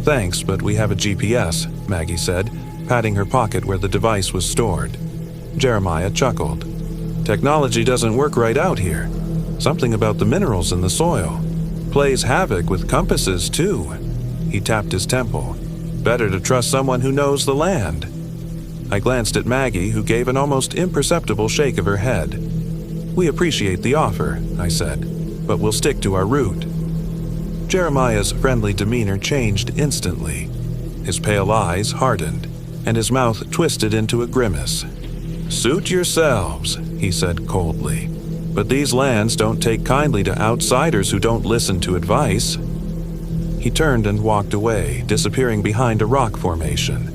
"Thanks, but we have a GPS," Maggie said, patting her pocket where the device was stored. Jeremiah chuckled. "Technology doesn't work right out here. Something about the minerals in the soil. Plays havoc with compasses, too." He tapped his temple. "Better to trust someone who knows the land." I glanced at Maggie, who gave an almost imperceptible shake of her head. "We appreciate the offer," I said, "but we'll stick to our route." Jeremiah's friendly demeanor changed instantly. His pale eyes hardened, and his mouth twisted into a grimace. "Suit yourselves," he said coldly. "But these lands don't take kindly to outsiders who don't listen to advice." He turned and walked away, disappearing behind a rock formation.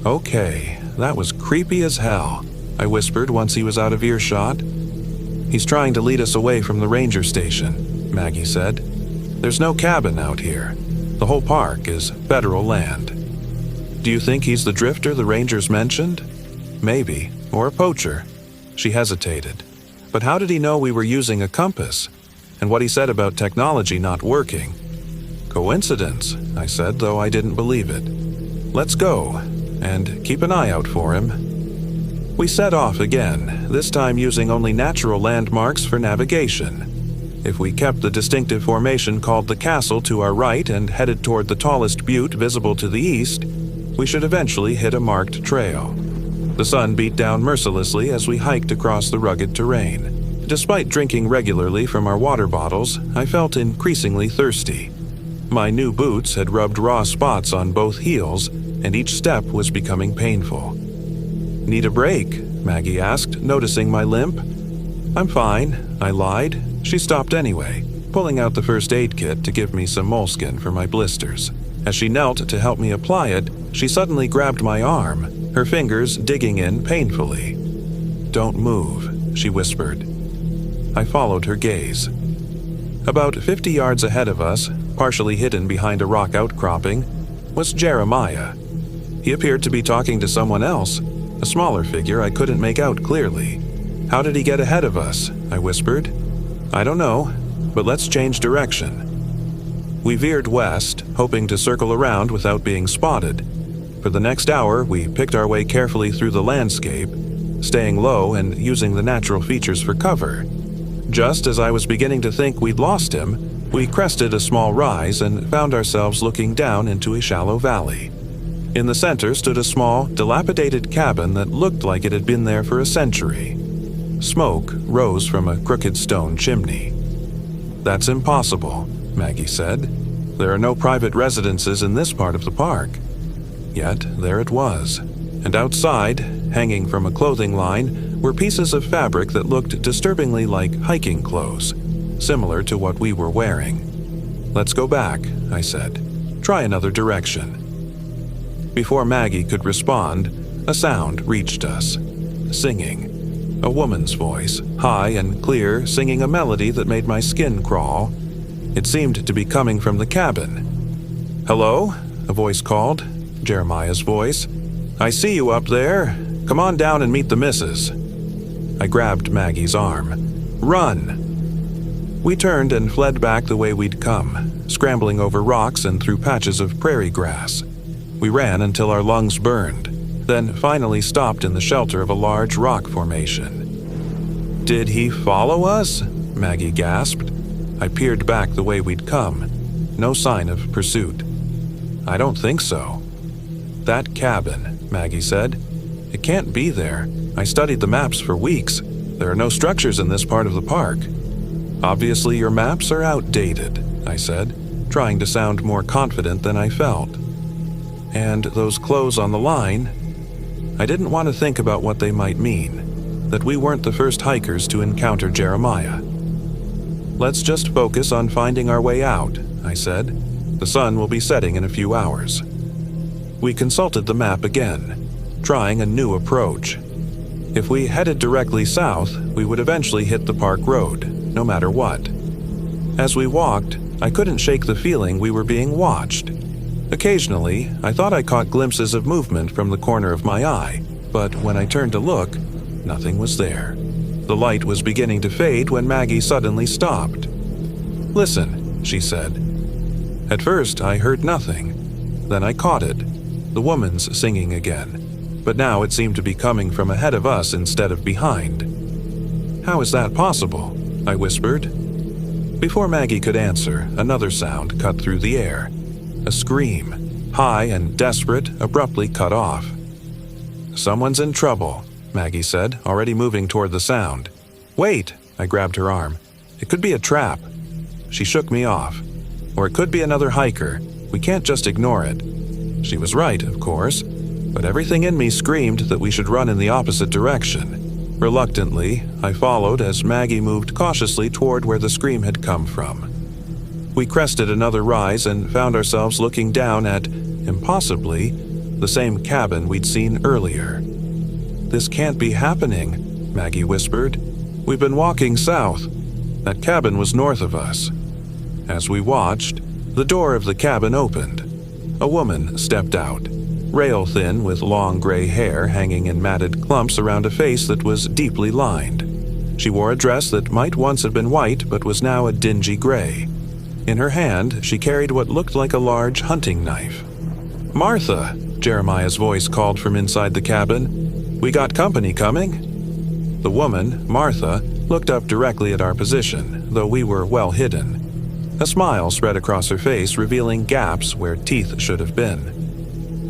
"Okay, that was creepy as hell," I whispered once he was out of earshot. "He's trying to lead us away from the ranger station," Maggie said. "There's no cabin out here. The whole park is federal land." "Do you think he's the drifter the rangers mentioned?" "Maybe, or a poacher." She hesitated. "But how did he know we were using a compass? And what he said about technology not working?" "Coincidence," I said, though I didn't believe it. "Let's go, and keep an eye out for him." We set off again, this time using only natural landmarks for navigation. If we kept the distinctive formation called the Castle to our right and headed toward the tallest butte visible to the east, we should eventually hit a marked trail. The sun beat down mercilessly as we hiked across the rugged terrain. Despite drinking regularly from our water bottles, I felt increasingly thirsty. My new boots had rubbed raw spots on both heels, and each step was becoming painful. "Need a break?" Maggie asked, noticing my limp. "I'm fine," I lied. She stopped anyway, pulling out the first aid kit to give me some moleskin for my blisters. As she knelt to help me apply it, she suddenly grabbed my arm, her fingers digging in painfully. "Don't move," she whispered. I followed her gaze. About 50 yards ahead of us, partially hidden behind a rock outcropping, was Jeremiah. He appeared to be talking to someone else, a smaller figure I couldn't make out clearly. "How did he get ahead of us?" I whispered. "I don't know, but let's change direction." We veered west, hoping to circle around without being spotted. For the next hour, we picked our way carefully through the landscape, staying low and using the natural features for cover. Just as I was beginning to think we'd lost him, we crested a small rise and found ourselves looking down into a shallow valley. In the center stood a small, dilapidated cabin that looked like it had been there for a century. Smoke rose from a crooked stone chimney. "That's impossible," Maggie said. "There are no private residences in this part of the park." Yet there it was, and outside, hanging from a clothing line were pieces of fabric that looked disturbingly like hiking clothes, similar to what we were wearing. "Let's go back," I said. "Try another direction." Before Maggie could respond, a sound reached us. Singing. A woman's voice, high and clear, singing a melody that made my skin crawl. It seemed to be coming from the cabin. "Hello?" a voice called, Jeremiah's voice. "I see you up there. Come on down and meet the missus." I grabbed Maggie's arm. "Run!" We turned and fled back the way we'd come, scrambling over rocks and through patches of prairie grass. We ran until our lungs burned, then finally stopped in the shelter of a large rock formation. "Did he follow us?" Maggie gasped. I peered back the way we'd come. No sign of pursuit. "I don't think so." "That cabin," Maggie said. "It can't be there. I studied the maps for weeks. There are no structures in this part of the park." "Obviously your maps are outdated," I said, trying to sound more confident than I felt. "And those clothes on the line?" I didn't want to think about what they might mean, that we weren't the first hikers to encounter Jeremiah. "Let's just focus on finding our way out," I said. "The sun will be setting in a few hours." We consulted the map again, trying a new approach. If we headed directly south, we would eventually hit the park road, no matter what. As we walked, I couldn't shake the feeling we were being watched. Occasionally, I thought I caught glimpses of movement from the corner of my eye, but when I turned to look, nothing was there. The light was beginning to fade when Maggie suddenly stopped. "Listen," she said. At first, I heard nothing. Then I caught it, the woman's singing again, but now it seemed to be coming from ahead of us instead of behind. "How is that possible?" I whispered. Before Maggie could answer, another sound cut through the air. A scream, high and desperate, abruptly cut off. "Someone's in trouble," Maggie said, already moving toward the sound. "Wait!" I grabbed her arm. "It could be a trap." She shook me off. "Or it could be another hiker. We can't just ignore it." She was right, of course, but everything in me screamed that we should run in the opposite direction. Reluctantly, I followed as Maggie moved cautiously toward where the scream had come from. We crested another rise and found ourselves looking down at, impossibly, the same cabin we'd seen earlier. "This can't be happening," Maggie whispered. "We've been walking south. That cabin was north of us." As we watched, the door of the cabin opened. A woman stepped out, rail-thin with long gray hair hanging in matted clumps around a face that was deeply lined. She wore a dress that might once have been white but was now a dingy gray. In her hand, she carried what looked like a large hunting knife. "Martha!" Jeremiah's voice called from inside the cabin. "We got company coming." The woman, Martha, looked up directly at our position, though we were well hidden. A smile spread across her face, revealing gaps where teeth should have been.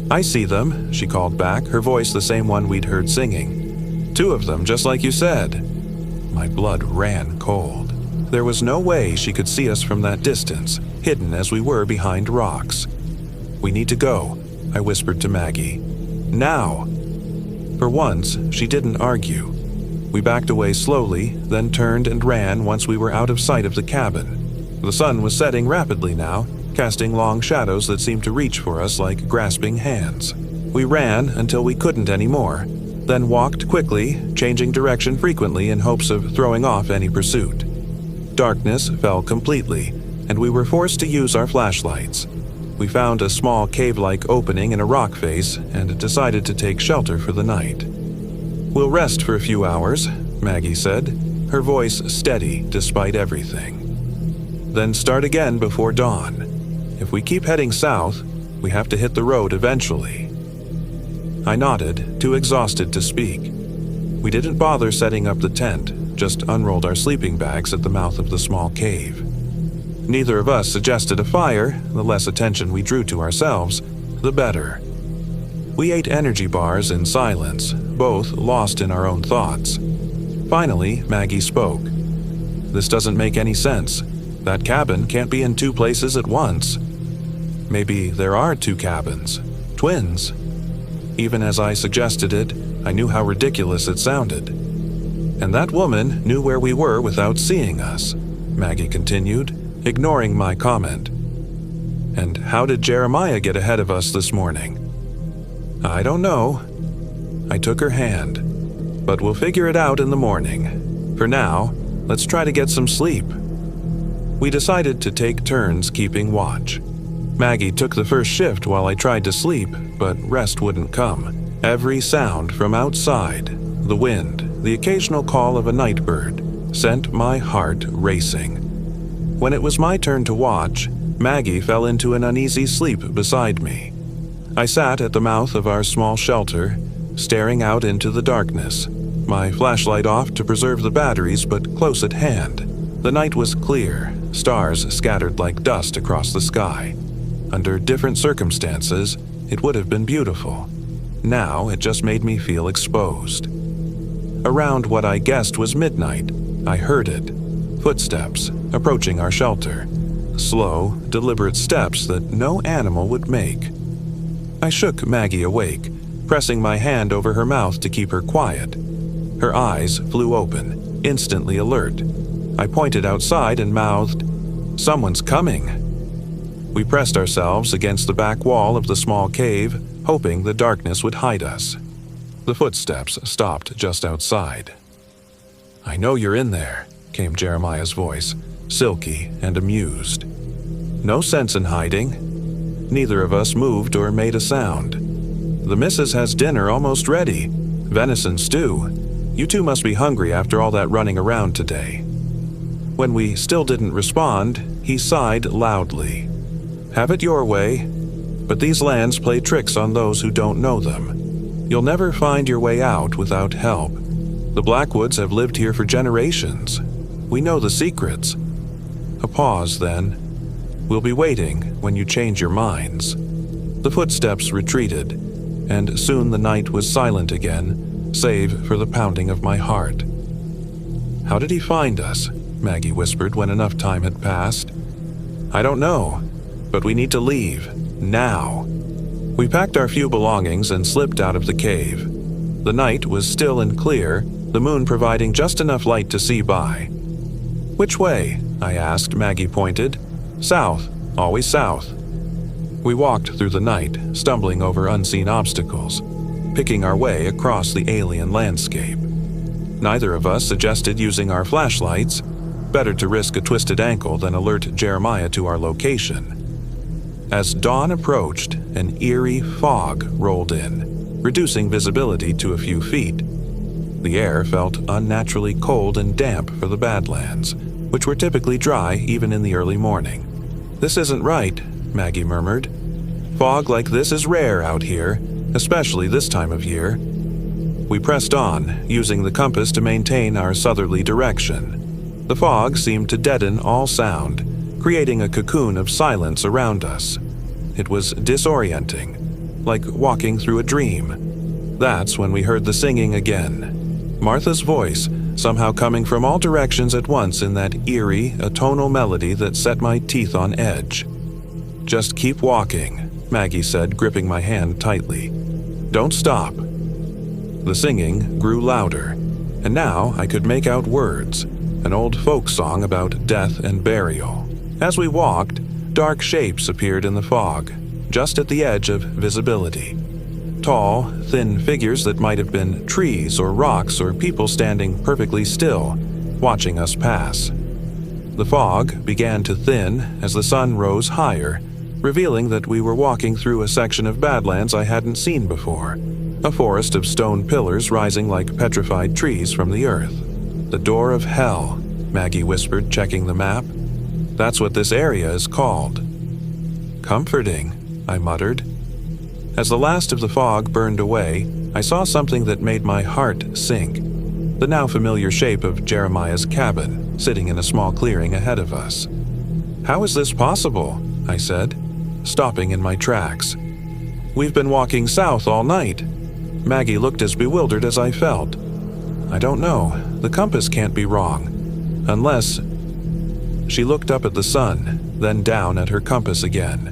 "I see them," she called back, her voice the same one we'd heard singing. "Two of them, just like you said." My blood ran cold. There was no way she could see us from that distance, hidden as we were behind rocks. "We need to go," I whispered to Maggie. "Now!" For once, she didn't argue. We backed away slowly, then turned and ran once we were out of sight of the cabin. The sun was setting rapidly now, casting long shadows that seemed to reach for us like grasping hands. We ran until we couldn't anymore, then walked quickly, changing direction frequently in hopes of throwing off any pursuit. Darkness fell completely, and we were forced to use our flashlights. We found a small cave-like opening in a rock face and decided to take shelter for the night. "We'll rest for a few hours," Maggie said, her voice steady despite everything. "Then start again before dawn. If we keep heading south, we have to hit the road eventually." I nodded, too exhausted to speak. We didn't bother setting up the tent, just unrolled our sleeping bags at the mouth of the small cave. Neither of us suggested a fire. The less attention we drew to ourselves, the better. We ate energy bars in silence, both lost in our own thoughts. Finally, Maggie spoke. "This doesn't make any sense. That cabin can't be in two places at once. Maybe there are two cabins. Twins." Even as I suggested it, I knew how ridiculous it sounded. And that woman knew where we were without seeing us, Maggie continued, ignoring my comment. And how did Jeremiah get ahead of us this morning? I don't know. I took her hand. But we'll figure it out in the morning. For now, let's try to get some sleep. We decided to take turns keeping watch. Maggie took the first shift while I tried to sleep, but rest wouldn't come. Every sound from outside, the wind, the occasional call of a night bird, sent my heart racing. When it was my turn to watch, Maggie fell into an uneasy sleep beside me. I sat at the mouth of our small shelter, staring out into the darkness, my flashlight off to preserve the batteries but close at hand. The night was clear, stars scattered like dust across the sky. Under different circumstances, it would have been beautiful. Now it just made me feel exposed. Around what I guessed was midnight, I heard it. Footsteps approaching our shelter. Slow, deliberate steps that no animal would make. I shook Maggie awake, pressing my hand over her mouth to keep her quiet. Her eyes flew open, instantly alert. I pointed outside and mouthed, "Someone's coming." We pressed ourselves against the back wall of the small cave, hoping the darkness would hide us. The footsteps stopped just outside. "I know you're in there," came Jeremiah's voice, silky and amused. "No sense in hiding." Neither of us moved or made a sound. "The missus has dinner almost ready. Venison stew. You two must be hungry after all that running around today." When we still didn't respond, he sighed loudly. "Have it your way, but these lands play tricks on those who don't know them. You'll never find your way out without help. The Blackwoods have lived here for generations. We know the secrets." A pause then. "We'll be waiting when you change your minds." The footsteps retreated, and soon the night was silent again, save for the pounding of my heart. "How did he find us?" Maggie whispered when enough time had passed. "I don't know, but we need to leave, now." We packed our few belongings and slipped out of the cave. The night was still and clear, the moon providing just enough light to see by. "Which way?" I asked. Maggie pointed. "South, always south." We walked through the night, stumbling over unseen obstacles, picking our way across the alien landscape. Neither of us suggested using our flashlights. Better to risk a twisted ankle than alert Jeremiah to our location. As dawn approached, an eerie fog rolled in, reducing visibility to a few feet. The air felt unnaturally cold and damp for the Badlands, which were typically dry even in the early morning. "This isn't right," Maggie murmured. "Fog like this is rare out here, especially this time of year." We pressed on, using the compass to maintain our southerly direction. The fog seemed to deaden all sound, creating a cocoon of silence around us. It was disorienting, like walking through a dream. That's when we heard the singing again. Martha's voice, somehow coming from all directions at once in that eerie, atonal melody that set my teeth on edge. "Just keep walking," Maggie said, gripping my hand tightly. "Don't stop." The singing grew louder, and now I could make out words, an old folk song about death and burial. As we walked, dark shapes appeared in the fog, just at the edge of visibility. Tall, thin figures that might have been trees or rocks or people standing perfectly still, watching us pass. The fog began to thin as the sun rose higher, revealing that we were walking through a section of Badlands I hadn't seen before, a forest of stone pillars rising like petrified trees from the earth. "The door of hell," Maggie whispered, checking the map. "That's what this area is called." "Comforting," I muttered. As the last of the fog burned away, I saw something that made my heart sink. The now familiar shape of Jeremiah's cabin, sitting in a small clearing ahead of us. "How is this possible?" I said, stopping in my tracks. "We've been walking south all night." Maggie looked as bewildered as I felt. "I don't know. The compass can't be wrong. Unless—" She looked up at the sun, then down at her compass again.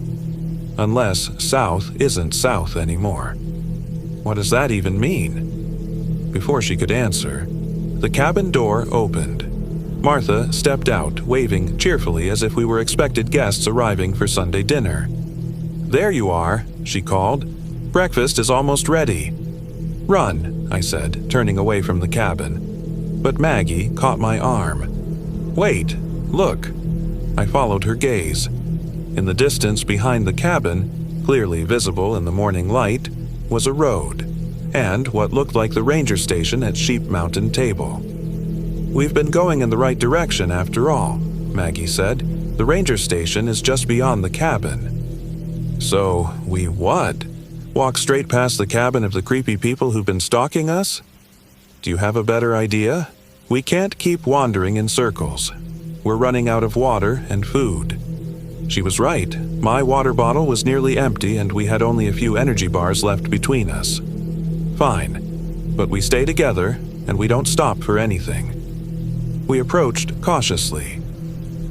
"Unless south isn't south anymore." What does that even mean? Before she could answer, the cabin door opened. Martha stepped out, waving cheerfully as if we were expected guests arriving for Sunday dinner. "There you are," she called. "Breakfast is almost ready." "Run," I said, turning away from the cabin. But Maggie caught my arm. "Wait, look." I followed her gaze. In the distance behind the cabin, clearly visible in the morning light, was a road, and what looked like the ranger station at Sheep Mountain Table. "We've been going in the right direction after all," Maggie said. "The ranger station is just beyond the cabin." "So, we what? Walk straight past the cabin of the creepy people who've been stalking us? Do you have a better idea? We can't keep wandering in circles. We're running out of water and food." She was right. My water bottle was nearly empty and we had only a few energy bars left between us. "Fine, but we stay together and we don't stop for anything." We approached cautiously.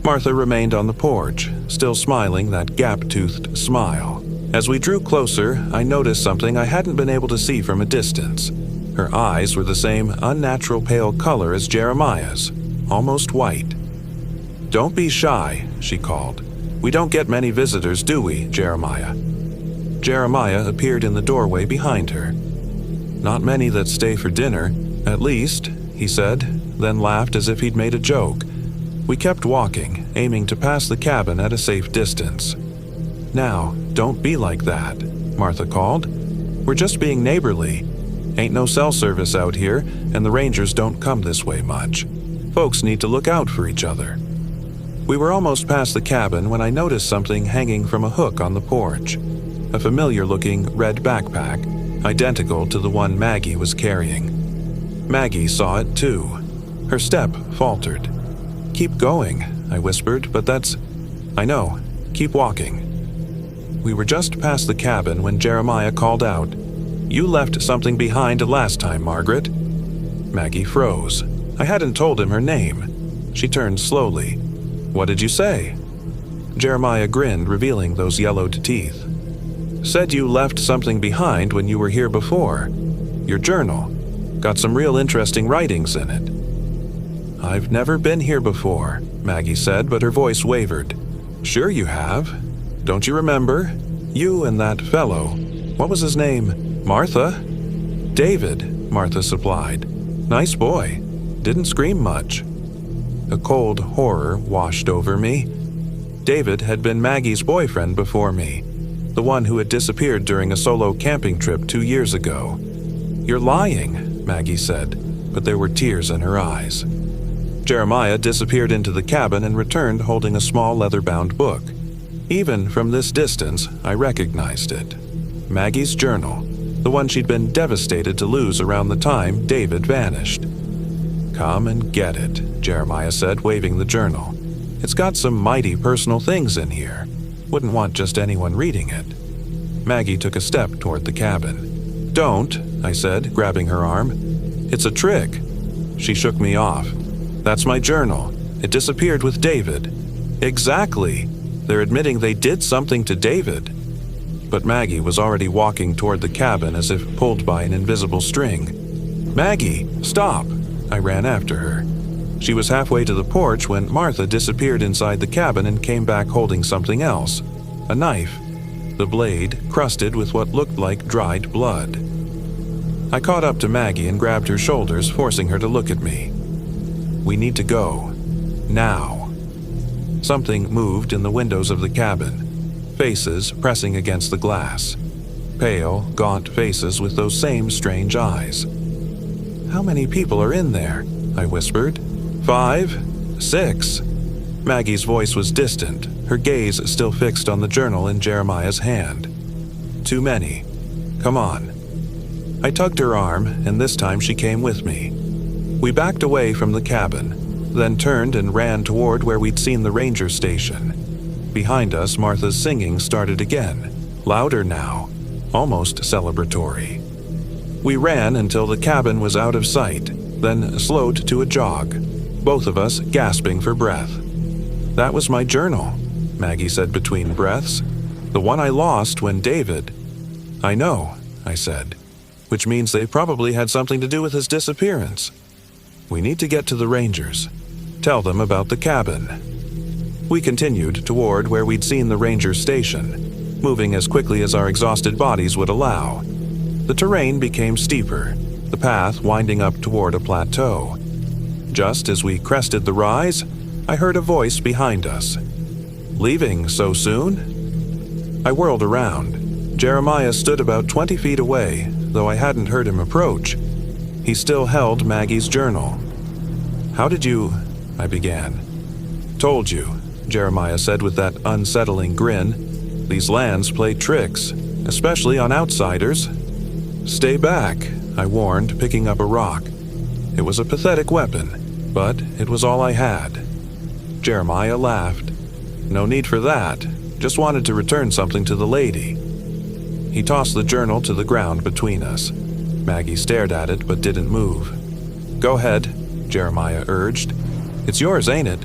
Martha remained on the porch, still smiling that gap-toothed smile. As we drew closer, I noticed something I hadn't been able to see from a distance. Her eyes were the same unnatural pale color as Jeremiah's, almost white. "Don't be shy," she called. "We don't get many visitors, do we, Jeremiah?" Jeremiah appeared in the doorway behind her. "Not many that stay for dinner, at least," he said, then laughed as if he'd made a joke. We kept walking, aiming to pass the cabin at a safe distance. "Now, don't be like that," Martha called. "We're just being neighborly. Ain't no cell service out here, and the rangers don't come this way much. Folks need to look out for each other." We were almost past the cabin when I noticed something hanging from a hook on the porch. A familiar-looking red backpack, identical to the one Maggie was carrying. Maggie saw it too. Her step faltered. "Keep going," I whispered, "but that's—" "I know. Keep walking." We were just past the cabin when Jeremiah called out, "You left something behind last time, Margaret." Maggie froze. I hadn't told him her name. She turned slowly. "What did you say?" Jeremiah grinned, revealing those yellowed teeth. "Said you left something behind when you were here before. Your journal. Got some real interesting writings in it." "I've never been here before," Maggie said, but her voice wavered. "Sure you have. Don't you remember? You and that fellow. What was his name? Martha?" "David," Martha supplied. "Nice boy. Didn't scream much." A cold horror washed over me. David had been Maggie's boyfriend before me, the one who had disappeared during a solo camping trip 2 years ago. "You're lying," Maggie said, but there were tears in her eyes. Jeremiah disappeared into the cabin and returned holding a small leather-bound book. Even from this distance, I recognized it. Maggie's journal, the one she'd been devastated to lose around the time David vanished. "Come and get it," Jeremiah said, waving the journal. "It's got some mighty personal things in here. Wouldn't want just anyone reading it." Maggie took a step toward the cabin. "Don't," I said, grabbing her arm. "It's a trick." She shook me off. "That's my journal. It disappeared with David." "Exactly. They're admitting they did something to David." But Maggie was already walking toward the cabin as if pulled by an invisible string. "Maggie, stop!" I ran after her. She was halfway to the porch when Martha disappeared inside the cabin and came back holding something else. A knife. The blade crusted with what looked like dried blood. I caught up to Maggie and grabbed her shoulders, forcing her to look at me. "We need to go. Now." Something moved in the windows of the cabin. Faces pressing against the glass. Pale, gaunt faces with those same strange eyes. "How many people are in there?" I whispered. 5, 6. Maggie's voice was distant, her gaze still fixed on the journal in Jeremiah's hand. "Too many. Come on." I tugged her arm, and this time she came with me. We backed away from the cabin, then turned and ran toward where we'd seen the ranger station. Behind us, Martha's singing started again, louder now, almost celebratory. We ran until the cabin was out of sight, then slowed to a jog, both of us gasping for breath. "That was my journal," Maggie said between breaths. "The one I lost when David—" "I know," I said. which means they probably had something to do with his disappearance. We need to get to the rangers. Tell them about the cabin. We continued toward where we'd seen the ranger station, moving as quickly as our exhausted bodies would allow. The terrain became steeper, the path winding up toward a plateau. Just as we crested the rise, I heard a voice behind us. "Leaving so soon?" I whirled around. Jeremiah stood about 20 feet away, though I hadn't heard him approach. He still held Maggie's journal. "How did you—" I began. "Told you," Jeremiah said with that unsettling grin. "These lands play tricks, especially on outsiders." "Stay back," I warned, picking up a rock. It was a pathetic weapon, but it was all I had. Jeremiah laughed. "No need for that. Just wanted to return something to the lady." He tossed the journal to the ground between us. Maggie stared at it but didn't move. "Go ahead," Jeremiah urged. "It's yours, ain't it?"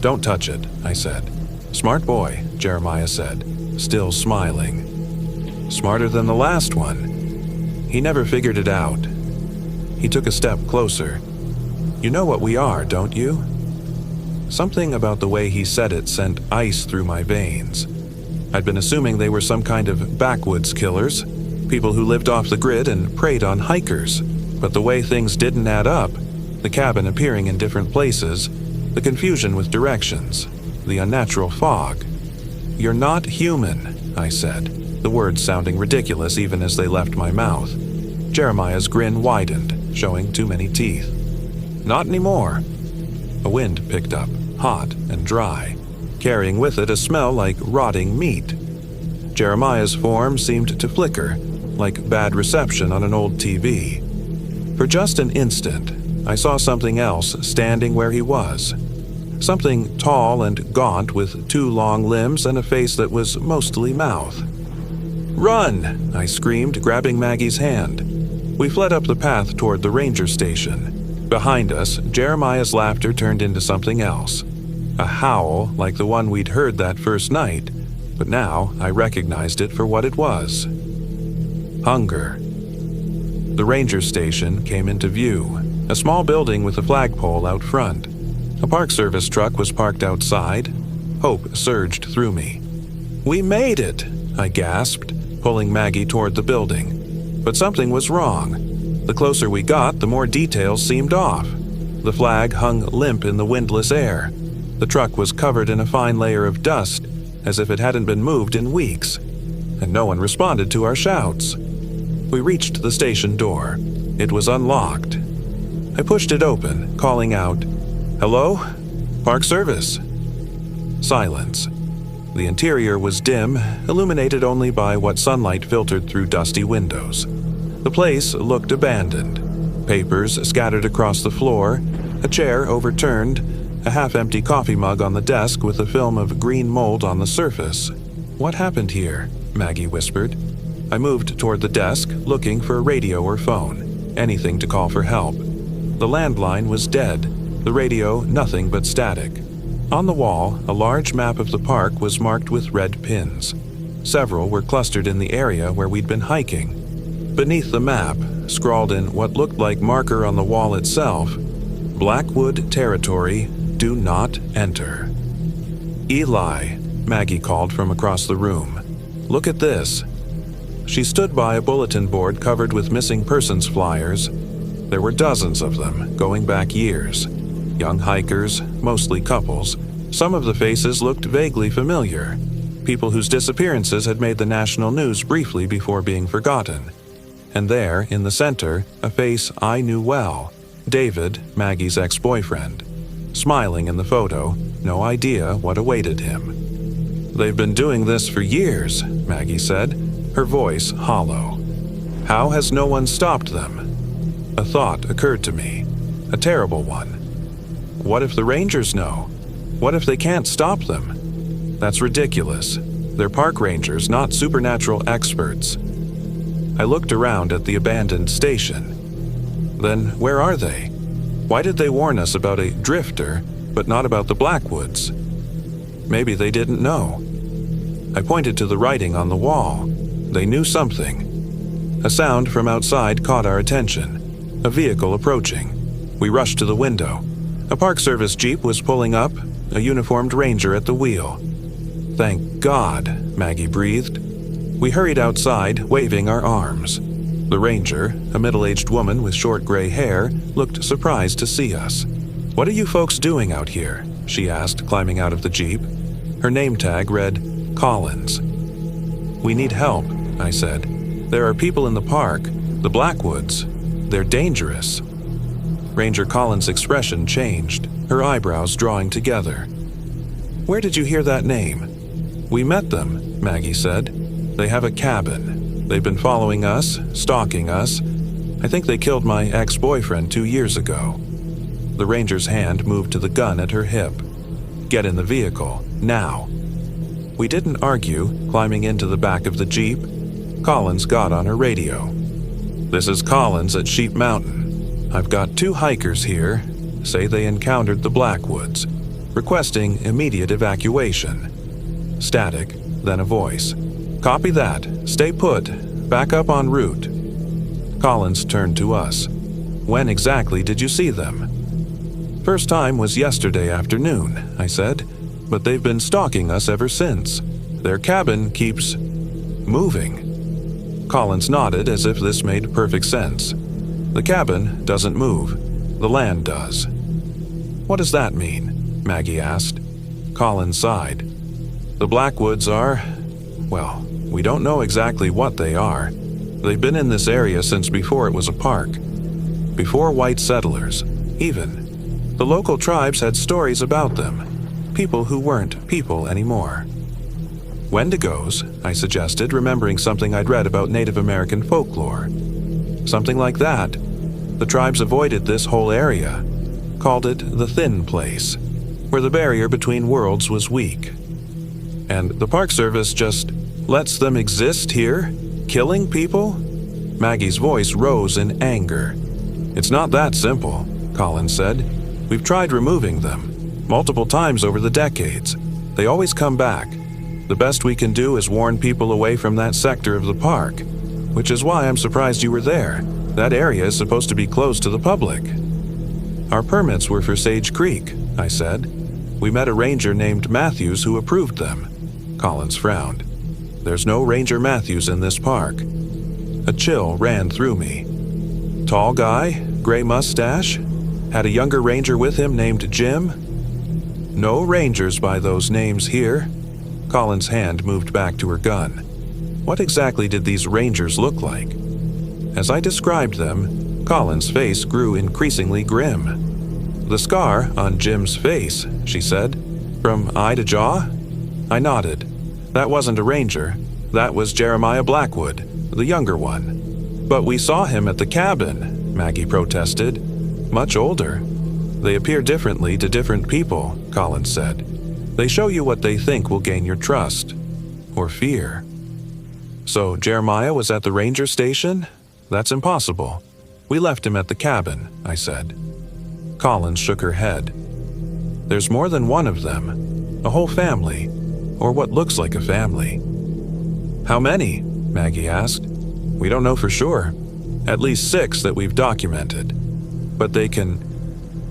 "Don't touch it," I said. "Smart boy," Jeremiah said, still smiling. "Smarter than the last one." He never figured it out. He took a step closer. "You know what we are, don't you?" Something about the way he said it sent ice through my veins. I'd been assuming they were some kind of backwoods killers, people who lived off the grid and preyed on hikers. But the way things didn't add up, the cabin appearing in different places, the confusion with directions, the unnatural fog. "You're not human," I said, the words sounding ridiculous even as they left my mouth. Jeremiah's grin widened, showing too many teeth. "Not anymore." A wind picked up, hot and dry, carrying with it a smell like rotting meat. Jeremiah's form seemed to flicker, like bad reception on an old TV. For just an instant, I saw something else standing where he was. Something tall and gaunt with 2 long limbs and a face that was mostly mouth. "Run!" I screamed, grabbing Maggie's hand. We fled up the path toward the ranger station. Behind us, Jeremiah's laughter turned into something else. A howl like the one we'd heard that first night, but now I recognized it for what it was. Hunger. The ranger station came into view, a small building with a flagpole out front. A Park Service truck was parked outside. Hope surged through me. "We made it!" I gasped, pulling Maggie toward the building. But something was wrong. The closer we got, the more details seemed off. The flag hung limp in the windless air. The truck was covered in a fine layer of dust, as if it hadn't been moved in weeks. And no one responded to our shouts. We reached the station door. It was unlocked. I pushed it open, calling out, "Hello? Park Service?" Silence. The interior was dim, illuminated only by what sunlight filtered through dusty windows. The place looked abandoned. Papers scattered across the floor, a chair overturned, a half-empty coffee mug on the desk with a film of green mold on the surface. "What happened here?" Maggie whispered. I moved toward the desk, looking for a radio or phone, anything to call for help. The landline was dead, the radio nothing but static. On the wall, a large map of the park was marked with red pins. Several were clustered in the area where we'd been hiking. Beneath the map, scrawled in what looked like marker on the wall itself, "Blackwood Territory, do not enter." "Eli," Maggie called from across the room. "Look at this." She stood by a bulletin board covered with missing persons flyers. There were dozens of them, going back years. Young hikers, mostly couples. Some of the faces looked vaguely familiar. People whose disappearances had made the national news briefly before being forgotten. And there, in the center, a face I knew well. David, Maggie's ex-boyfriend. Smiling in the photo, no idea what awaited him. "They've been doing this for years," Maggie said, her voice hollow. "How has no one stopped them?" A thought occurred to me, a terrible one. What if the rangers know? What if they can't stop them? That's ridiculous. They're park rangers, not supernatural experts. I looked around at the abandoned station. Then where are they? Why did they warn us about a drifter, but not about the Blackwoods? Maybe they didn't know. I pointed to the writing on the wall. They knew something. A sound from outside caught our attention. A vehicle approaching. We rushed to the window. A Park Service Jeep was pulling up, a uniformed ranger at the wheel. "Thank God," Maggie breathed. We hurried outside, waving our arms. The ranger, a middle-aged woman with short gray hair, looked surprised to see us. "What are you folks doing out here?" she asked, climbing out of the Jeep. Her name tag read, Collins. "We need help," I said. "There are people in the park, the Blackwoods. They're dangerous." Ranger Collins' expression changed, her eyebrows drawing together. "Where did you hear that name?" "We met them," Maggie said. "They have a cabin. They've been following us, stalking us. I think they killed my ex-boyfriend 2 years ago." The ranger's hand moved to the gun at her hip. "Get in the vehicle, now." We didn't argue, climbing into the back of the Jeep. Collins got on her radio. "This is Collins at Sheep Mountain. I've got 2 hikers here. Say they encountered the Blackwoods. Requesting immediate evacuation." Static, then a voice. "Copy that. Stay put. Back up en route." Collins turned to us. "When exactly did you see them?" "First time was yesterday afternoon," I said, "but they've been stalking us ever since. Their cabin keeps moving." Collins nodded as if this made perfect sense. "The cabin doesn't move. The land does." "What does that mean?" Maggie asked. Collins sighed. "The Blackwoods are, well, we don't know exactly what they are. They've been in this area since before it was a park. Before white settlers, even. The local tribes had stories about them. People who weren't people anymore." "Wendigos," I suggested, remembering something I'd read about Native American folklore. "Something like that. The tribes avoided this whole area. Called it the thin place, where the barrier between worlds was weak. And the Park Service just lets them exist here, killing people?" Maggie's voice rose in anger. "It's not that simple," Collins said. "We've tried removing them, multiple times over the decades. They always come back. The best we can do is warn people away from that sector of the park, which is why I'm surprised you were there. That area is supposed to be closed to the public." "Our permits were for Sage Creek," I said. "We met a ranger named Matthews who approved them." Collins frowned. "There's no Ranger Matthews in this park." A chill ran through me. "Tall guy, gray mustache, had a younger ranger with him named Jim?" "No rangers by those names here." Collins' hand moved back to her gun. "What exactly did these rangers look like?" As I described them, Collins' face grew increasingly grim. "The scar on Jim's face," she said. "From eye to jaw?" I nodded. "That wasn't a ranger. That was Jeremiah Blackwood, the younger one." "But we saw him at the cabin," Maggie protested. "Much older." "They appear differently to different people," Collins said. "They show you what they think will gain your trust. Or fear." "So Jeremiah was at the ranger station? That's impossible. We left him at the cabin," I said. Collins shook her head. "There's more than one of them. A whole family. Or what looks like a family." "How many?" Maggie asked. "We don't know for sure. At least 6 that we've documented. But they can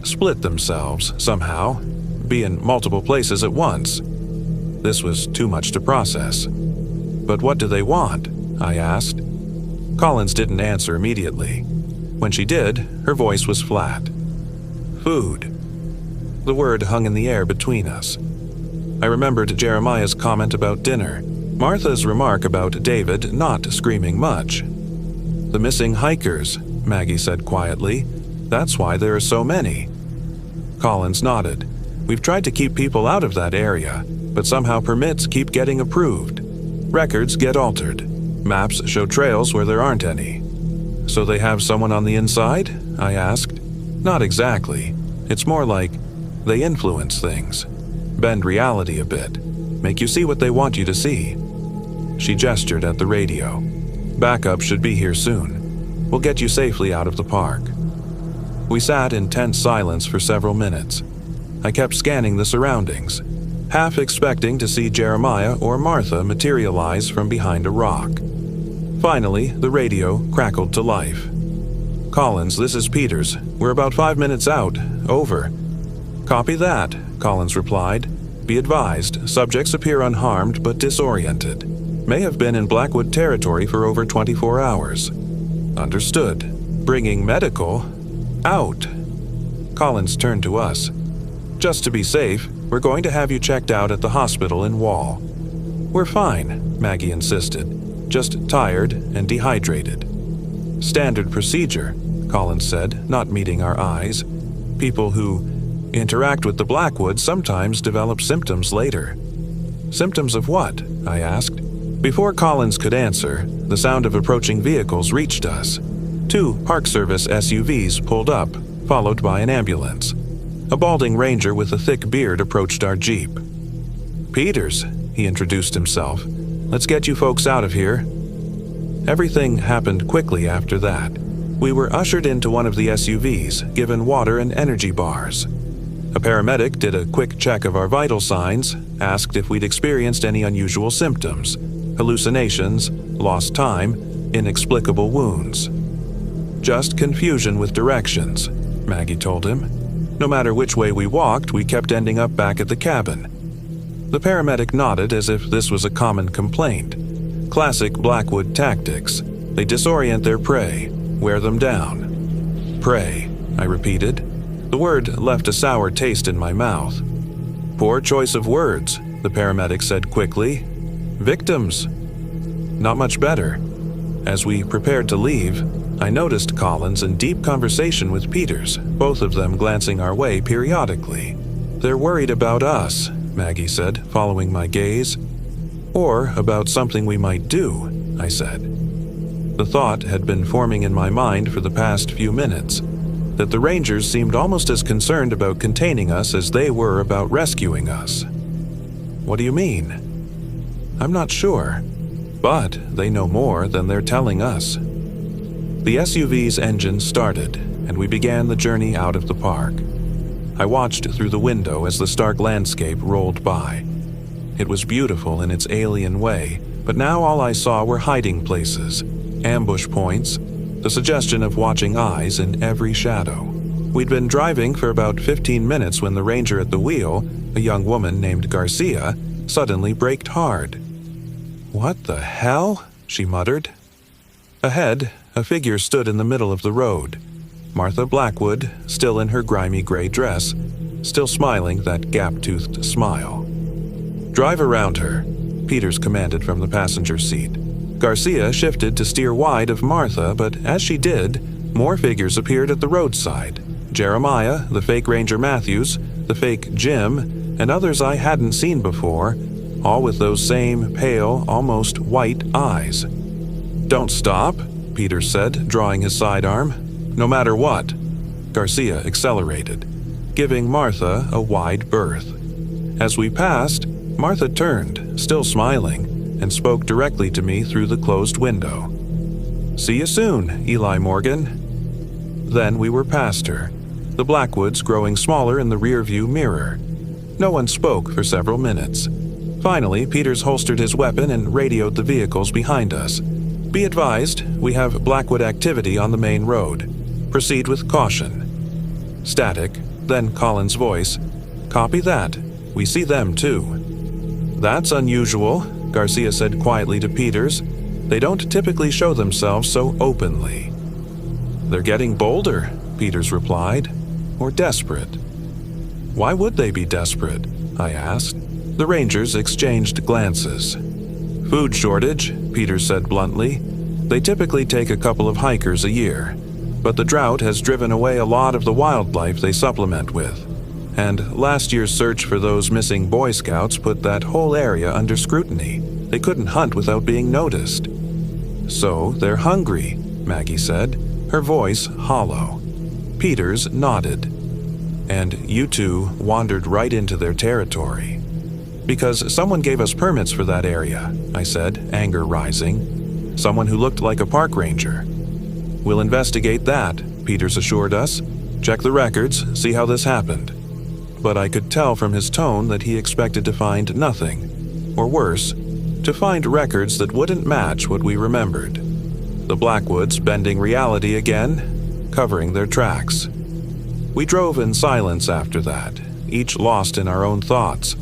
split themselves somehow, be in multiple places at once." This was too much to process. "But what do they want?" I asked. Collins didn't answer immediately. When she did, her voice was flat. "Food." The word hung in the air between us. I remembered Jeremiah's comment about dinner, Martha's remark about David not screaming much. "The missing hikers," Maggie said quietly. "That's why there are so many." Collins nodded. "We've tried to keep people out of that area, but somehow permits keep getting approved. Records get altered. Maps show trails where there aren't any." "So they have someone on the inside?" I asked. "Not exactly. It's more like they influence things. Bend reality a bit. Make you see what they want you to see." She gestured at the radio. "Backup should be here soon. We'll get you safely out of the park." We sat in tense silence for several minutes. I kept scanning the surroundings, half expecting to see Jeremiah or Martha materialize from behind a rock. Finally, the radio crackled to life. "Collins, this is Peters. We're about 5 minutes out. Over." "Copy that," Collins replied. "Be advised, subjects appear unharmed but disoriented. May have been in Blackwood territory for over 24 hours." "Understood. Bringing medical out." Collins turned to us. "Just to be safe, we're going to have you checked out at the hospital in Wall." "We're fine," Maggie insisted. "Just tired and dehydrated." "Standard procedure," Collins said, not meeting our eyes. "People who interact with the Blackwood sometimes develop symptoms later." "Symptoms of what?" I asked. Before Collins could answer, the sound of approaching vehicles reached us. 2 Park Service SUVs pulled up, followed by an ambulance. A balding ranger with a thick beard approached our Jeep. "Peters," he introduced himself. "Let's get you folks out of here." Everything happened quickly after that. We were ushered into one of the SUVs, given water and energy bars. A paramedic did a quick check of our vital signs, asked if we'd experienced any unusual symptoms, hallucinations, lost time, inexplicable wounds. "Just confusion with directions," Maggie told him. "No matter which way we walked, we kept ending up back at the cabin." The paramedic nodded as if this was a common complaint. Classic Blackwood tactics. They disorient their prey, wear them down. "Prey," I repeated. The word left a sour taste in my mouth. "Poor choice of words," the paramedic said quickly. "Victims." Not much better. As we prepared to leave, I noticed Collins in deep conversation with Peters, both of them glancing our way periodically. "They're worried about us," Maggie said, following my gaze. "Or about something we might do," I said. The thought had been forming in my mind for the past few minutes, that the Rangers seemed almost as concerned about containing us as they were about rescuing us. "What do you mean?" "I'm not sure, but they know more than they're telling us." The SUV's engine started, and we began the journey out of the park. I watched through the window as the stark landscape rolled by. It was beautiful in its alien way, but now all I saw were hiding places, ambush points, the suggestion of watching eyes in every shadow. We'd been driving for about 15 minutes when the ranger at the wheel, a young woman named Garcia, suddenly braked hard. "What the hell?" she muttered. Ahead, a figure stood in the middle of the road. Martha Blackwood, still in her grimy gray dress, still smiling that gap-toothed smile. "Drive around her," Peters commanded from the passenger seat. Garcia shifted to steer wide of Martha, but as she did, more figures appeared at the roadside. Jeremiah, the fake Ranger Matthews, the fake Jim, and others I hadn't seen before, all with those same pale, almost white eyes. "Don't stop," Peters said, drawing his sidearm. "No matter what." Garcia accelerated, giving Martha a wide berth. As we passed, Martha turned, still smiling, and spoke directly to me through the closed window. "See you soon, Eli Morgan." Then we were past her, the Blackwoods growing smaller in the rearview mirror. No one spoke for several minutes. Finally, Peters holstered his weapon and radioed the vehicles behind us. "Be advised, we have Blackwood activity on the main road. Proceed with caution." Static, then Collins' voice. "Copy that. We see them too." "That's unusual," Garcia said quietly to Peters. "They don't typically show themselves so openly." "They're getting bolder," Peters replied. "Or desperate." "Why would they be desperate?" I asked. The Rangers exchanged glances. "Food shortage," Peters said bluntly. "They typically take a couple of hikers a year, but the drought has driven away a lot of the wildlife they supplement with. And last year's search for those missing Boy Scouts put that whole area under scrutiny. They couldn't hunt without being noticed." "So they're hungry," Maggie said, her voice hollow. Peters nodded. "And you two wandered right into their territory." "Because someone gave us permits for that area," I said, anger rising. "Someone who looked like a park ranger." "We'll investigate that," Peters assured us. "Check the records, see how this happened." But I could tell from his tone that he expected to find nothing. Or worse, to find records that wouldn't match what we remembered. the Blackwoods bending reality again, covering their tracks. We drove in silence after that, each lost in our own thoughts.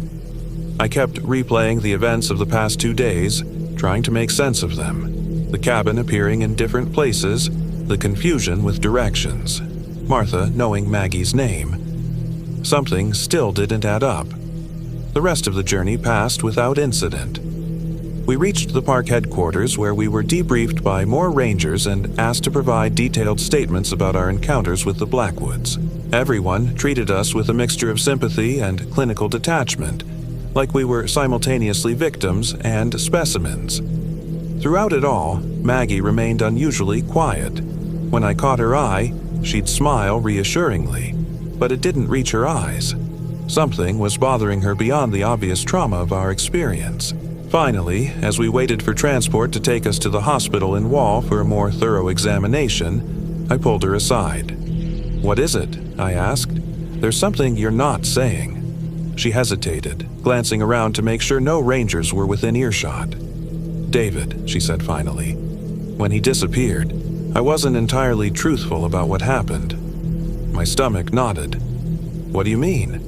I kept replaying the events of the past 2 days, trying to make sense of them. The cabin appearing in different places, the confusion with directions, Martha knowing Maggie's name. Something still didn't add up. The rest of the journey passed without incident. We reached the park headquarters where we were debriefed by more rangers and asked to provide detailed statements about our encounters with the Blackwoods. Everyone treated us with a mixture of sympathy and clinical detachment, like we were simultaneously victims and specimens. Throughout it all, Maggie remained unusually quiet. When I caught her eye, she'd smile reassuringly, but it didn't reach her eyes. Something was bothering her beyond the obvious trauma of our experience. Finally, as we waited for transport to take us to the hospital in Wall for a more thorough examination, I pulled her aside. "What is it?" I asked. "There's something you're not saying." She hesitated, glancing around to make sure no rangers were within earshot. "David," she said finally. "When he disappeared, I wasn't entirely truthful about what happened." My stomach nodded. "What do you mean?"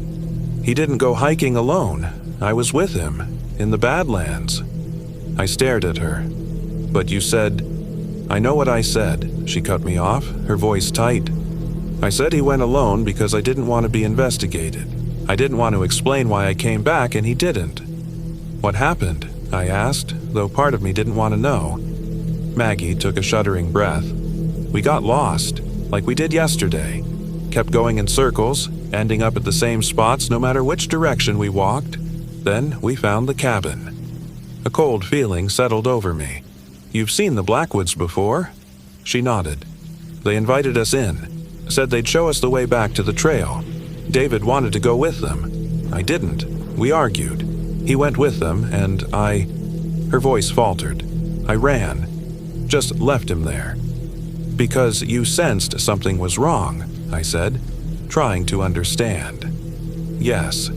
"He didn't go hiking alone. I was with him, in the Badlands." I stared at her. "But you said—" "I know what I said," she cut me off, her voice tight. "I said he went alone because I didn't want to be investigated. I didn't want to explain why I came back, and he didn't." "What happened?" I asked, though part of me didn't want to know. Maggie took a shuddering breath. "We got lost, like we did yesterday. Kept going in circles, ending up at the same spots no matter which direction we walked. Then we found the cabin." A cold feeling settled over me. "You've seen the Blackwoods before?" She nodded. "They invited us in, said they'd show us the way back to the trail. David wanted to go with them. I didn't. We argued. He went with them, and I—" Her voice faltered. "I ran. Just left him there." "Because you sensed something was wrong," I said, trying to understand. "Yes,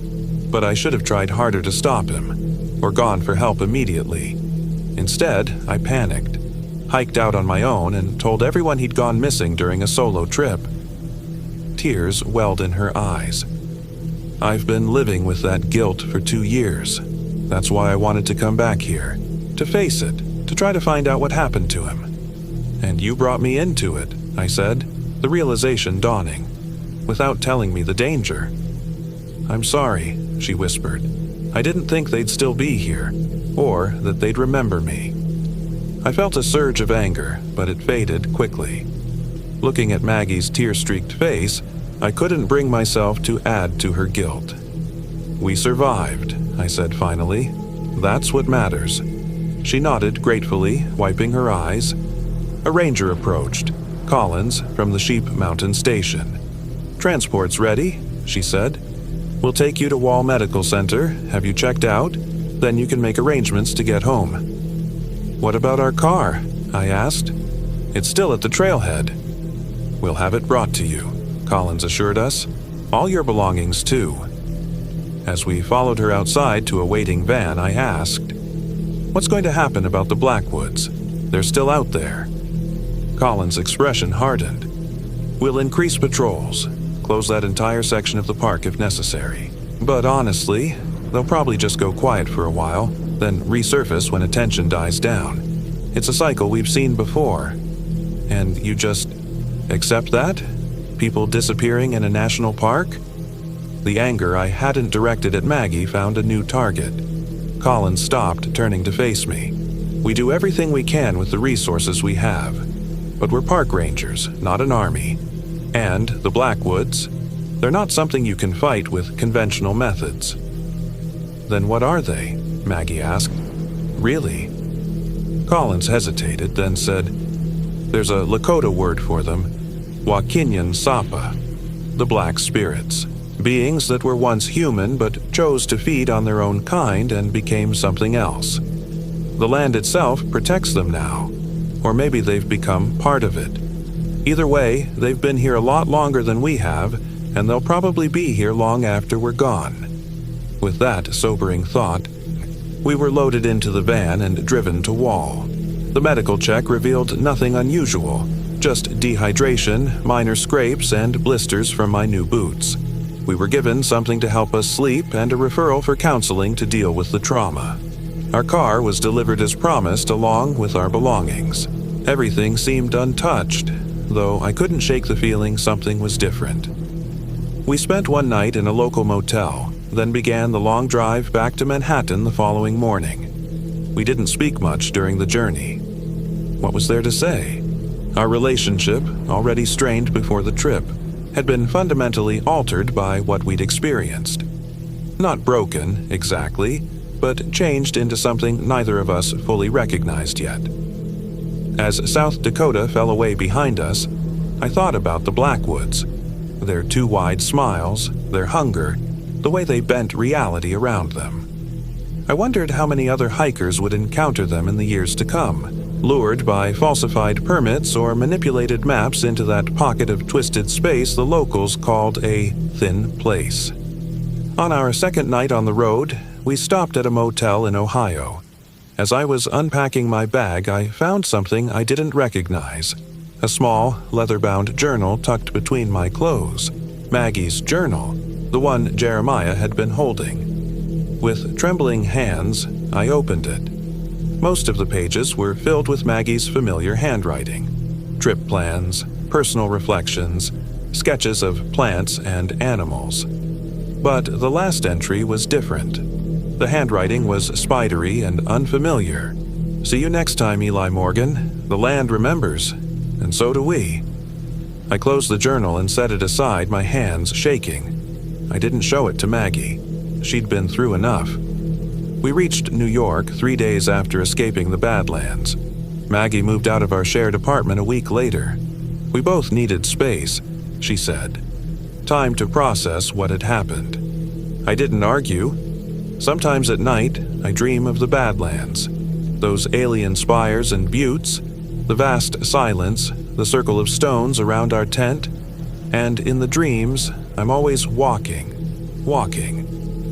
but I should have tried harder to stop him, or gone for help immediately. Instead, I panicked, hiked out on my own, and told everyone he'd gone missing during a solo trip." Tears welled in her eyes. "I've been living with that guilt for 2 years. That's why I wanted to come back here, to face it, to try to find out what happened to him. And you brought me into it," I said, the realization dawning, "without telling me the danger." "I'm sorry," she whispered. "I didn't think they'd still be here, or that they'd remember me." I felt a surge of anger, but it faded quickly. Looking at Maggie's tear-streaked face, I couldn't bring myself to add to her guilt. "We survived," I said finally. "That's what matters." She nodded gratefully, wiping her eyes. A ranger approached, Collins, from the Sheep Mountain Station. "Transport's ready," she said. "We'll take you to Wall Medical Center, have you checked out, then you can make arrangements to get home." "What about our car?" I asked. "It's still at the trailhead." "We'll have it brought to you," Collins assured us. "All your belongings, too." As we followed her outside to a waiting van, I asked, "What's going to happen about the Blackwoods? They're still out there." Collins' expression hardened. "We'll increase patrols, close that entire section of the park if necessary. But honestly, they'll probably just go quiet for a while, then resurface when attention dies down. It's a cycle we've seen before." "And you just accept that? People disappearing in a national park?" The anger I hadn't directed at Maggie found a new target. Collins stopped, turning to face me. "We do everything we can with the resources we have. But we're park rangers, not an army. And the Blackwoods, they're not something you can fight with conventional methods." "Then what are they?" Maggie asked. "Really?" Collins hesitated, then said, "There's a Lakota word for them, Wakinyan Sapa, the Black Spirits. Beings that were once human but chose to feed on their own kind and became something else. The land itself protects them now, or maybe they've become part of it. Either way, they've been here a lot longer than we have, and they'll probably be here long after we're gone." With that sobering thought, we were loaded into the van and driven to Wall. The medical check revealed nothing unusual, just dehydration, minor scrapes, and blisters from my new boots. We were given something to help us sleep and a referral for counseling to deal with the trauma. Our car was delivered as promised along with our belongings. Everything seemed untouched, though I couldn't shake the feeling something was different. We spent one night in a local motel, then began the long drive back to Manhattan the following morning. We didn't speak much during the journey. What was there to say? Our relationship, already strained before the trip, had been fundamentally altered by what we'd experienced. Not broken, exactly, but changed into something neither of us fully recognized yet. As South Dakota fell away behind us, I thought about the Blackwoods, their too wide smiles, their hunger, the way they bent reality around them. I wondered how many other hikers would encounter them in the years to come, lured by falsified permits or manipulated maps into that pocket of twisted space the locals called a thin place. On our second night on the road, we stopped at a motel in Ohio. As I was unpacking my bag, I found something I didn't recognize. A small, leather-bound journal tucked between my clothes. Maggie's journal, the one Jeremiah had been holding. With trembling hands, I opened it. Most of the pages were filled with Maggie's familiar handwriting. Trip plans, personal reflections, sketches of plants and animals. But the last entry was different. The handwriting was spidery and unfamiliar. "See you next time, Eli Morgan. The land remembers, and so do we." I closed the journal and set it aside, my hands shaking. I didn't show it to Maggie. She'd been through enough. We reached New York 3 days after escaping the Badlands. Maggie moved out of our shared apartment a week later. We both needed space, she said. Time to process what had happened. I didn't argue. Sometimes at night, I dream of the Badlands. Those alien spires and buttes, the vast silence, the circle of stones around our tent. And in the dreams, I'm always walking,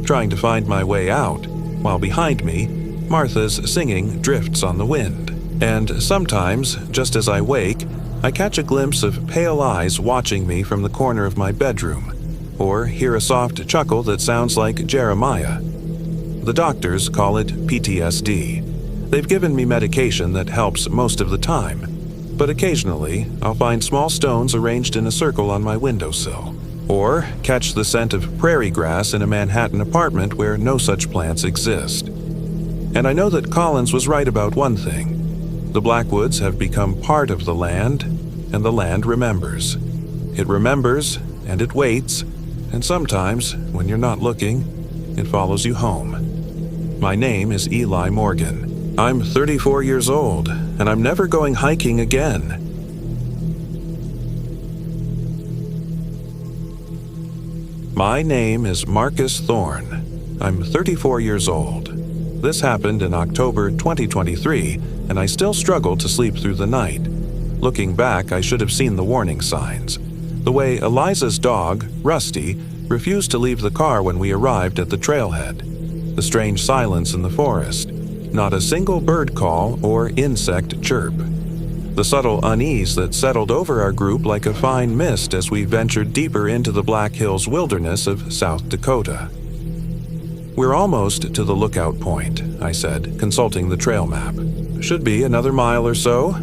trying to find my way out, while behind me, Martha's singing drifts on the wind. And sometimes, just as I wake, I catch a glimpse of pale eyes watching me from the corner of my bedroom, or hear a soft chuckle that sounds like Jeremiah. The doctors call it PTSD. They've given me medication that helps most of the time, but occasionally I'll find small stones arranged in a circle on my windowsill, or catch the scent of prairie grass in a Manhattan apartment where no such plants exist. And I know that Collins was right about one thing. The Blackwoods have become part of the land, and the land remembers. It remembers, and it waits, and sometimes, when you're not looking, it follows you home. My name is Eli Morgan. I'm 34 years old, and I'm never going hiking again. My name is Marcus Thorne. I'm 34 years old. This happened in October 2023, and I still struggle to sleep through the night. Looking back, I should have seen the warning signs. The way Eliza's dog, Rusty, refused to leave the car when we arrived at the trailhead. The strange silence in the forest. Not a single bird call or insect chirp. The subtle unease that settled over our group like a fine mist as we ventured deeper into the Black Hills wilderness of South Dakota. We're almost to the lookout point, I said, consulting the trail map. Should be another mile or so.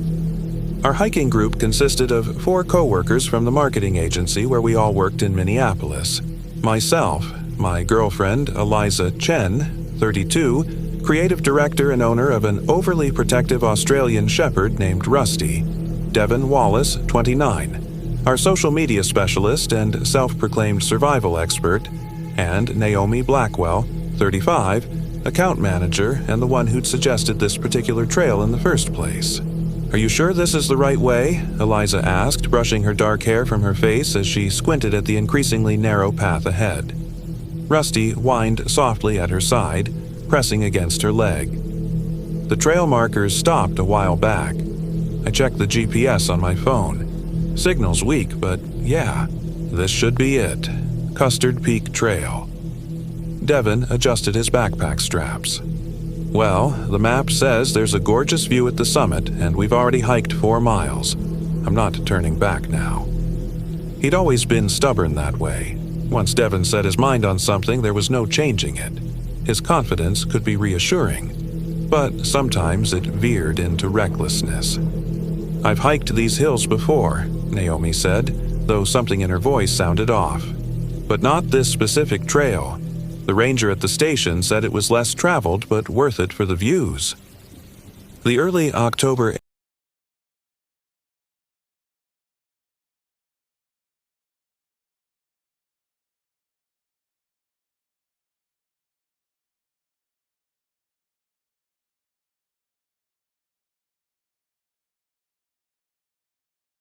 Our hiking group consisted of 4 co-workers from the marketing agency where we all worked in Minneapolis. Myself, my girlfriend Eliza Chen, 32, creative director and owner of an overly protective Australian shepherd named Rusty, Devin Wallace, 29, our social media specialist and self-proclaimed survival expert, and Naomi Blackwell, 35, account manager and the one who'd suggested this particular trail in the first place. "Are you sure this is the right way?" Eliza asked, brushing her dark hair from her face as she squinted at the increasingly narrow path ahead. Rusty whined softly at her side, pressing against her leg. The trail markers stopped a while back. I checked the GPS on my phone. Signal's weak, but yeah, this should be it. Custard Peak Trail. Devin adjusted his backpack straps. Well, the map says there's a gorgeous view at the summit, and we've already hiked 4 miles. I'm not turning back now. He'd always been stubborn that way. Once Devin set his mind on something, there was no changing it. His confidence could be reassuring, but sometimes it veered into recklessness. "I've hiked these hills before," Naomi said, though something in her voice sounded off. "But not this specific trail. The ranger at the station said it was less traveled but worth it for the views." The early October